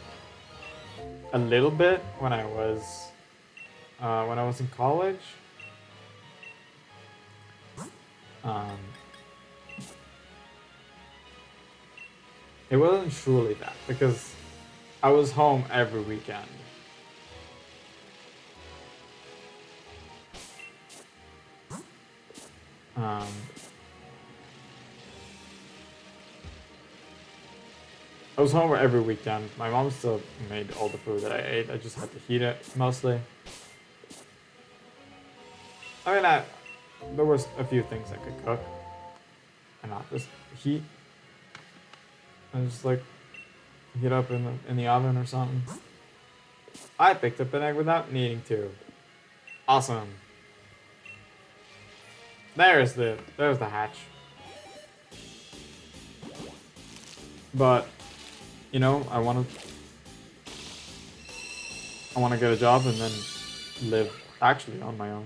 a little bit when I was in college, it wasn't truly that, because I was home every weekend. I was home every weekend. My mom still made all the food that I ate. I just had to heat it, mostly. I mean, there was a few things I could cook, and not just heat. I just like heat up in the oven or something. I picked up an egg without needing to. Awesome. There's the hatch. But you know, I want to get a job and then live actually on my own.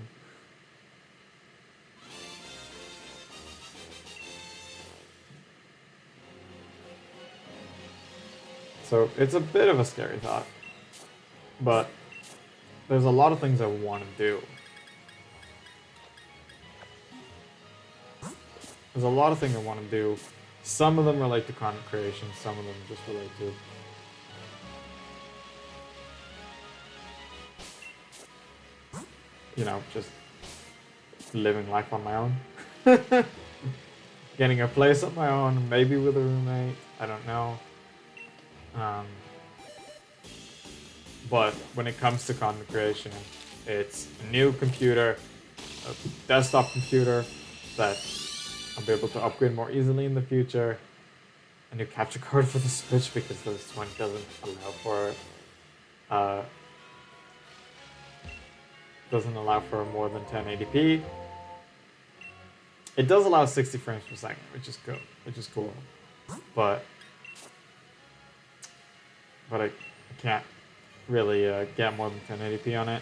So it's a bit of a scary thought, but there's a lot of things I want to do. There's a lot of things I want to do. Some of them relate to content creation, some of them just relate to just living life on my own. Getting a place on my own, maybe with a roommate, I don't know. But when it comes to content creation, it's a new computer, a desktop computer that I'll be able to upgrade more easily in the future. A new capture card for the Switch, because this one doesn't allow for more than 1080p. It does allow 60 frames per second, which is cool. But I can't really get more than 1080p on it.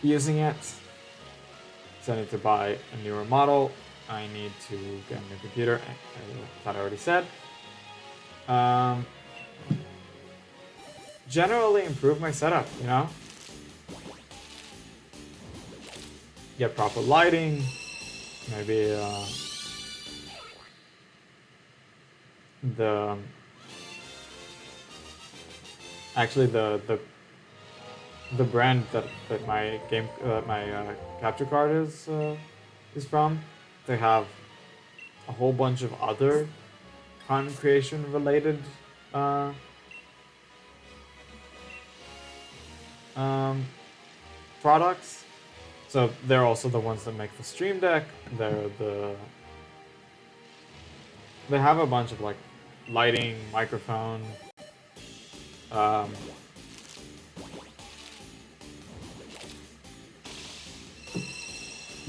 using it. So I need to buy a newer model. I need to get a new computer. I thought I already said. Generally improve my setup, you know? Get proper lighting. Maybe the brand that my capture card is from, they have a whole bunch of other content creation related products. So they're also the ones that make the Stream Deck. They have a bunch of like lighting, microphone, they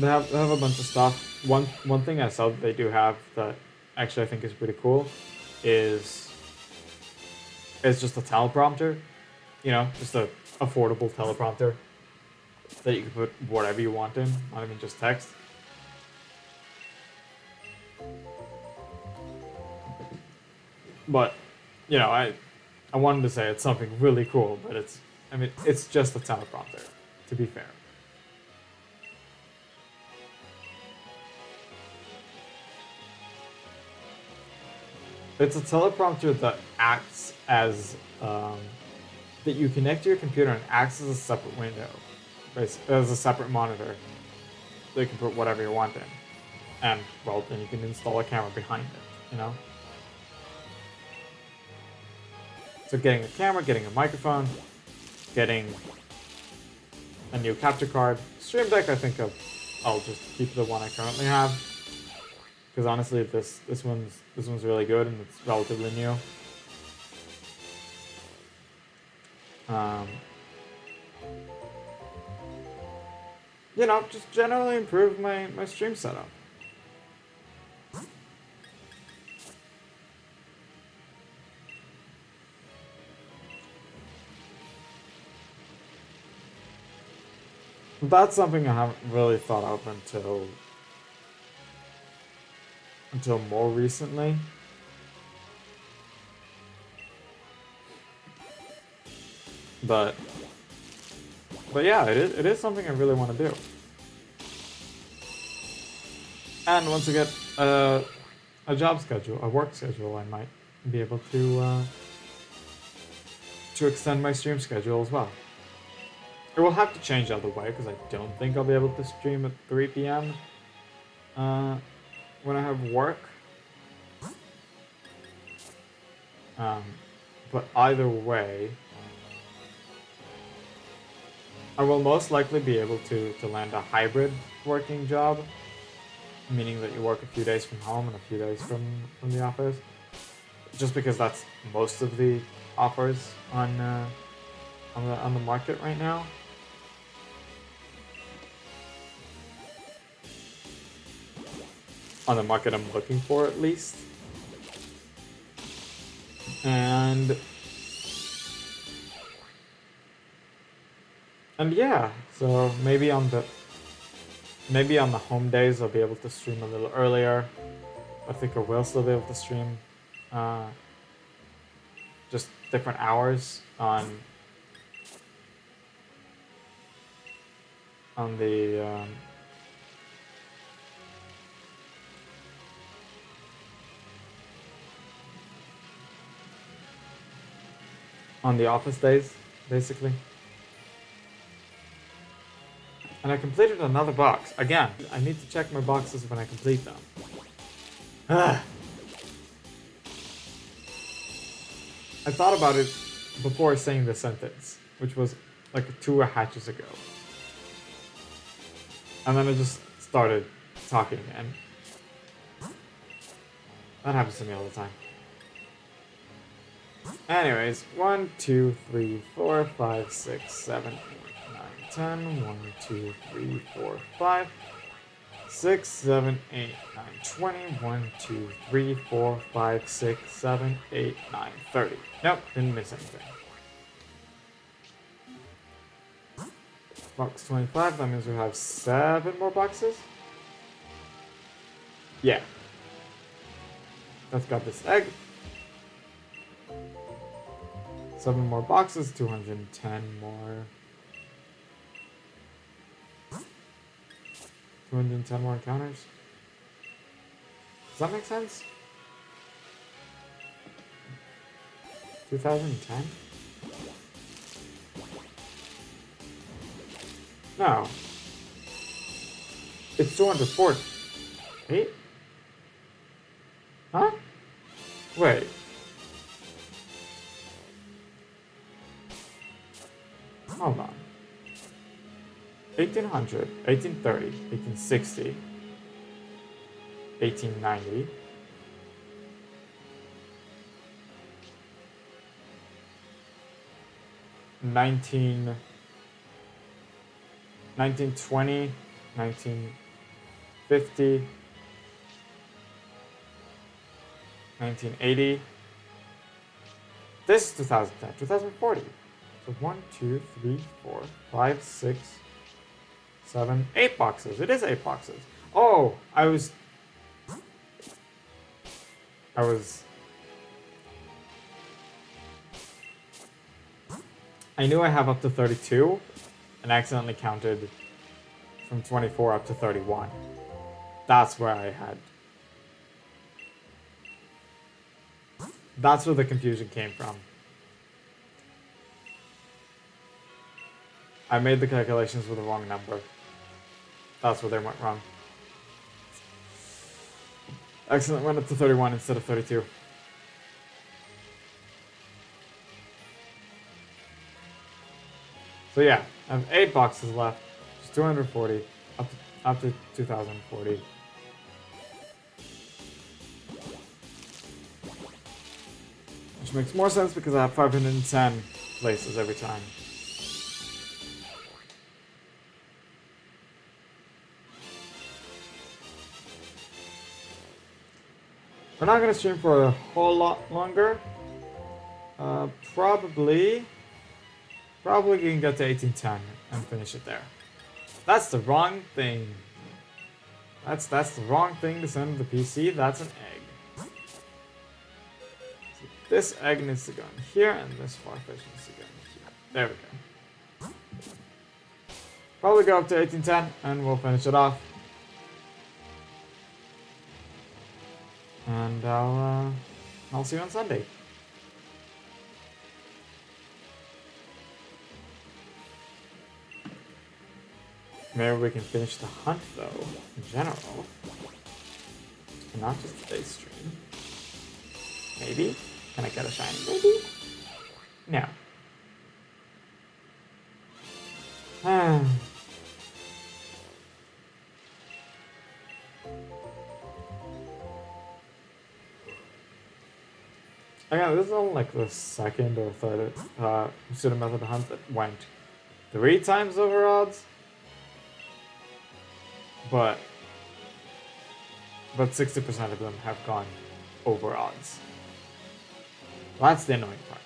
have a bunch of stuff. One thing I saw that they do have that actually I think is pretty cool is just a teleprompter. You know, just a affordable teleprompter that you can put whatever you want in, not even just text. But, you know, I wanted to say it's something really cool, but it's just a teleprompter, to be fair. It's a teleprompter that acts as, that you connect to your computer and acts as a separate window, as a separate monitor, so you can put whatever you want in. And, well, then you can install a camera behind it, you know? So getting a camera, getting a microphone, getting a new capture card. Stream Deck, I think I'll just keep the one I currently have. Because honestly, this one's really good and it's relatively new. You know, just generally improve my stream setup. That's something I haven't really thought of until more recently. But yeah, it is something I really want to do. And once I get a job schedule, a work schedule, I might be able to extend my stream schedule as well. It will have to change either way because I don't think I'll be able to stream at 3 p.m. When I have work. But either way, I will most likely be able to land a hybrid working job, meaning that you work a few days from home and a few days from the office. Just because that's most of the offers on the market right now. On the market I'm looking for, at least. And yeah, so maybe on the home days I'll be able to stream a little earlier. I think I will still be able to stream just different hours on the on the office days, basically. And I completed another box. Again, I need to check my boxes when I complete them. I thought about it before saying the sentence, which was like 2 hatches ago. And then I just started talking, and that happens to me all the time. Anyways, 1, 2, 3, 4, 5, 6, 7, 8, 9, 10. 1, 2, 3, 4, 5, 6, 7, 8, 9, 20. 1, 2, 3, 4, 5, 6, 7, 8, 9, 30. Nope, didn't miss anything. box 25. That means we have 7 more boxes. Yeah. Let's got this egg. 7 more boxes, 210 more. 210 more encounters. Does that make sense? 2010? No. It's 240. 8? Huh? Wait. Hold on. 1800, 1830, 1860, 1890. 1920, 1950, 1980. This is 2010, 2040. So 1, 2, 3, 4, 5, 6, 7, 8 boxes. It is 8 boxes. Oh, I knew I have up to 32 and accidentally counted from 24 up to 31. That's where I had. That's where the confusion came from. I made the calculations with the wrong number. That's where they went wrong. Accidentally went up to 31 instead of 32. So yeah, I have 8 boxes left. Just 240 up to 2040. Which makes more sense because I have 510 places every time. We're not going to stream for a whole lot longer. Probably you can get to 1810 and finish it there. That's the wrong thing. That's the wrong thing to send to the PC. That's an egg. So this egg needs to go in here, and this farfish needs to go in here. There we go. Probably go up to 1810, and we'll finish it off. And I'll see you on Sunday. Maybe we can finish the hunt though, in general. And not just today's stream. Maybe? Can I get a shiny? Maybe? No. Again, this is only like the second or third Masuda method hunt that went 3 times over odds. But 60% of them have gone over odds. That's the annoying part.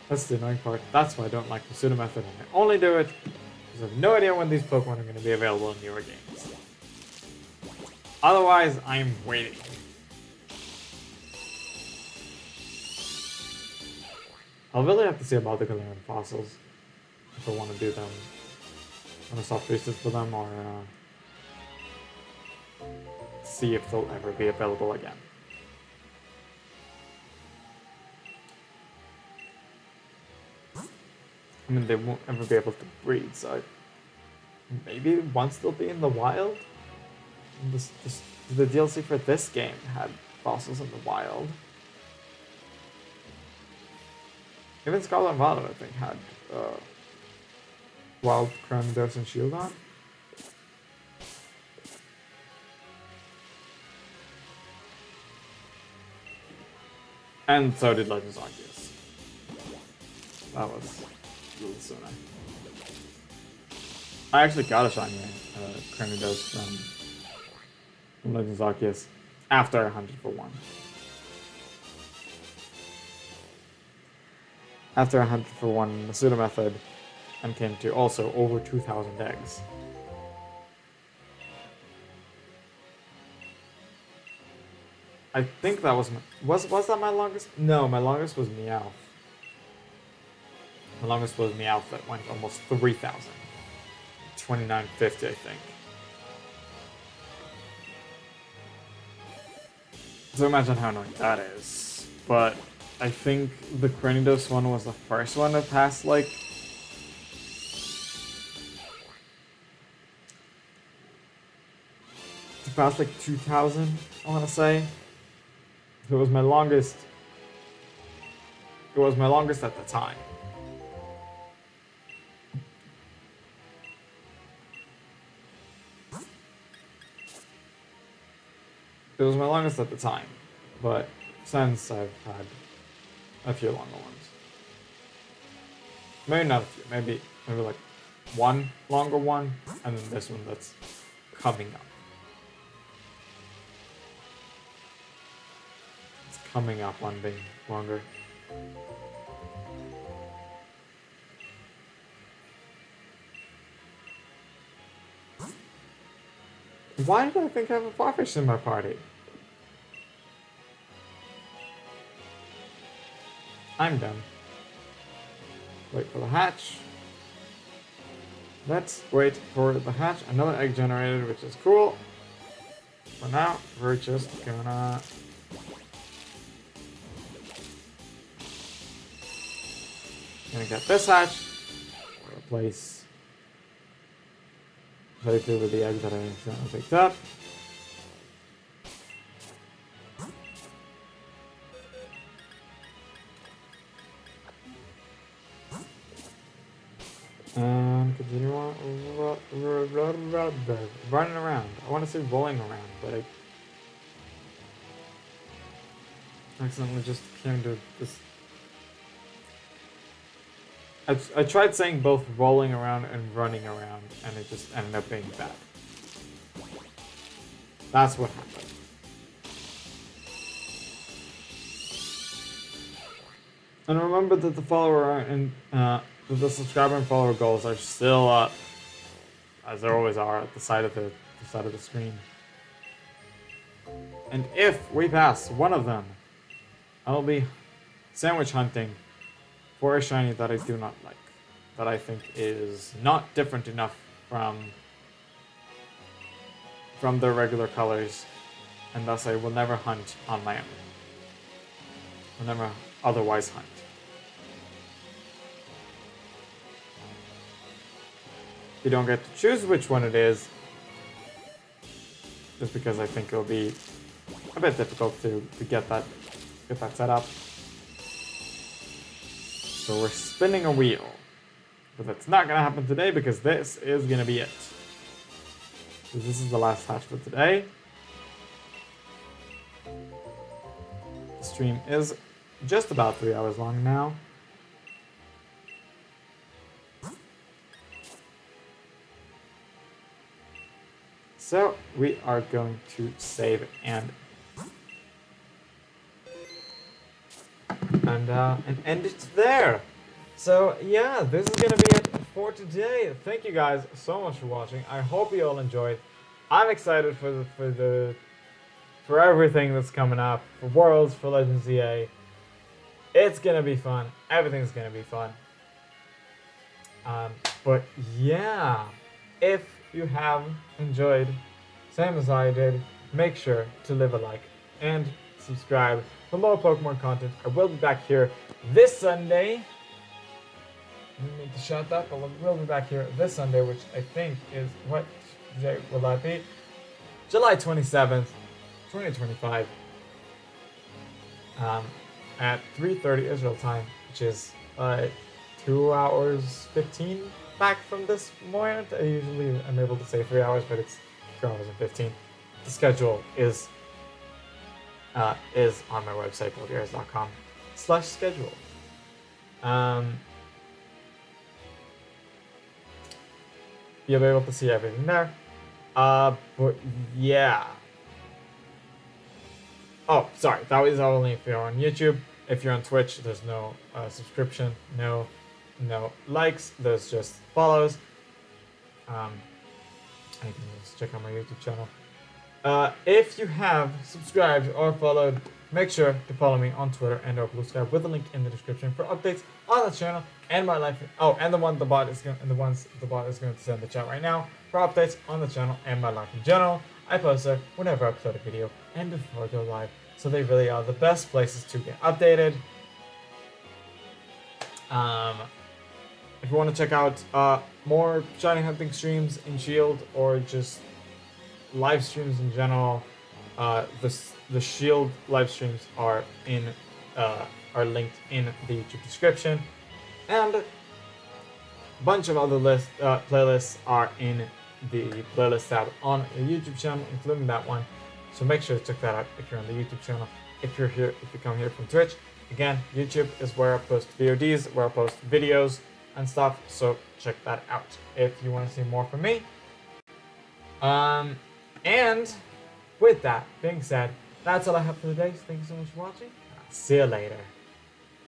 That's the annoying part. That's why I don't like the Masuda method, and I only do it because I have no idea when these Pokemon are going to be available in newer games. Otherwise, I'm waiting. I'll really have to see about the Galarian fossils if I want to do them. On a soft research for them, or see if they'll ever be available again. I mean, they won't ever be able to breed, so maybe once they'll be in the wild. The DLC for this game had fossils in the wild. Even Scarlet and Violet, I think, had wild Cranidos and Shieldon. And so did Legends Arceus. That was a little sooner. I actually got a shiny Cranidos from Legends Arceus after I hunted for one. After I hunted for one Masuda method, and came to also over 2,000 eggs. I think that was was that my longest? No, my longest was Meowth. My longest was Meowth that went almost 3,000. 2950, I think. So imagine how annoying that is. But I think the Cranidos one was the first one to pass like like 2,000, I want to say. It was my longest. It was my longest at the time. It was my longest at the time, but since I've had a few longer ones. Maybe not a few, maybe like one longer one, and then this one that's coming up. It's coming up on being longer. Why did I think I have a Farfish in my party? I'm done. Wait for the hatch. Let's wait for the hatch. Another egg generated, which is cool. For now, we're just gonna... get this hatch. Replace... Very with the egg that I accidentally picked up. And continue on running around. I want to say rolling around, but I accidentally just came to this. I tried saying both rolling around and running around, and it just ended up being bad. That's what happened. And remember that the follower and the subscriber and follower goals are still up, as there always are, at the side of the screen. And if we pass one of them, I'll be sandwich hunting for a shiny that I do not like, that I think is not different enough from their regular colors, and thus I will never hunt on my own. Will never otherwise hunt. You don't get to choose which one it is, just because I think it'll be a bit difficult to get that set up. So we're spinning a wheel. But that's not going to happen today because this is going to be it. So this is the last hatch for today. The stream is just about 3 hours long now. So we are going to save and end it there. So yeah, this is gonna be it for today. Thank you guys so much for watching. I hope you all enjoyed. I'm excited for everything that's coming up, for Worlds, for Legends EA. It's gonna be fun. Everything's gonna be fun. But yeah, if you have enjoyed, same as I did, make sure to leave a like and subscribe for more Pokemon content. I will be back here this Sunday. I need to shut up, but we'll be back here this Sunday, which I think is, what day will that be? July 27th, 2025. At 3:30 Israel time, which is 2 hours 15 back from this moment. I usually am able to say 3 hours, but it's 2 hours and 15. The schedule is on my website, violators.com/schedule. You'll be able to see everything there. But yeah. Oh, sorry, that was only if you're on YouTube. If you're on Twitch, there's no subscription, no no likes. There's just follows. You can just check out my YouTube channel. If you have subscribed or followed, make sure to follow me on Twitter and or Blue Sky with a link in the description for updates on the channel and my life. Oh, and the bot is going to send the chat right now for updates on the channel and my life in general. I post there whenever I upload a video and before I go live, so they really are the best places to get updated. If you want to check out more shiny hunting streams in Shield or just live streams in general, the Shield live streams are linked in the YouTube description, and a bunch of other playlists are in the playlist tab on the YouTube channel, including that one. So make sure to check that out if you're on the YouTube channel. If you come here from Twitch, again, YouTube is where I post VODs, where I post videos and stuff. So check that out if you want to see more from me. And with that being said, that's all I have for today. So thank you so much for watching. I'll see you later.